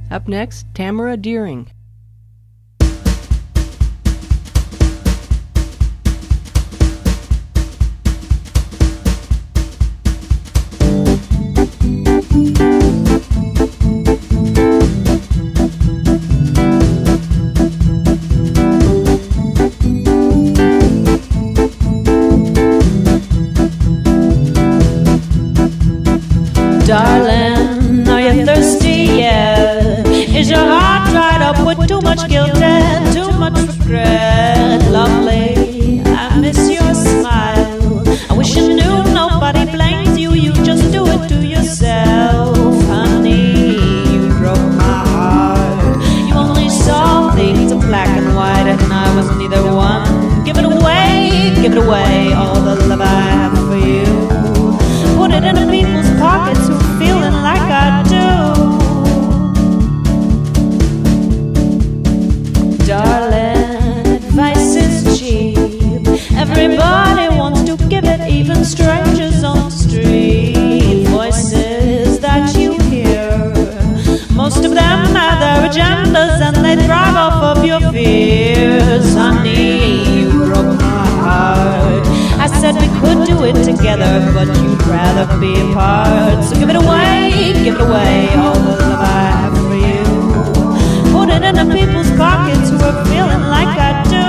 Speaker 18: Up next, Tamara Deering.
Speaker 22: Darling, are you thirsty yet?
Speaker 19: it together, but you'd rather be apart. So give it away, all the love I have for you. Put it in the people's pockets who are feeling like I do.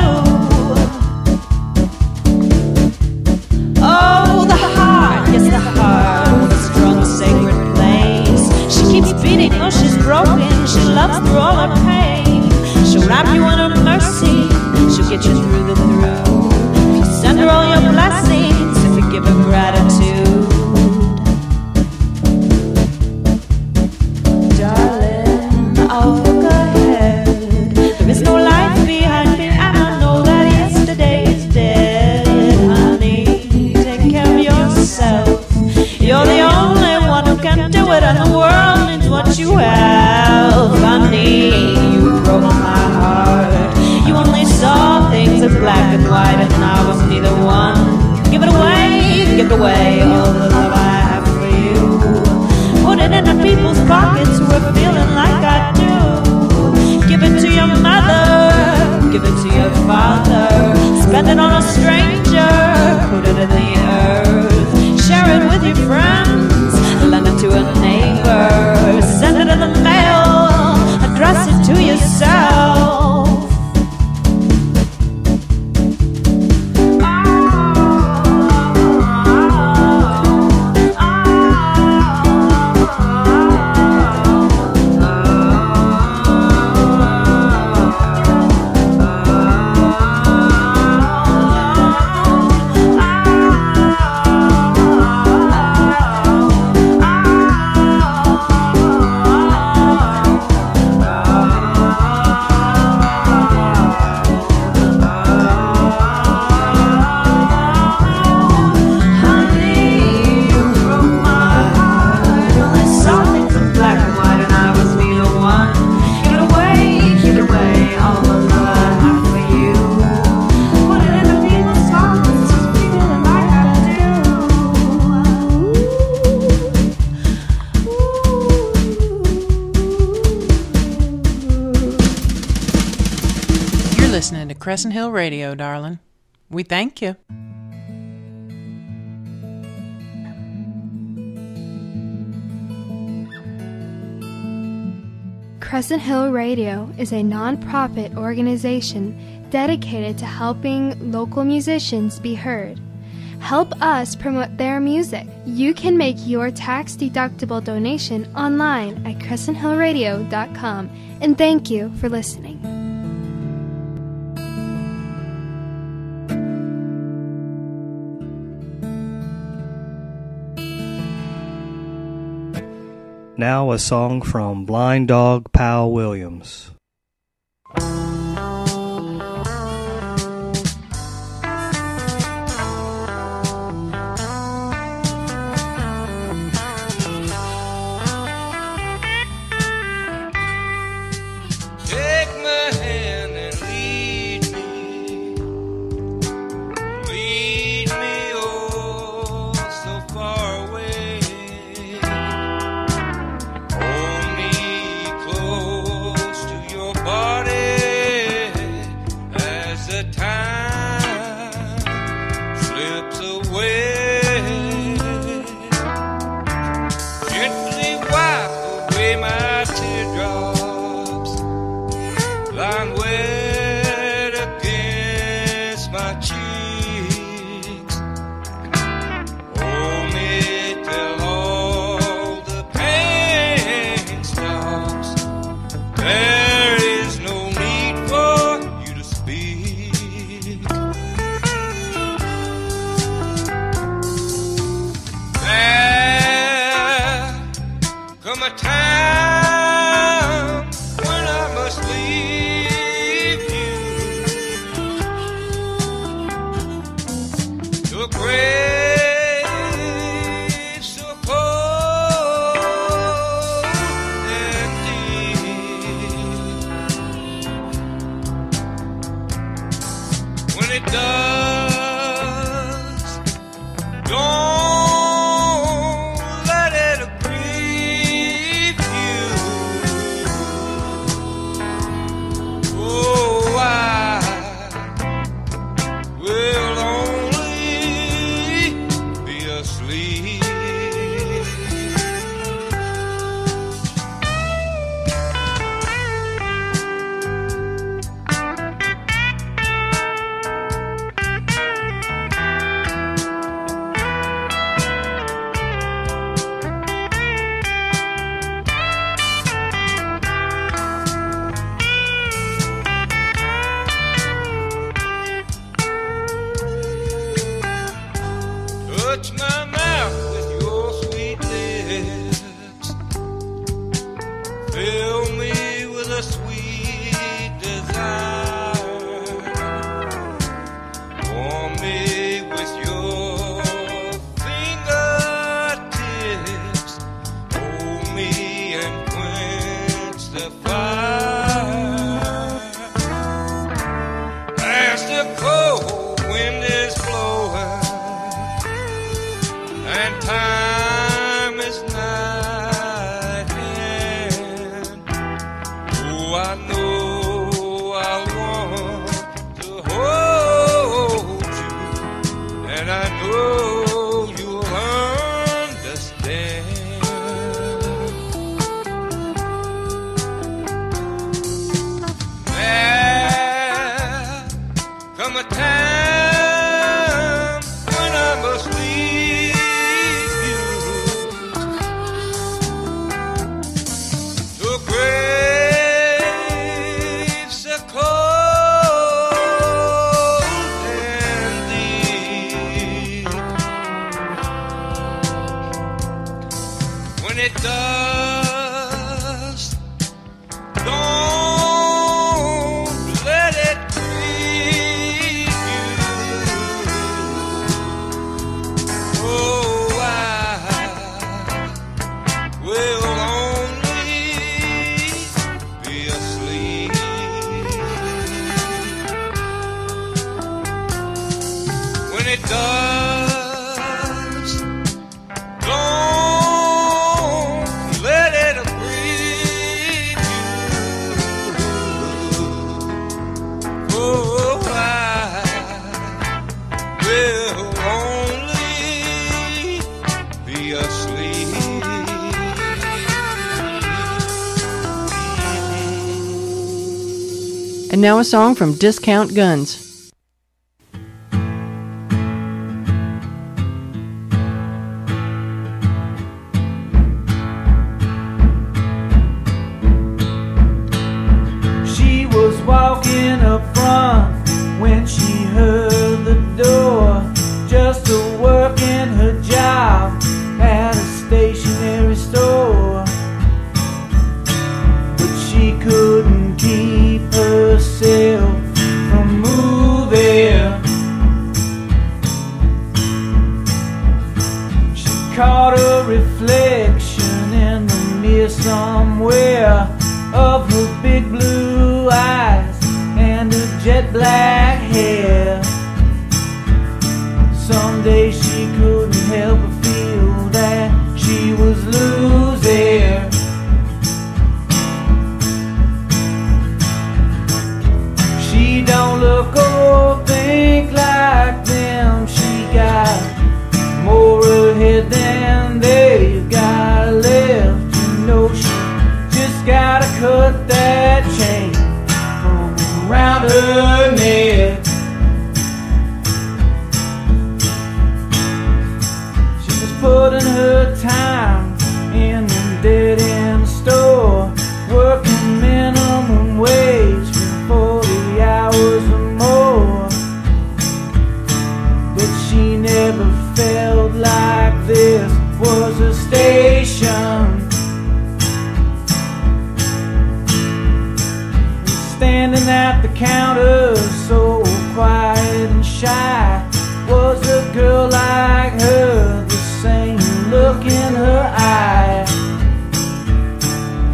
Speaker 19: Oh, the heart, yes, the heart, the strong, sacred place. She keeps beating, oh, she's broken. She loves through all her pain. She'll wrap you in her mercy. She'll get you through the through. Send her all your blessings if you give her gratitude. Darling, I'll look ahead. There is no life behind me, and I know that yesterday is dead. Honey, take care of yourself. You're the only one who can do it, and the world needs what you have. Honey, you broke my heart. You only saw things in black and white, and I was neither one. Give it away, all the love I have for you. Put it in the people's pockets who are feeling like I do. Give it to your mother, give it to your father. Spend it on a stranger, put it in the earth. Share it with your friends, lend it to a neighbor. Send it in the mail, address it to yourself.
Speaker 3: Listening to Crescent Hill Radio, darling. We thank you.
Speaker 14: Crescent Hill Radio is a non-profit organization dedicated to helping local musicians be heard. Help us promote their music. You can make your tax-deductible donation online at crescenthillradio.com. And thank you for listening.
Speaker 11: Now a song from Blind Dog Powell Williams.
Speaker 17: Take my hand and lead me oh so far away. Hold me close to your body as the time slips away. Gently wipe away my teardrops, lying wet against my cheeks. Hold me till all the pain stops. There is no need for you to speak. There come a time when I must leave you to a grave so cold and deep. When it does, don't let it grieve touch my mouth with your sweet lips. Fill me with a sweet desire. Warm me with your fingertips. Hold me and quench the fire. As the cold wind is blowing and time is nigh at hand, oh, I know I want to hold you, and I know you'll understand. There come a time when I must leave you to graves so cold and deep. When it does, don't let it grieve you. Oh, I will only be asleep. When it does, don't let it grieve you. Oh, I will only be asleep.
Speaker 18: And now a song from Discount Guns.
Speaker 4: She was walking up front when she heard the door, just to working her job at a stationery store. But she couldn't keep herself from moving. She caught a reflection in the mirror somewhere of her big blue eyes and her jet black hair. Someday she couldn't help but feel that she was losing. She don't look or think like them. She got more ahead than they've got left. You know she just gotta cut that chain from around her neck. She was putting her time in a dead-end store, working minimum wage for 40 hours or more. But she never felt like this was a station. Standing at the counter, so quiet and shy, was a girl like her, the same look in her eye.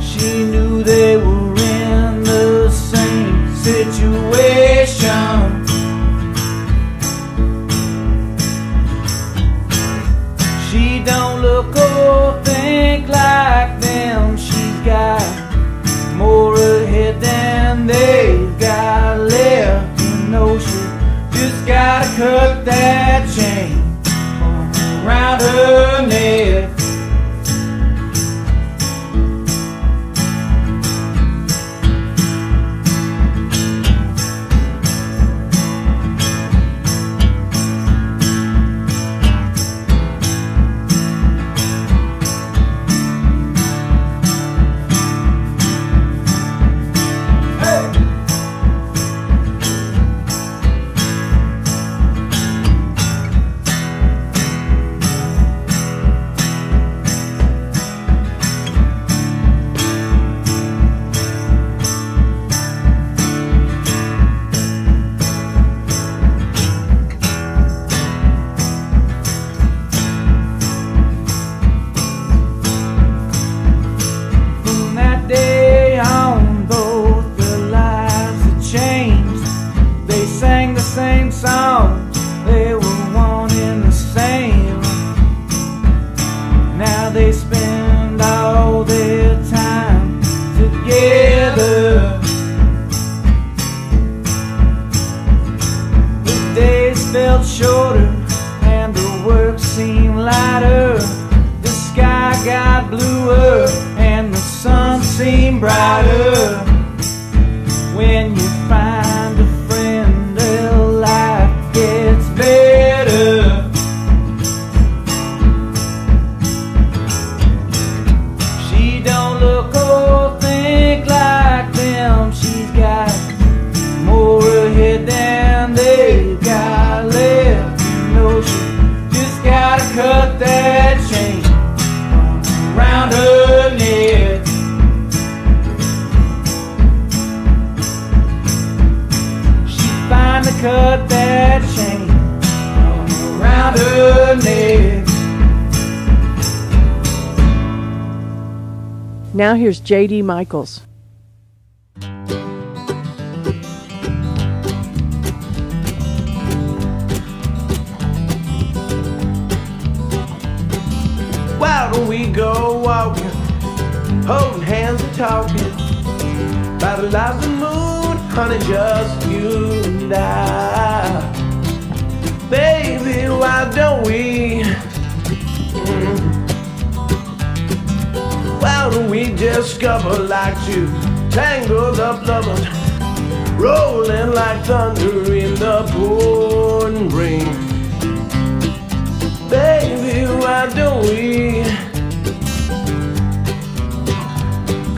Speaker 4: She knew they were in the same situation. She don't look or think like them. She's got more ahead than they've got left. You know she just gotta cut that chain around her neck.
Speaker 18: Now here's J.D. Michaels.
Speaker 17: Why don't we go walking, holding hands and talking by the light of the moon, honey, just you and I. Baby, why don't we? Why don't we discover like two tangled up lovers, rolling like thunder in the pouring rain? Baby, why don't we?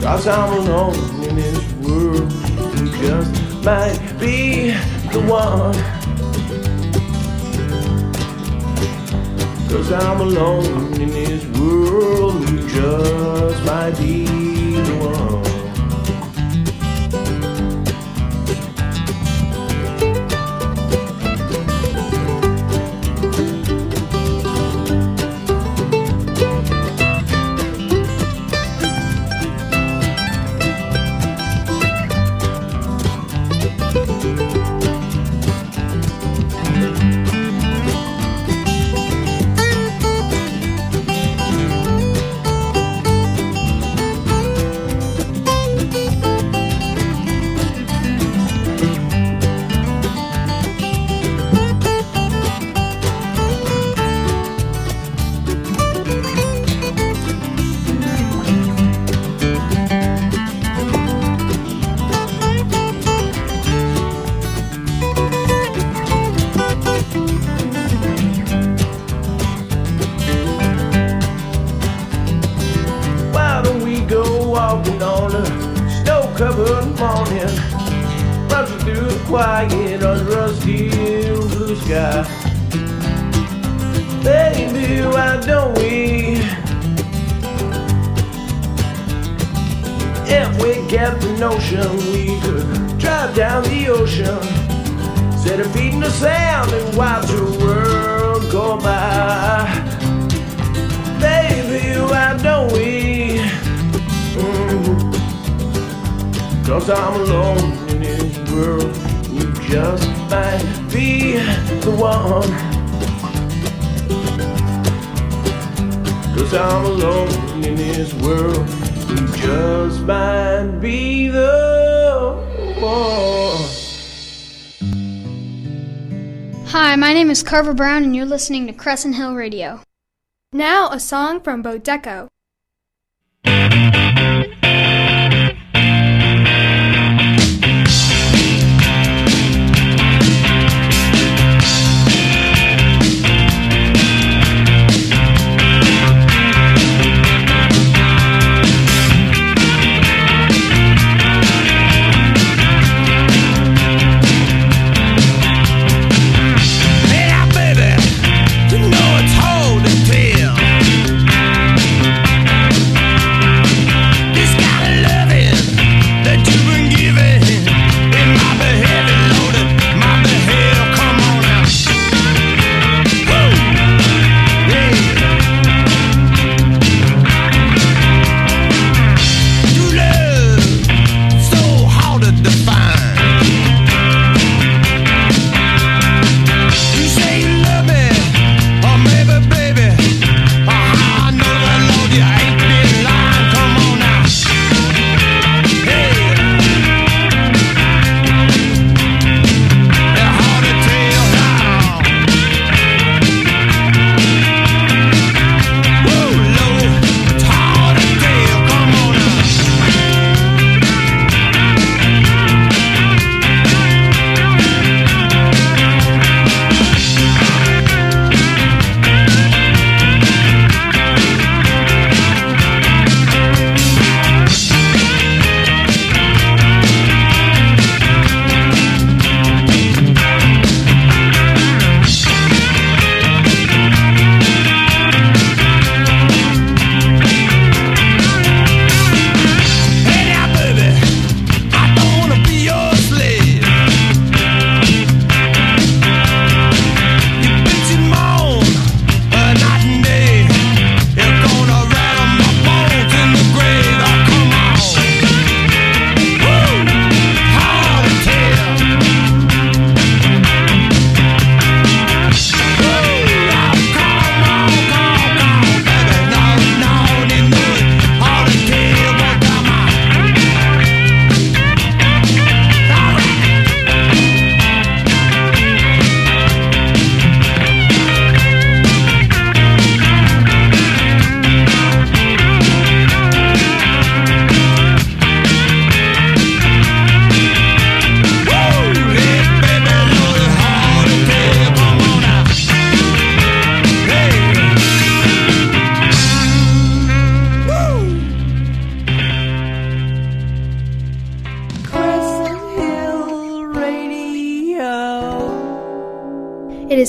Speaker 17: 'Cause I'm alone in this world, you just might be the one. 'Cause I'm alone in this world, you just might be the one. Quiet under a still blue sky. Baby, why don't we? If we get the notion, we could drive down the ocean, set our feet in the sand and watch the world go by. Baby, why don't we? 'Cause I'm alone in this world, you just might be the one. 'Cause I'm alone in this world, you just might be the one.
Speaker 5: Hi, my name is Carver Brown, and you're listening to Crescent Hill Radio.
Speaker 14: Now a song from Bodeco.
Speaker 17: Hey, baby, you know it's hard to tell.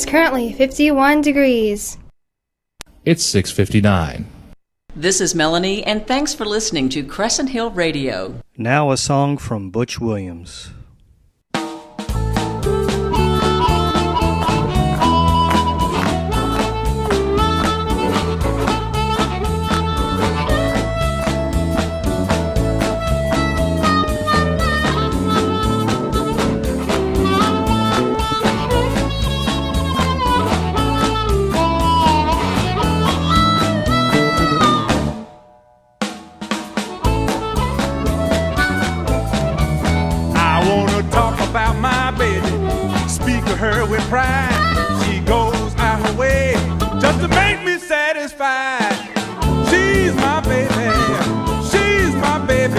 Speaker 14: currently 51 degrees.
Speaker 15: It's 6:59.
Speaker 7: This is Melanie, and thanks for listening to Crescent Hill Radio.
Speaker 11: Now a song from Butch Williams.
Speaker 8: Her with pride, she goes out her way just to make me satisfied. She's my baby,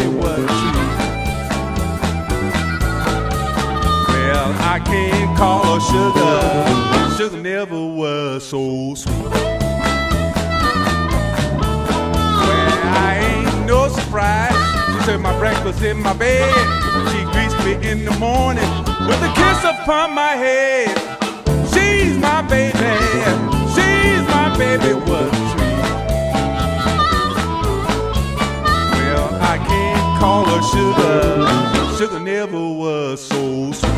Speaker 8: what a treat. Well, I can't call her sugar, sugar never was so sweet. Well, I ain't no surprise, she served my breakfast in my bed, she greets me in the morning with a kiss upon my head. She's my baby, what a treat. Well, I can't call her sugar, sugar never was so sweet.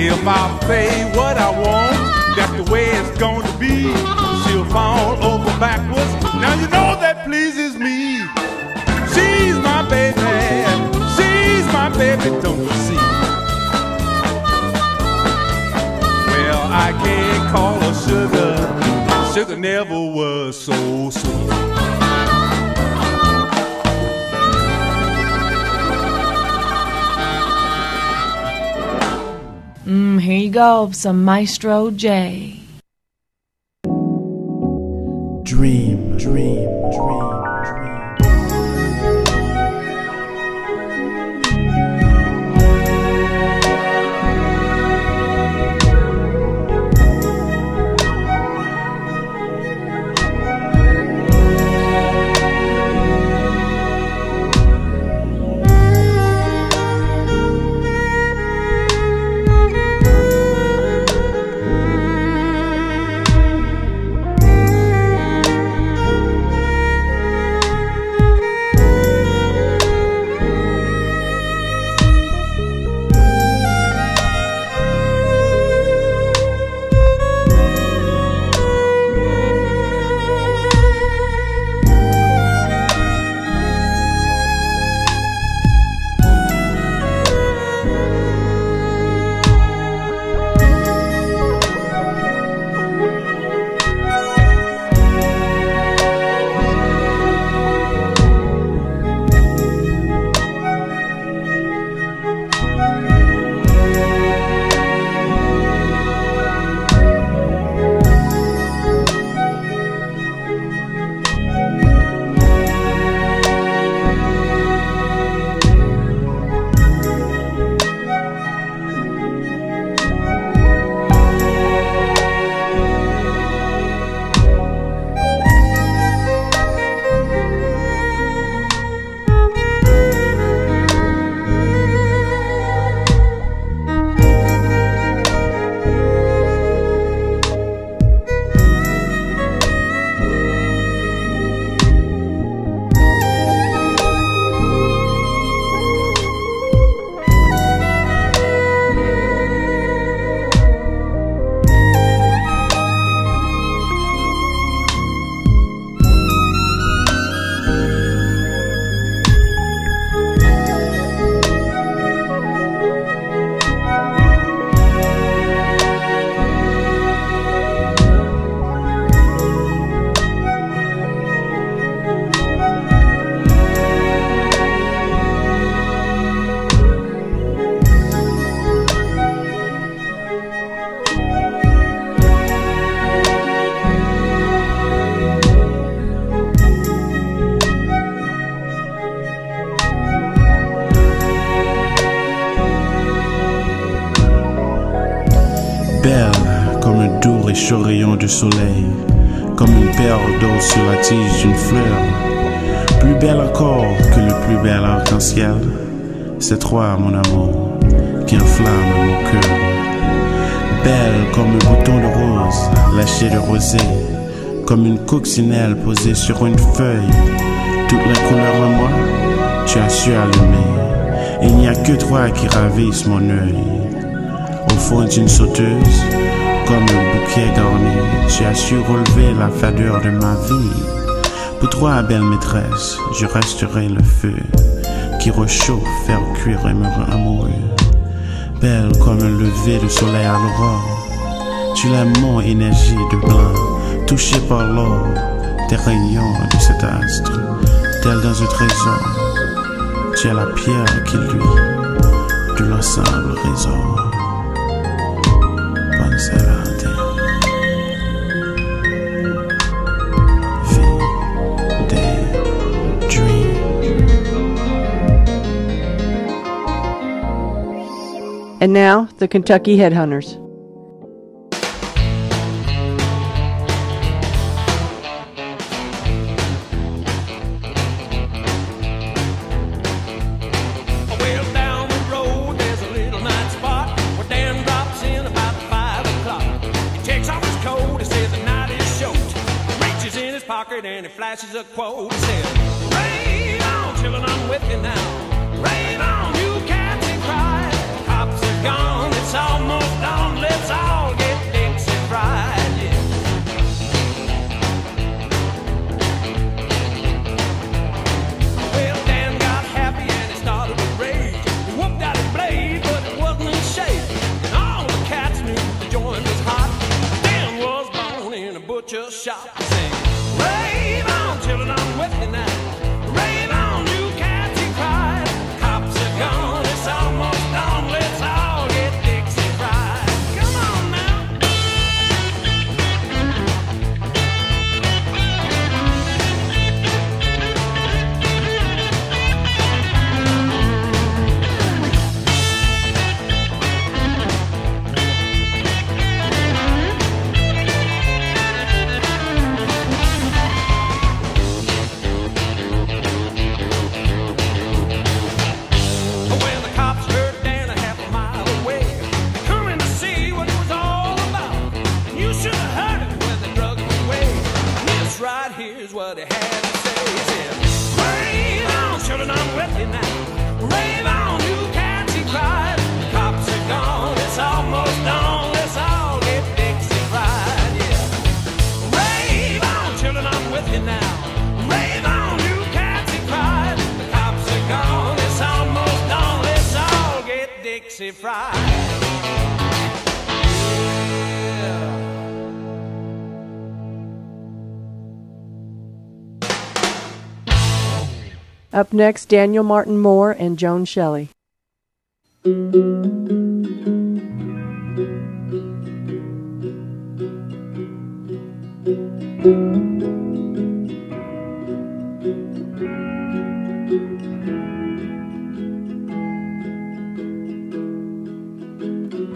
Speaker 8: If I say what I want, that's the way it's going to be. She'll fall over backwards. Now you know that pleases me. She's my baby, don't you see? Well, I can't call her sugar. Sugar never was so sweet.
Speaker 23: Here you go, some Maestro J.
Speaker 10: Dream, dream, dream.
Speaker 1: Belle comme un doux et chaud rayon de soleil, comme une perle d'eau sur la tige d'une fleur. Plus belle encore que le plus bel arc-en-ciel, c'est toi, mon amour, qui enflamme mon cœur. Belle comme un bouton de rose, lâché de rosée, comme une coccinelle posée sur une feuille. Toutes les couleurs en moi, tu as su allumer. Il n'y a que toi qui ravisse mon œil. Au fond d'une sauteuse, comme un bouquet garni, tu as su relever la fadeur de ma vie. Pour toi, belle maîtresse, je resterai le feu qui réchauffe, faire cuire et me rend amoureux. Belle comme un lever de soleil à l'aurore, tu l'aimes mon énergie de blanc, touché par l'or des rayons de cet astre, tel dans un trésor. Tu es la pierre qui lui de l'ensemble résort. Bonne Saint-Valentin.
Speaker 18: And now, the Kentucky Headhunters.
Speaker 2: Well, down the road, there's a little night spot where Dan drops in about 5 o'clock. He takes off his coat, he says the night is short. Reaches in his pocket and he flashes a quote. He says, "Rave on, chillin', I'm with you now. Rave on, you can't cry. Cops are gone, it's almost dawn. Let's all get Dixie fried, yeah." Well, Dan got happy and he started to rage. He whooped out his blade, but it wasn't in shape. And all the cats knew the joint was hot. Dan was born in a butcher's shop. Sing, "Rave on, children, I'm with you now. Rave on, you cats, he cried. Cops are gone, it's almost dawn. Let's all get Dixie fried." Come on now. When the cops heard Dan a half a mile away, coming to see what it was all about. And you should have heard it when they drug him away. And this right here's what he had to say. He said, "Rave on, children, I'm with you now. Rave on, you cats," he cried. "Cops are gone, it's almost dawn. Let's all get Dixie fried, yeah." Rave on, children, I'm with you now. Rave on, you cats, he cried. "The cops are gone, it's almost dawn. Let's all get Dixie fried."
Speaker 18: Up next, Daniel Martin Moore and Joan Shelley.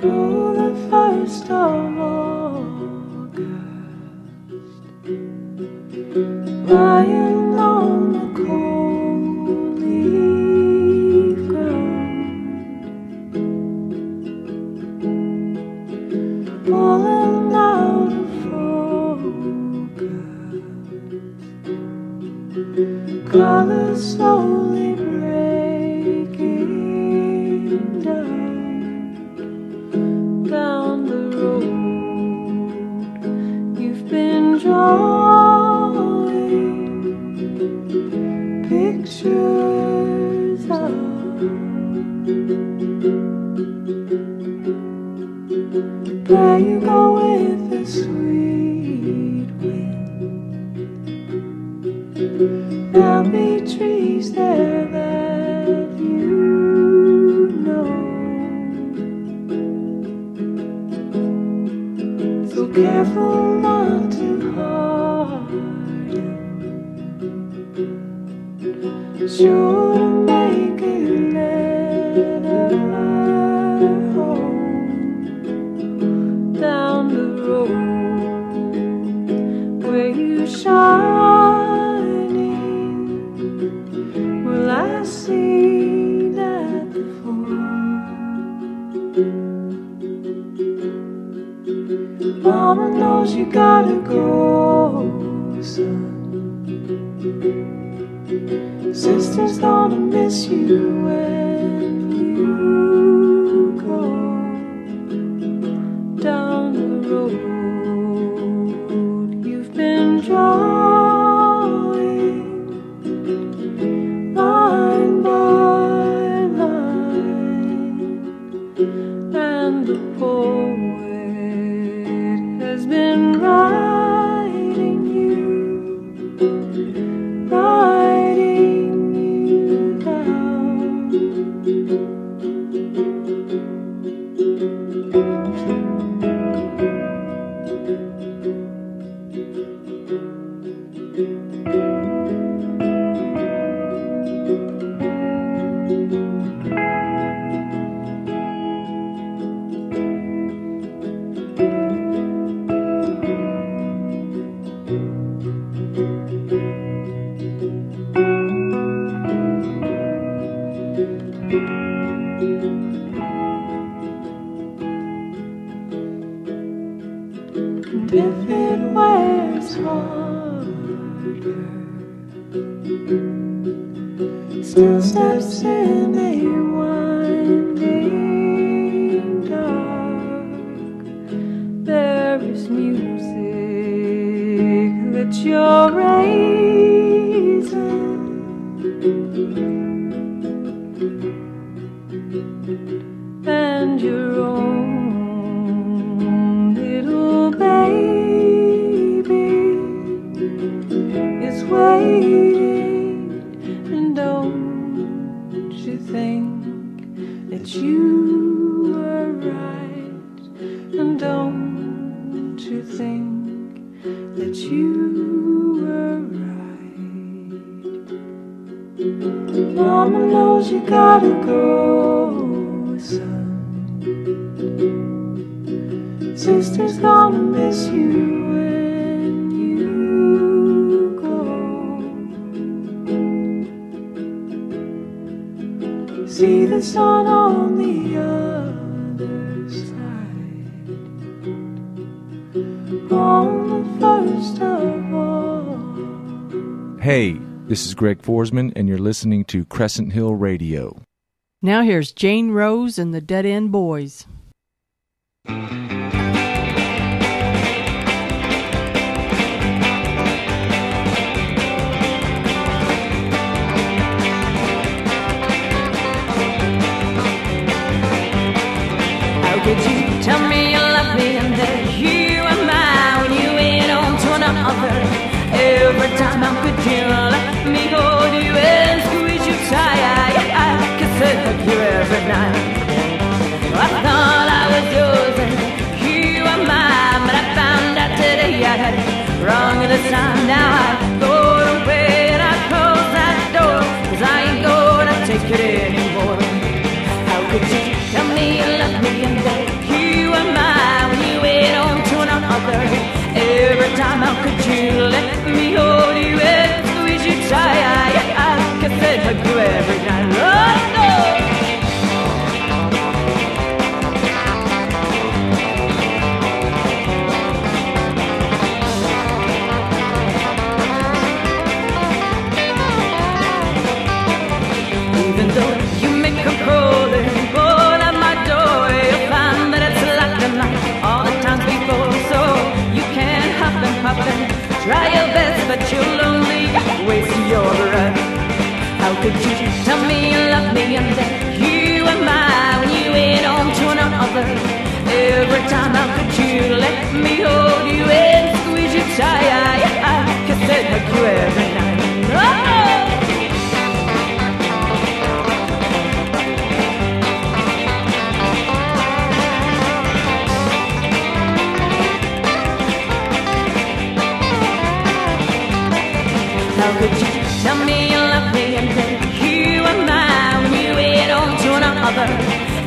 Speaker 19: Oh, the first of August, lying on the cold leaf ground, falling out of focus, colors slowly breaking down the road you've been drawing pictures of. There you go with the sweet wind. There'll be trees there that you know. So careful not to harden. Sure to make a letter home.
Speaker 23: miss you when you go down the road you've been drawing, line by line, and the poet has been writing you and if it wears harder, still steps in a winding dark. There is music that you're raising, and your own little baby is waiting. And don't you think that you were right? And don't you think that you were right? Mama knows you gotta go, son. Sister's gonna miss you when you go. See the sun on the other side, on the first of all.
Speaker 9: Hey, this is Greg Forsman, and you're listening to Crescent Hill Radio.
Speaker 18: Now here's Jane Rose and the Dead End Boys.
Speaker 22: How could you tell me you love me and that you are mine when you went on to another? Every time how could you let me hold you and squeeze you tight? I kiss and hug you every night. I thought I was yours and you are mine, but I found out today I had it wrong this time. Now I go away and I close that door, 'cause I ain't gonna take it anymore. How could you tell me you love me and that you are mine when you went on to another? Every time how could you let me hold you and squeeze you tight? I kiss and hug you every night. Oh, no. Even though you may come crawling all at my door, you'll find that it's locked and locked all the times before. So you can huff and puff and try your best, but you'll only waste your breath. How could you tell me you love me and that you are mine when you went on to another? Every time how could you let me hold you and squeeze you tight? I kiss and hug you every night. Oh! How could you tell me you love me and that you are mine when you went on to another?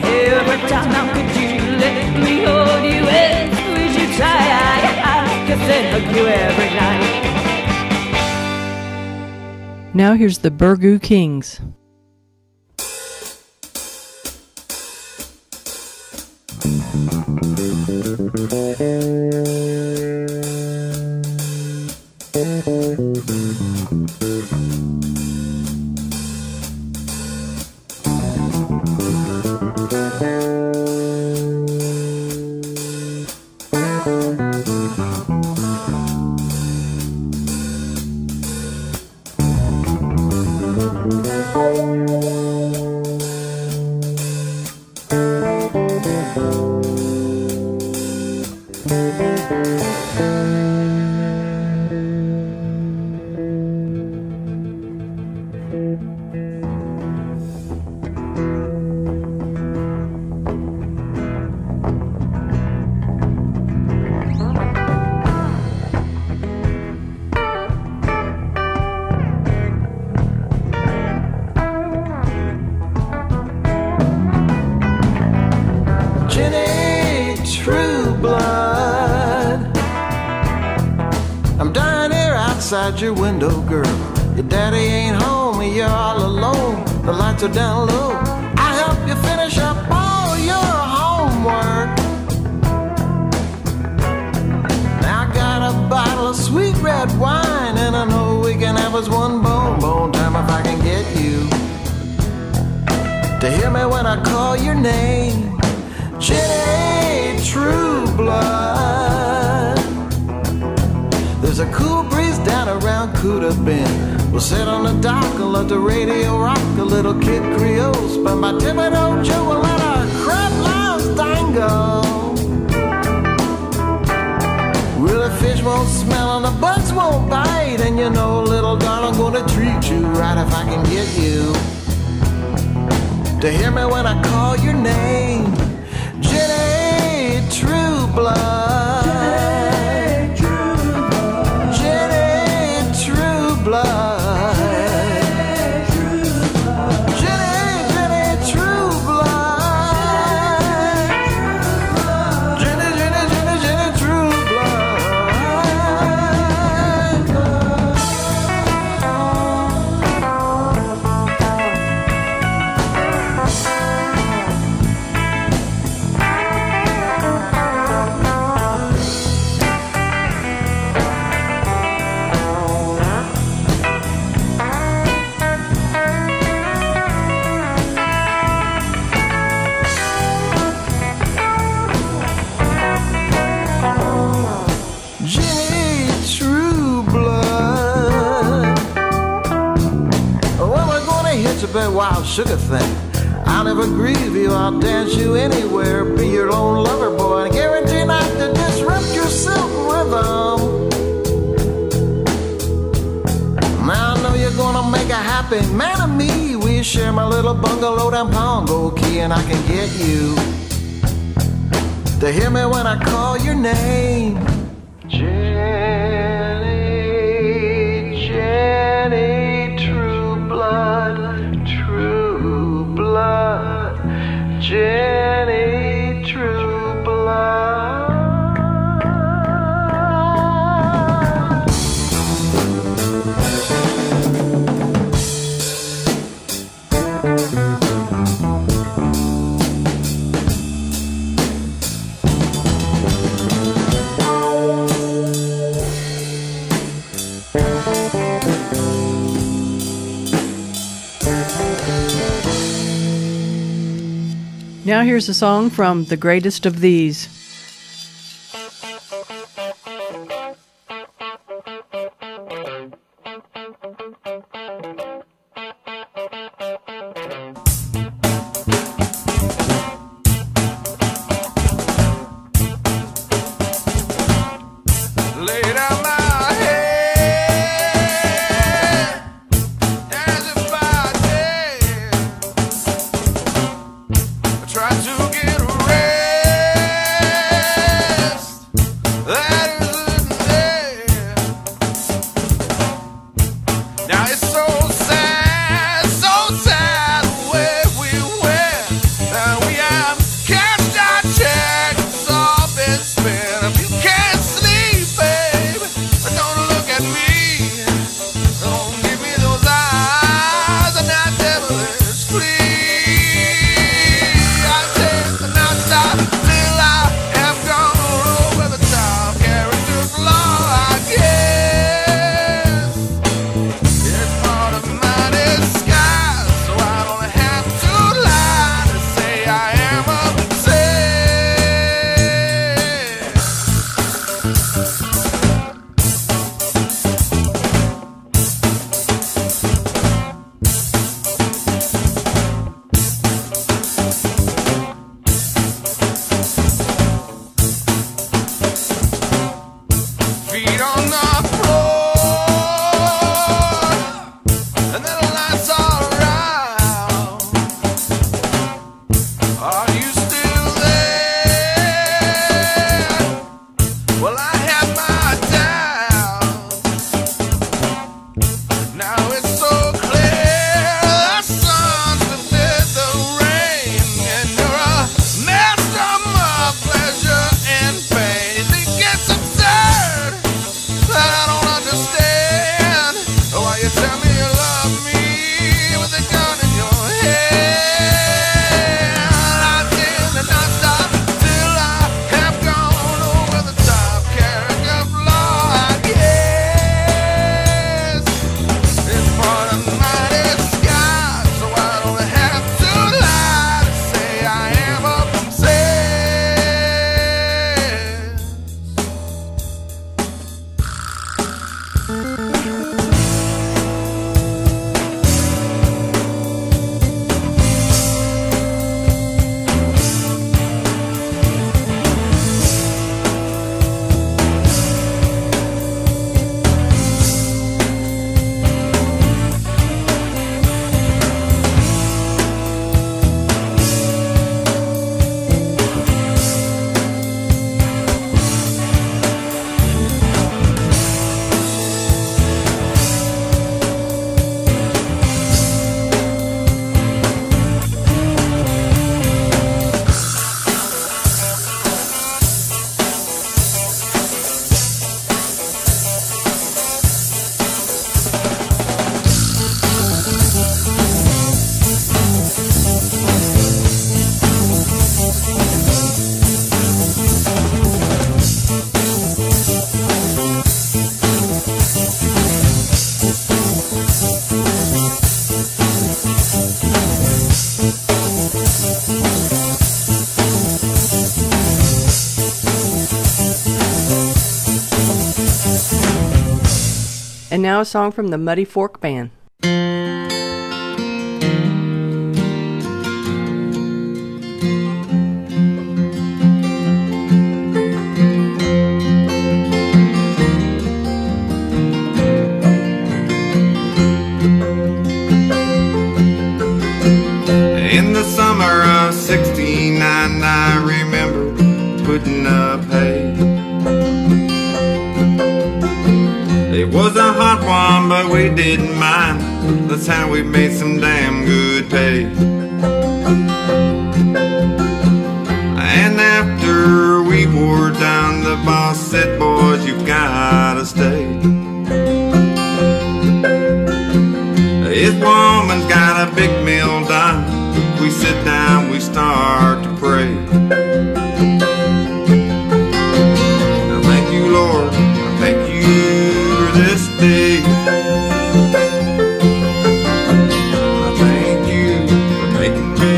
Speaker 22: Every time how could you let me hold you and squeeze you tight? I kiss and hug you every night.
Speaker 18: Now here's the Burgoo Kings.
Speaker 12: Jenny, true blood. I'm dying here outside your window, girl. Your daddy ain't home and you're all alone. The lights are down low. I help you finish up all your homework. Now I got a bottle of sweet red wine, and I know we can have us one bone time if I can get you to hear me when I call your name. Jenny, true blood. There's a cool breeze down around Cuda Bend. We'll sit on the dock and let the radio rock. A little Kid Creole spun by Thibodeau Joe. We'll let our crab lives tango. Well, the fish won't smell and the bugs won't bite. And you know, little darling, I'm gonna treat you right if I can get you to hear me when I call your name. Jenny, true blood. Jenny, true blood. Jenny, true blood. Wild sugar thing. I'll never grieve you, I'll dance you anywhere. Be your lone lover boy, and guarantee not to disrupt your silk rhythm. Now I know you're gonna make a happy man of me. We share my little bungalow down Pongo Key, and I can get you to hear me when I call your name. Jenny, Jenny, true blood. Jenny, true blood.
Speaker 18: Now here's a song from The Greatest of These.
Speaker 2: Try to get ready.
Speaker 18: And now a song from the Muddy Fork Band.
Speaker 21: In the summer of '69, I remember putting up hay. It was a hot one, but we didn't mind. That's how we made some damn good pay. And after we wore down, the boss said, boys, you gotta stay. His woman's got a big meal done. We sit down, we start to pray. Now thank you, Lord, I thank you for this day. I thank you for making me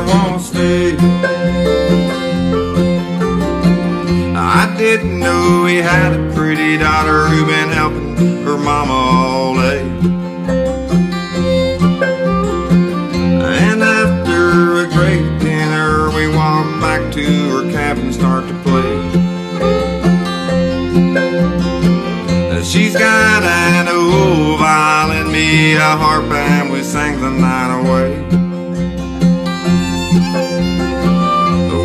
Speaker 21: want to stay. I didn't know he had a pretty daughter who been helping her mama all day. To her cabin, start to play. She's got an old violin, me a harp, and we sang the night away.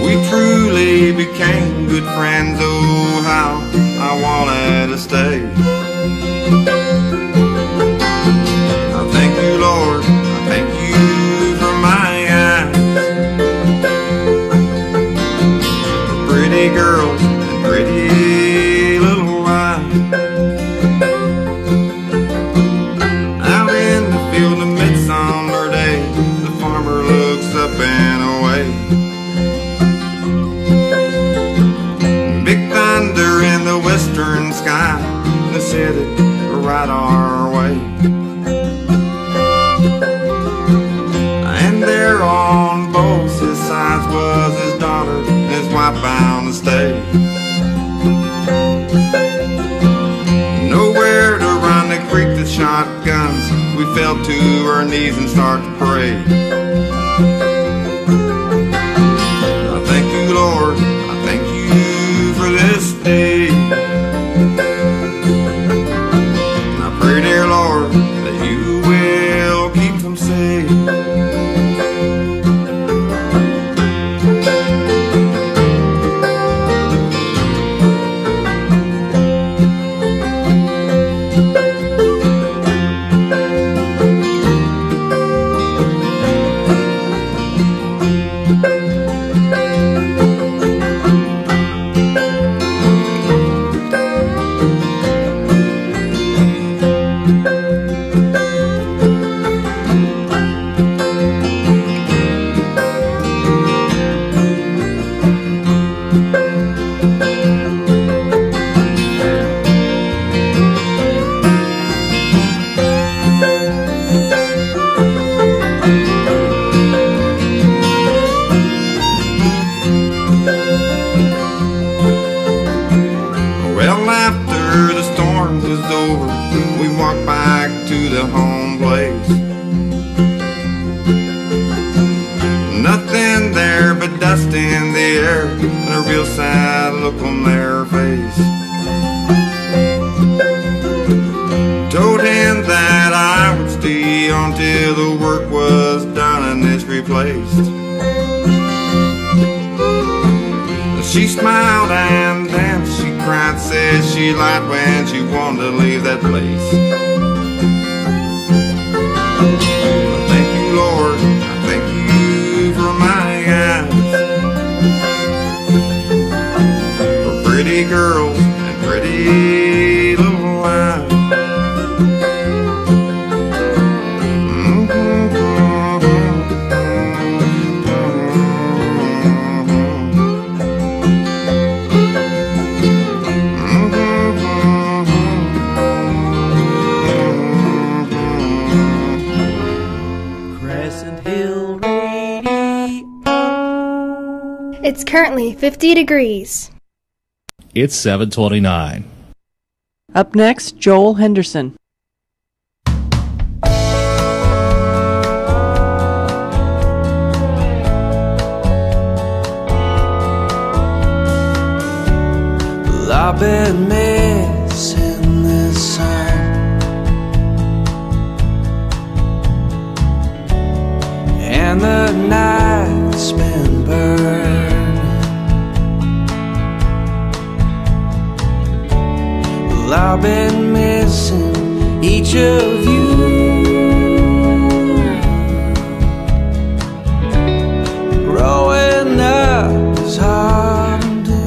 Speaker 21: We truly became good friends. Oh, how I wanted to stay. I thank you, Lord, I thank you for my eyes. Pretty girls and pretty little lies. Out in the field of midsummer day, the farmer looks up and away. Big thunder in the western sky, that's headed right our way. And there on both his sides was his daughter, his wife bound to stay. Nowhere to run to creek the shotguns, we fell to our knees and start to pray. I thank you, Lord, I thank you for this day. I pray, dear Lord, that you will keep them safe. She smiled and then she cried, said she lied when she wanted to leave that place. I thank you, Lord, I thank you for my eyes, for pretty girls and pretty little lies.
Speaker 14: It's currently 50 degrees.
Speaker 15: It's 7:29.
Speaker 18: Up next, Joel Henderson.
Speaker 4: I've been missing this song. And the night's been burning. Well, I've been missing each of you. Growing up is hard to do.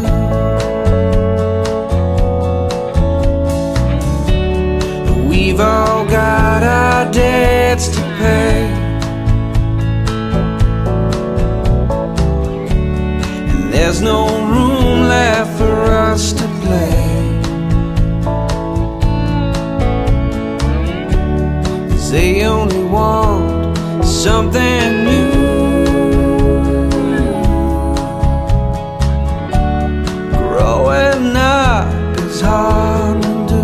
Speaker 4: We've all got our debts to pay, and there's no room left for us to play. 'Cause they only want something new. Growing up is hard to do.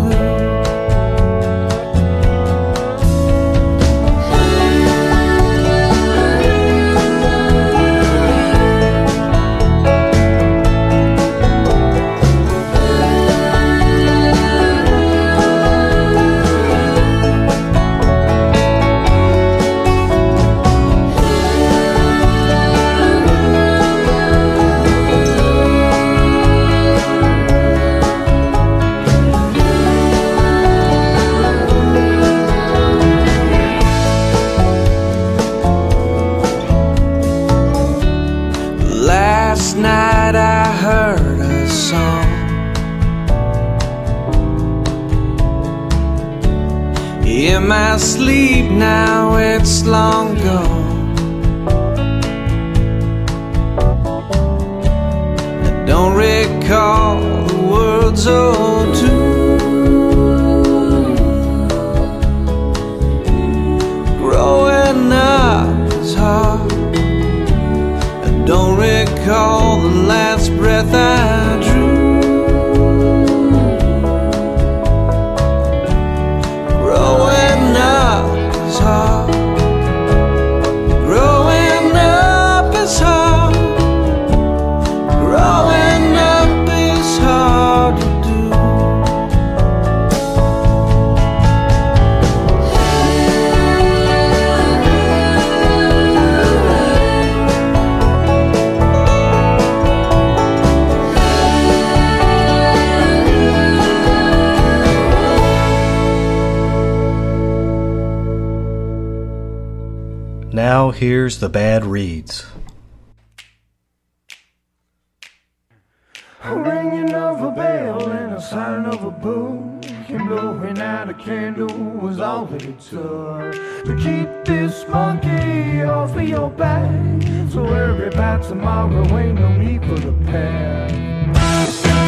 Speaker 4: Last night I heard a song. In my sleep now it's long gone. I don't recall the words or two. Growing up is hard. Don't recall the last breath I drew. Growing up is hard. Growing up is hard. Growing up is hard to do.
Speaker 11: Now here's the Bad Reeds.
Speaker 6: A ringing of a bell and a siren of a boom, and blowing out a candle was all that it took to keep this monkey off of your back. So worry about tomorrow, ain't no need for the past. Hey!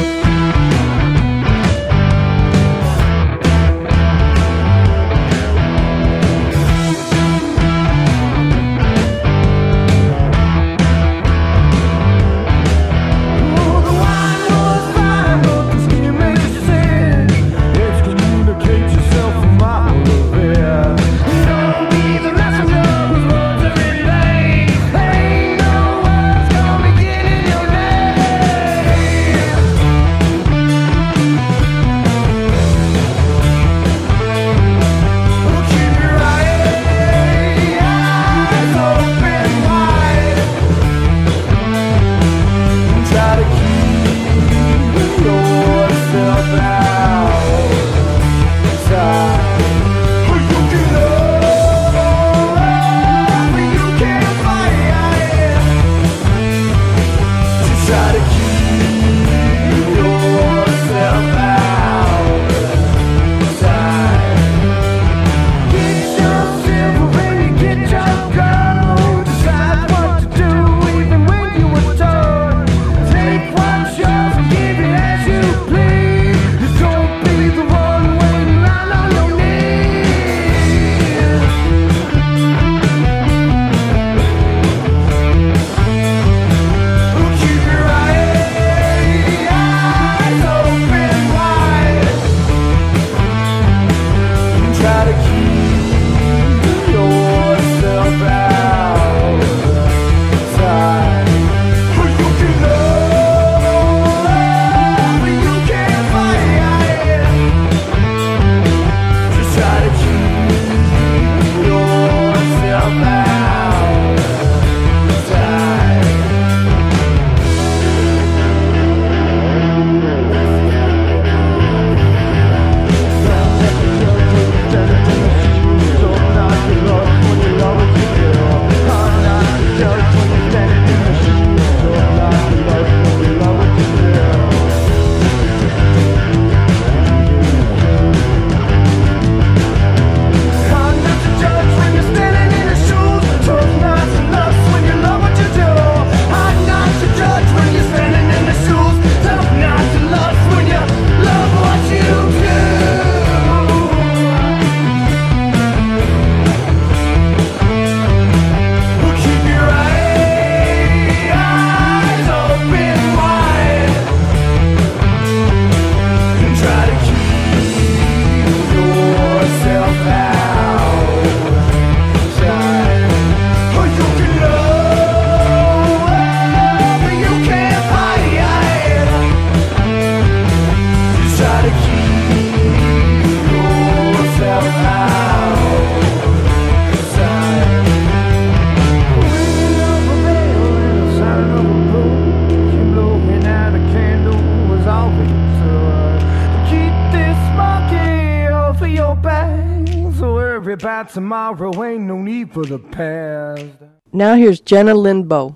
Speaker 6: by tomorrow, ain't no need for the past.
Speaker 18: Now here's Jenna Lindbo.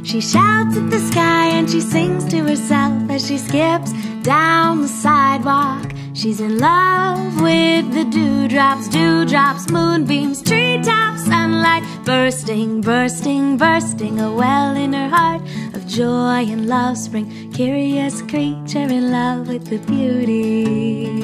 Speaker 22: She shouts at the sky and she sings to herself as she skips down the sidewalk. She's in love with the dewdrops, moonbeams, treetops, sunlight bursting, bursting, bursting. A well in her heart of joy and love spring. Curious creature in love with the beauty.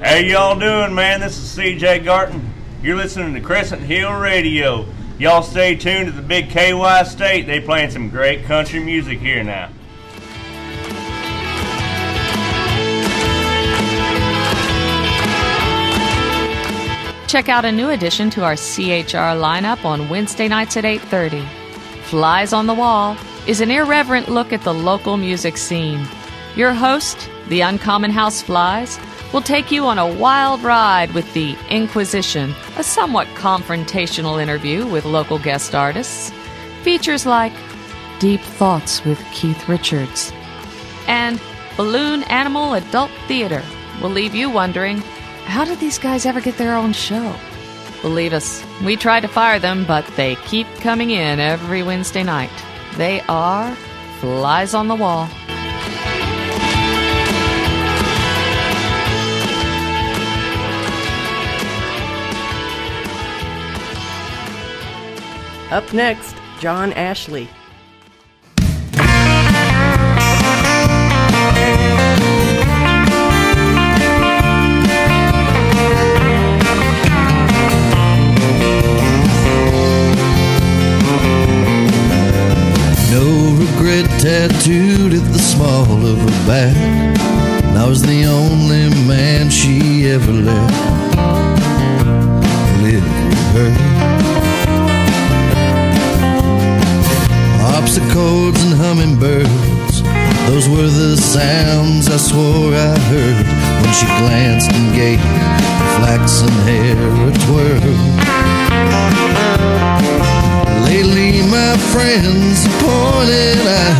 Speaker 13: How y'all doing, man? This is CJ Garton. You're listening to Crescent Hill Radio. Y'all stay tuned to the big KY State. They playing some great country music here now.
Speaker 16: Check out a new addition to our CHR lineup on Wednesday nights at 8:30. Flies on the Wall is an irreverent look at the local music scene. Your host, the Uncommon House Flies, will take you on a wild ride with the Inquisition, a somewhat confrontational interview with local guest artists. Features like Deep Thoughts with Keith Richards and Balloon Animal Adult Theater will leave you wondering, how did these guys ever get their own show? Believe us, we tried to fire them, but they keep coming in every Wednesday night. They are Flies on the Wall.
Speaker 18: Up next, John Ashley.
Speaker 20: No regret tattooed at the small of her back, and I was the only man she ever let live with her. Harpsichords and hummingbirds, those were the sounds I swore I heard when she glanced and gave her flaxen hair a twirl. Lately my friends pointed out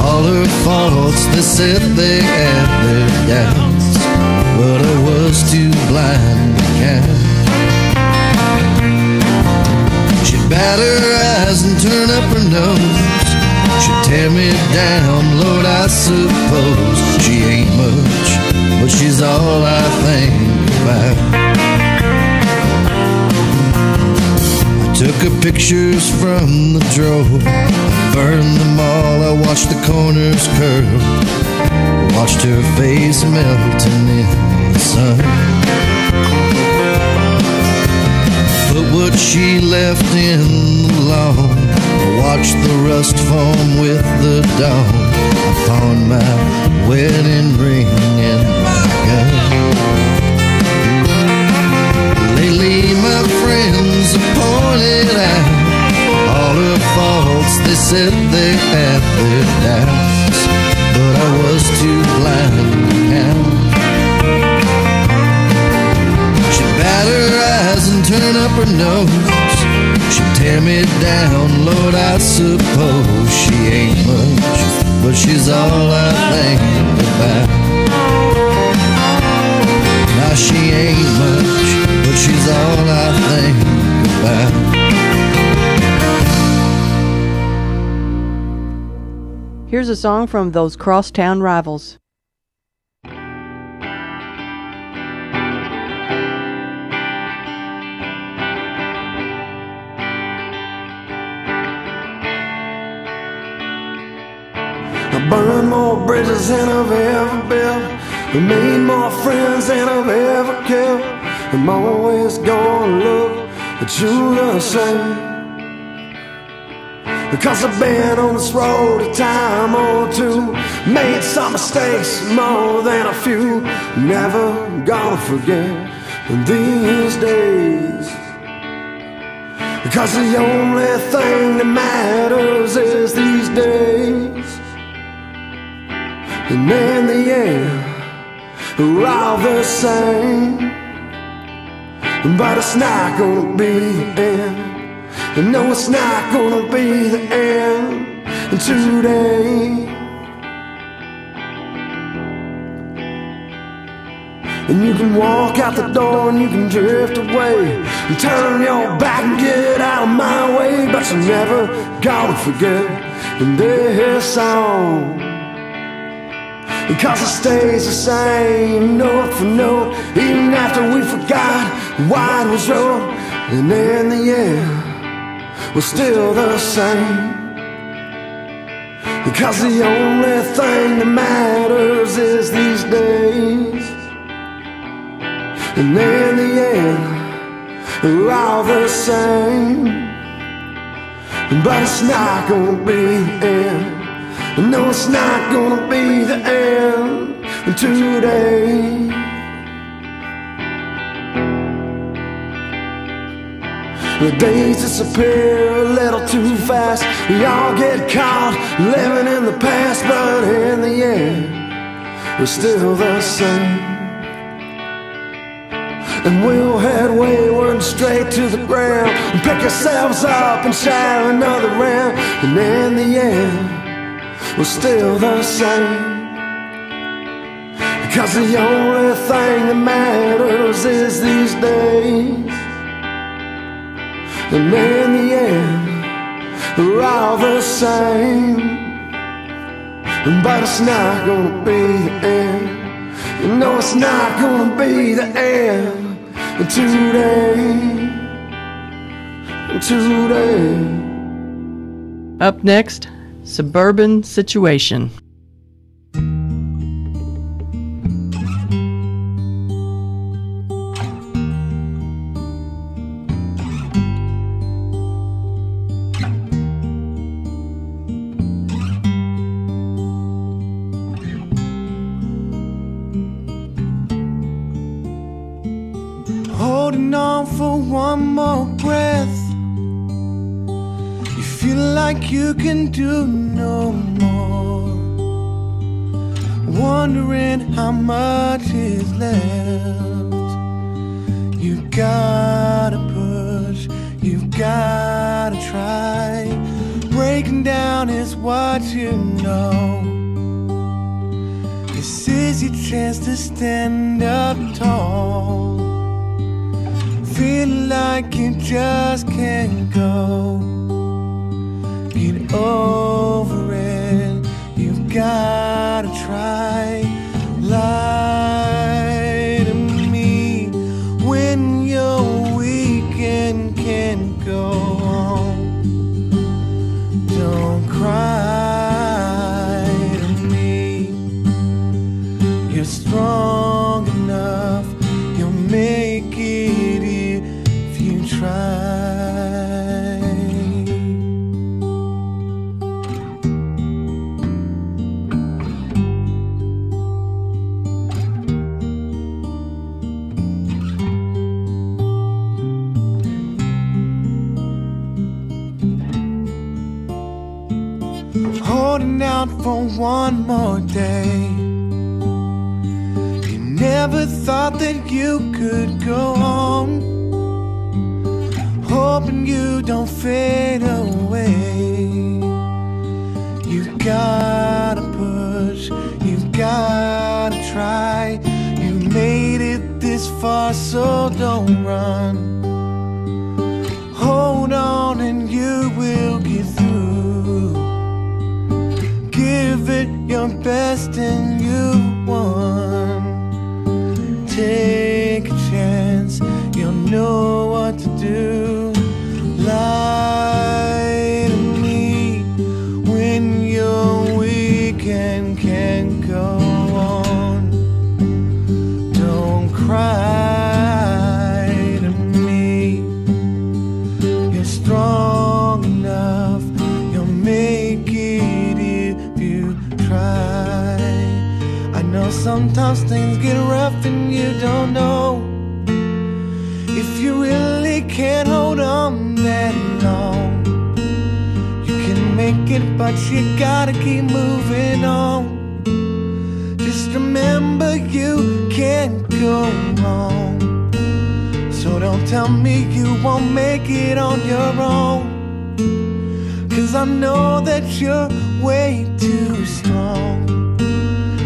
Speaker 20: all her faults. They said they had their doubts, but I was too blind to count. She'd bat her eyes and turn up her nose. She'd tear me down, Lord, I suppose. She ain't much, but she's all I think about. I took her pictures from the drawer, I burned them all, I watched the corners curl, watched her face melting in the sun. But what she left in the lawn, I watched the rust form with the dawn. I pawned my wedding ring and my gun. Lately my friends have pointed out all her faults. They said they had their doubts, but I was too blind to count. Bat her eyes and turn up her nose. She'd tear me down, Lord, I suppose. She ain't much, but she's all I think about. Now she ain't much, but she's all I think about.
Speaker 18: Here's a song from those Crosstown Rivals.
Speaker 6: I burned more bridges than I've ever built, I made more friends than I've ever killed. I'm always gonna look at you the same, because I've been on this road a time or two, made some mistakes, more than a few. Never gonna forget these days, because the only thing that matters is these days. And in the end, we're all the same, but it's not gonna be the end. No, it's not gonna be the end today. And you can walk out the door and you can drift away and turn your back and get out of my way, but you're never gonna forget this song, because it stays the same note for note, even after we forgot why it was wrote. And in the end, we're still the same, because the only thing that matters is these days. And in the end, we're all the same, but it's not gonna be the end. No, it's not gonna be the end today. The days disappear a little too fast. We all get caught living in the past, but in the end, we're still the same. And we'll head wayward straight to the ground and pick ourselves up and share another round. And in the end, we're still the same, because the only thing that matters is these days. And in the end, we're all the same, but it's not gonna be the end. You know it's not gonna be the end today.
Speaker 18: Up next, Suburban Situation.
Speaker 6: Holding on for one more breath. You feel like you can do no more, wondering how much is left. You gotta push, you've gotta try. Breaking down is what you know. This is your chance to stand up tall. Feel like you just can't go. Get over it, you've gotta try. Lie to me when you're weak and can't go on. Don't cry to me. You're strong enough, you'll make it if you try. Holding out for one more day. You never thought that you could go on, hoping you don't fade away. You've gotta push, you've gotta try. You made it this far, so don't run. Hold on and you will get through. Give it your best and you won. Take a chance, you'll know what to do. Lie to me when you're weak and can't go on. Don't cry to me. You're strong enough, you'll make it if you try. I know sometimes things get rough and you don't know if you really can't hold on that long. You can make it, but you gotta keep moving on. Just remember you can't go wrong. So don't tell me you won't make it on your own, 'cause I know that you're way too strong.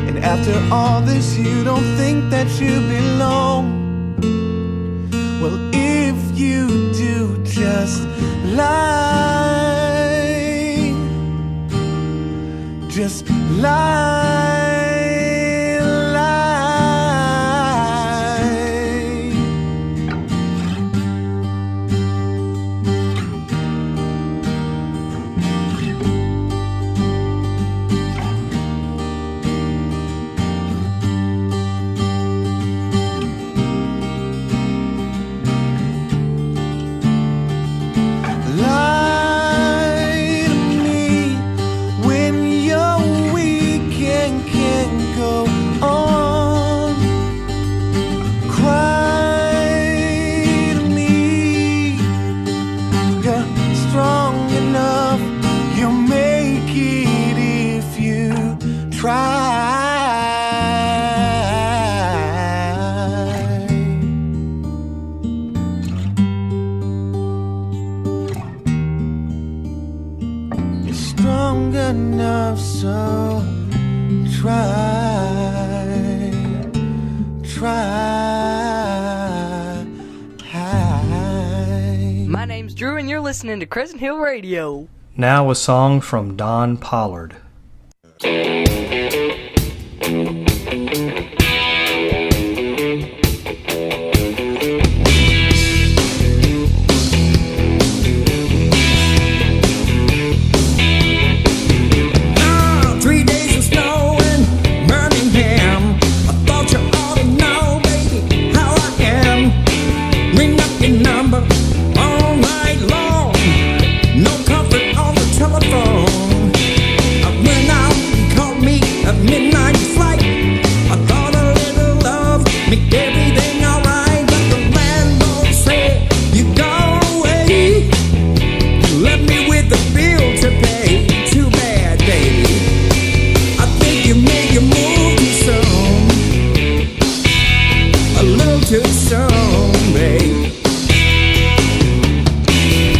Speaker 6: And after all this you don't think that you belong. Well, if you do, just lie. Just lie.
Speaker 3: My name's Drew, and you're listening to Crescent Hill Radio.
Speaker 11: Now a song from Don Pollard.
Speaker 5: 3 days of snow in Birmingham. I thought you ought to know, baby, how I am. Ring up your number all night long. No comfort on the telephone. I went out and caught me a midnight flight. I thought a little love make everything alright, but the landlord said you gone away. You left me with a bill to pay. Too bad, baby. I think you made your move too soon. A little too soon, babe.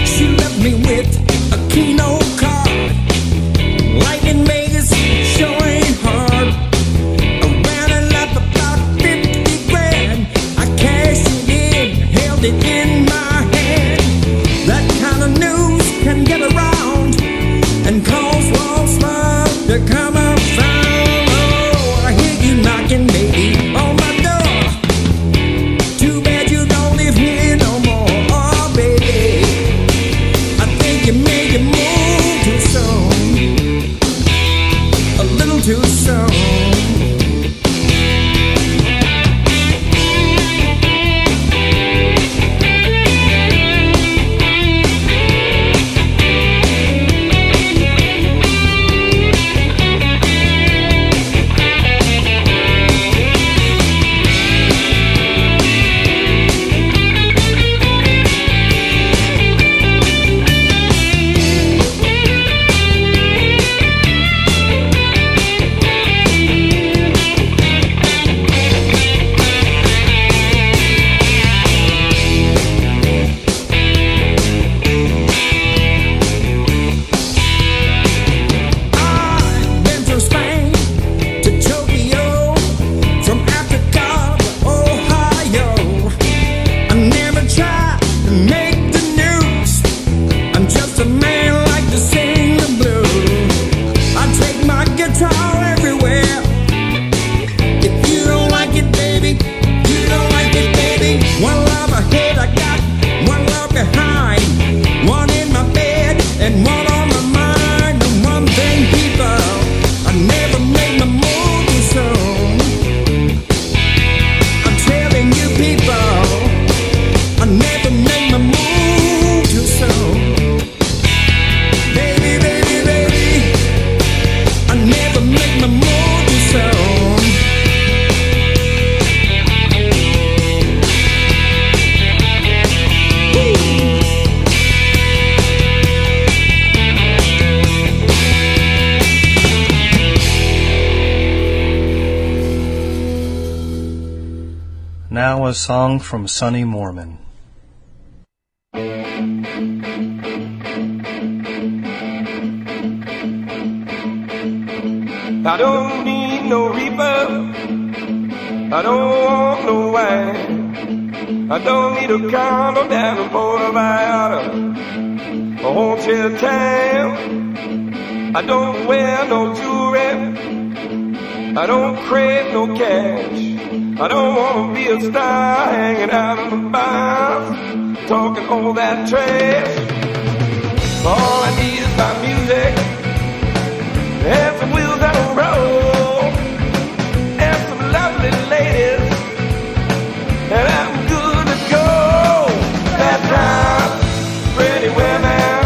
Speaker 5: She left me with a keynote card. Lightning Vegas sure ain't hard. I ran and left about 50 grand. I cashed it in, held it in my hand. That kind of news can get around and cause false love to come around. Oh, I hear you knocking, baby, on my door. Too bad you don't live here no more. Oh, baby, I think you made your move too soon. A little too soon. Been from Spain to Tokyo, from Africa to Ohio. I never tried to make the news. I'm just a man like to sing the blues. I take my guitar everywhere. If you don't like it, baby, you don't like it, baby. One love ahead, I got one love behind. One in my bed and one on my mind. And one thing, people, I never make my move too soon. I'm telling you, people, I never make my move too soon. Baby, baby, baby, I never make my move too soon.
Speaker 11: Now a song from Sonny Mormon.
Speaker 17: I don't need no
Speaker 6: reaper. I don't want no wine. I don't need a condo down in Puerto Vallarta or Hotel Town. I don't wear no jewelry. I don't crave no cash. I don't want to be a star hanging out in the bars, talking all that trash. All I need is my music and some wheels that'll roll and some lovely ladies, and I'm good to go. Fast times, pretty women,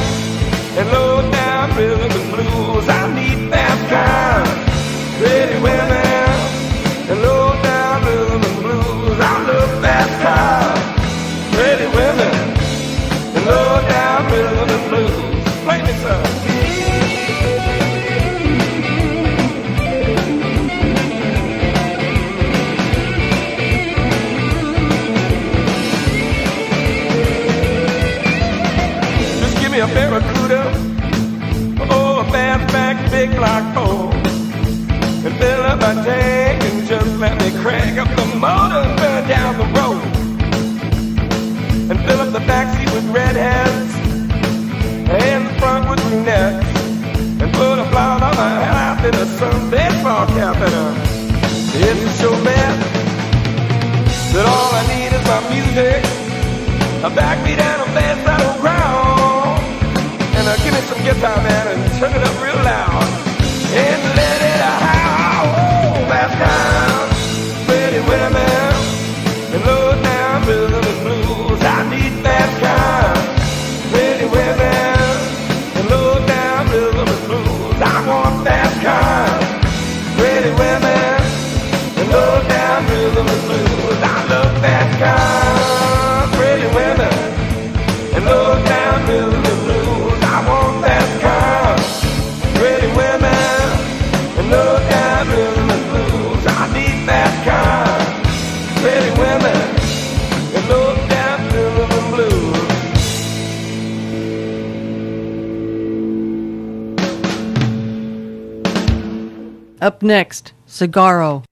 Speaker 6: and low down rhythm and blues. I need fast times, pretty women, and low down rhythm and blues. I love fast times, pretty women, and low down rhythm and blues. Play me some. Just give me a Barracuda, oh, a fastback big block pole, and fill up my tank and just let me crank up the motor and burn down the road, and fill up the backseat with redheads and the front with brunettes, and put a flower on my hat and a sun baseball cap and it's so bad that all I need is my music, a backbeat and a bass that'll ground, and give me some guitar, man, and turn it up real loud and let it howl. Oh, fast times, pretty women, and low down rhythm and blues. I need fast times, pretty women, and low down rhythm and blues. I want fast times, pretty women, and low down rhythm and blues. I love fast times, pretty women, and low down rhythm and blues. I want fast times, pretty women, and low down rhythm and blues. I need fast times, pretty women, and low down rhythm and blues.
Speaker 18: Up next, Cigarro.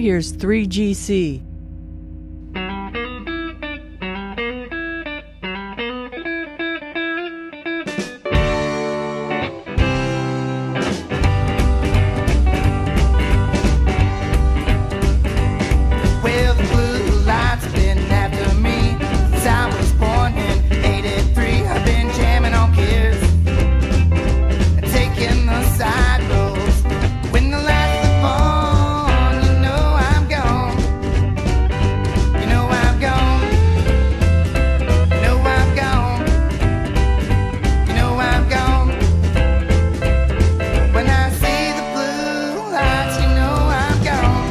Speaker 18: here's 3GC.
Speaker 12: Well, the blue lights have been after me since I was born in '83. I've been jamming on Kiss and taking the side roads. When the lights are on, you know I'm gone. You know I'm gone. You know I'm gone. You know I'm gone. When I see the blue lights, you know I'm gone.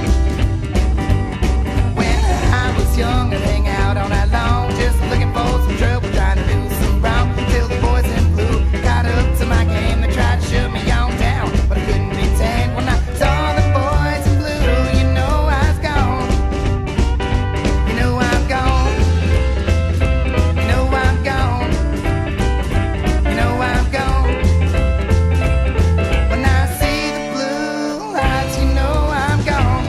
Speaker 12: When I was young and hang out all night long, just looking for some trouble, trying to do some wrong. Till the boys in blue got up to my game, they tried to shut me on down, but I couldn't be tamed. When I saw the boys in blue, you know I was gone. You know I'm gone. You know I'm gone. You know I'm gone. When I see the blue lights, you know I'm gone.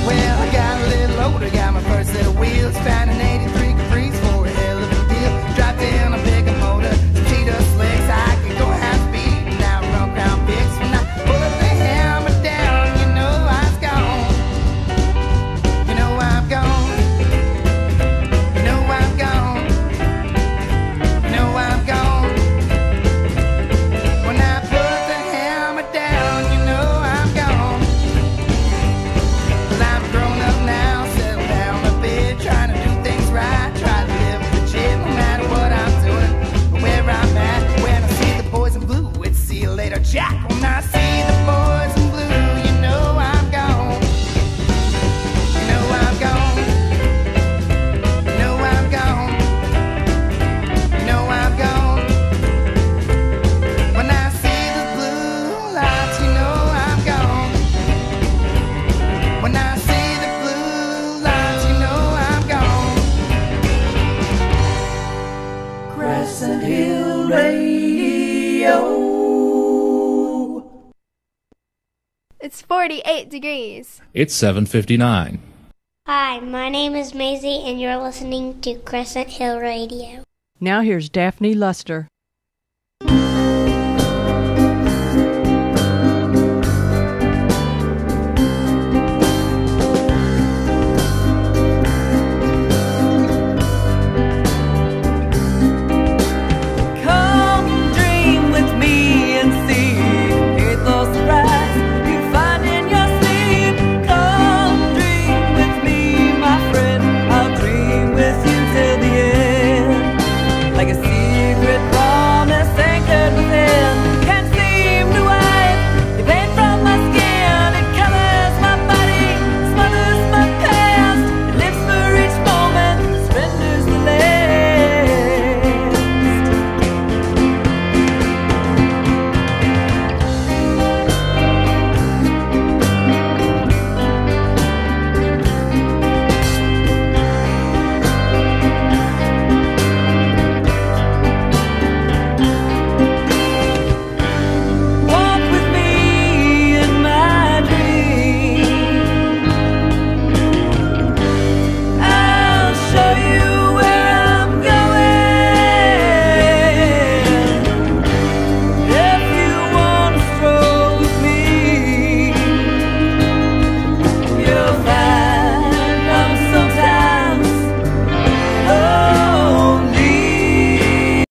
Speaker 12: Well, I got a little older, got my first set of wheels, found an '83 Caprice for a hell of a deal. Dropped in a bigger motor, some cheetah slicks, I could go half speed and now run down big. When I put the hammer down, you know I was gone. You know I'm gone. You know I'm gone. You know I'm gone. When I put the hammer down, you know I'm gone. Well, I'm grown up now, settled down a bit, trying to do things right, try to live legit, no matter what I'm doing, or where I'm at. When I see the boys in blue, it's see you later, Jack. When I see the boys in blue, you know I'm gone. You know I'm gone. You know I'm gone. You know I'm gone. When I see the blue lights, you know I'm gone. When I see the blue lights, you know I'm gone.
Speaker 5: Crescent Hill Radio.
Speaker 7: It's 48 degrees.
Speaker 15: It's 7:59.
Speaker 8: Hi, my name is Maisie, and you're listening to Crescent Hill Radio.
Speaker 18: Now here's Daphne Luster.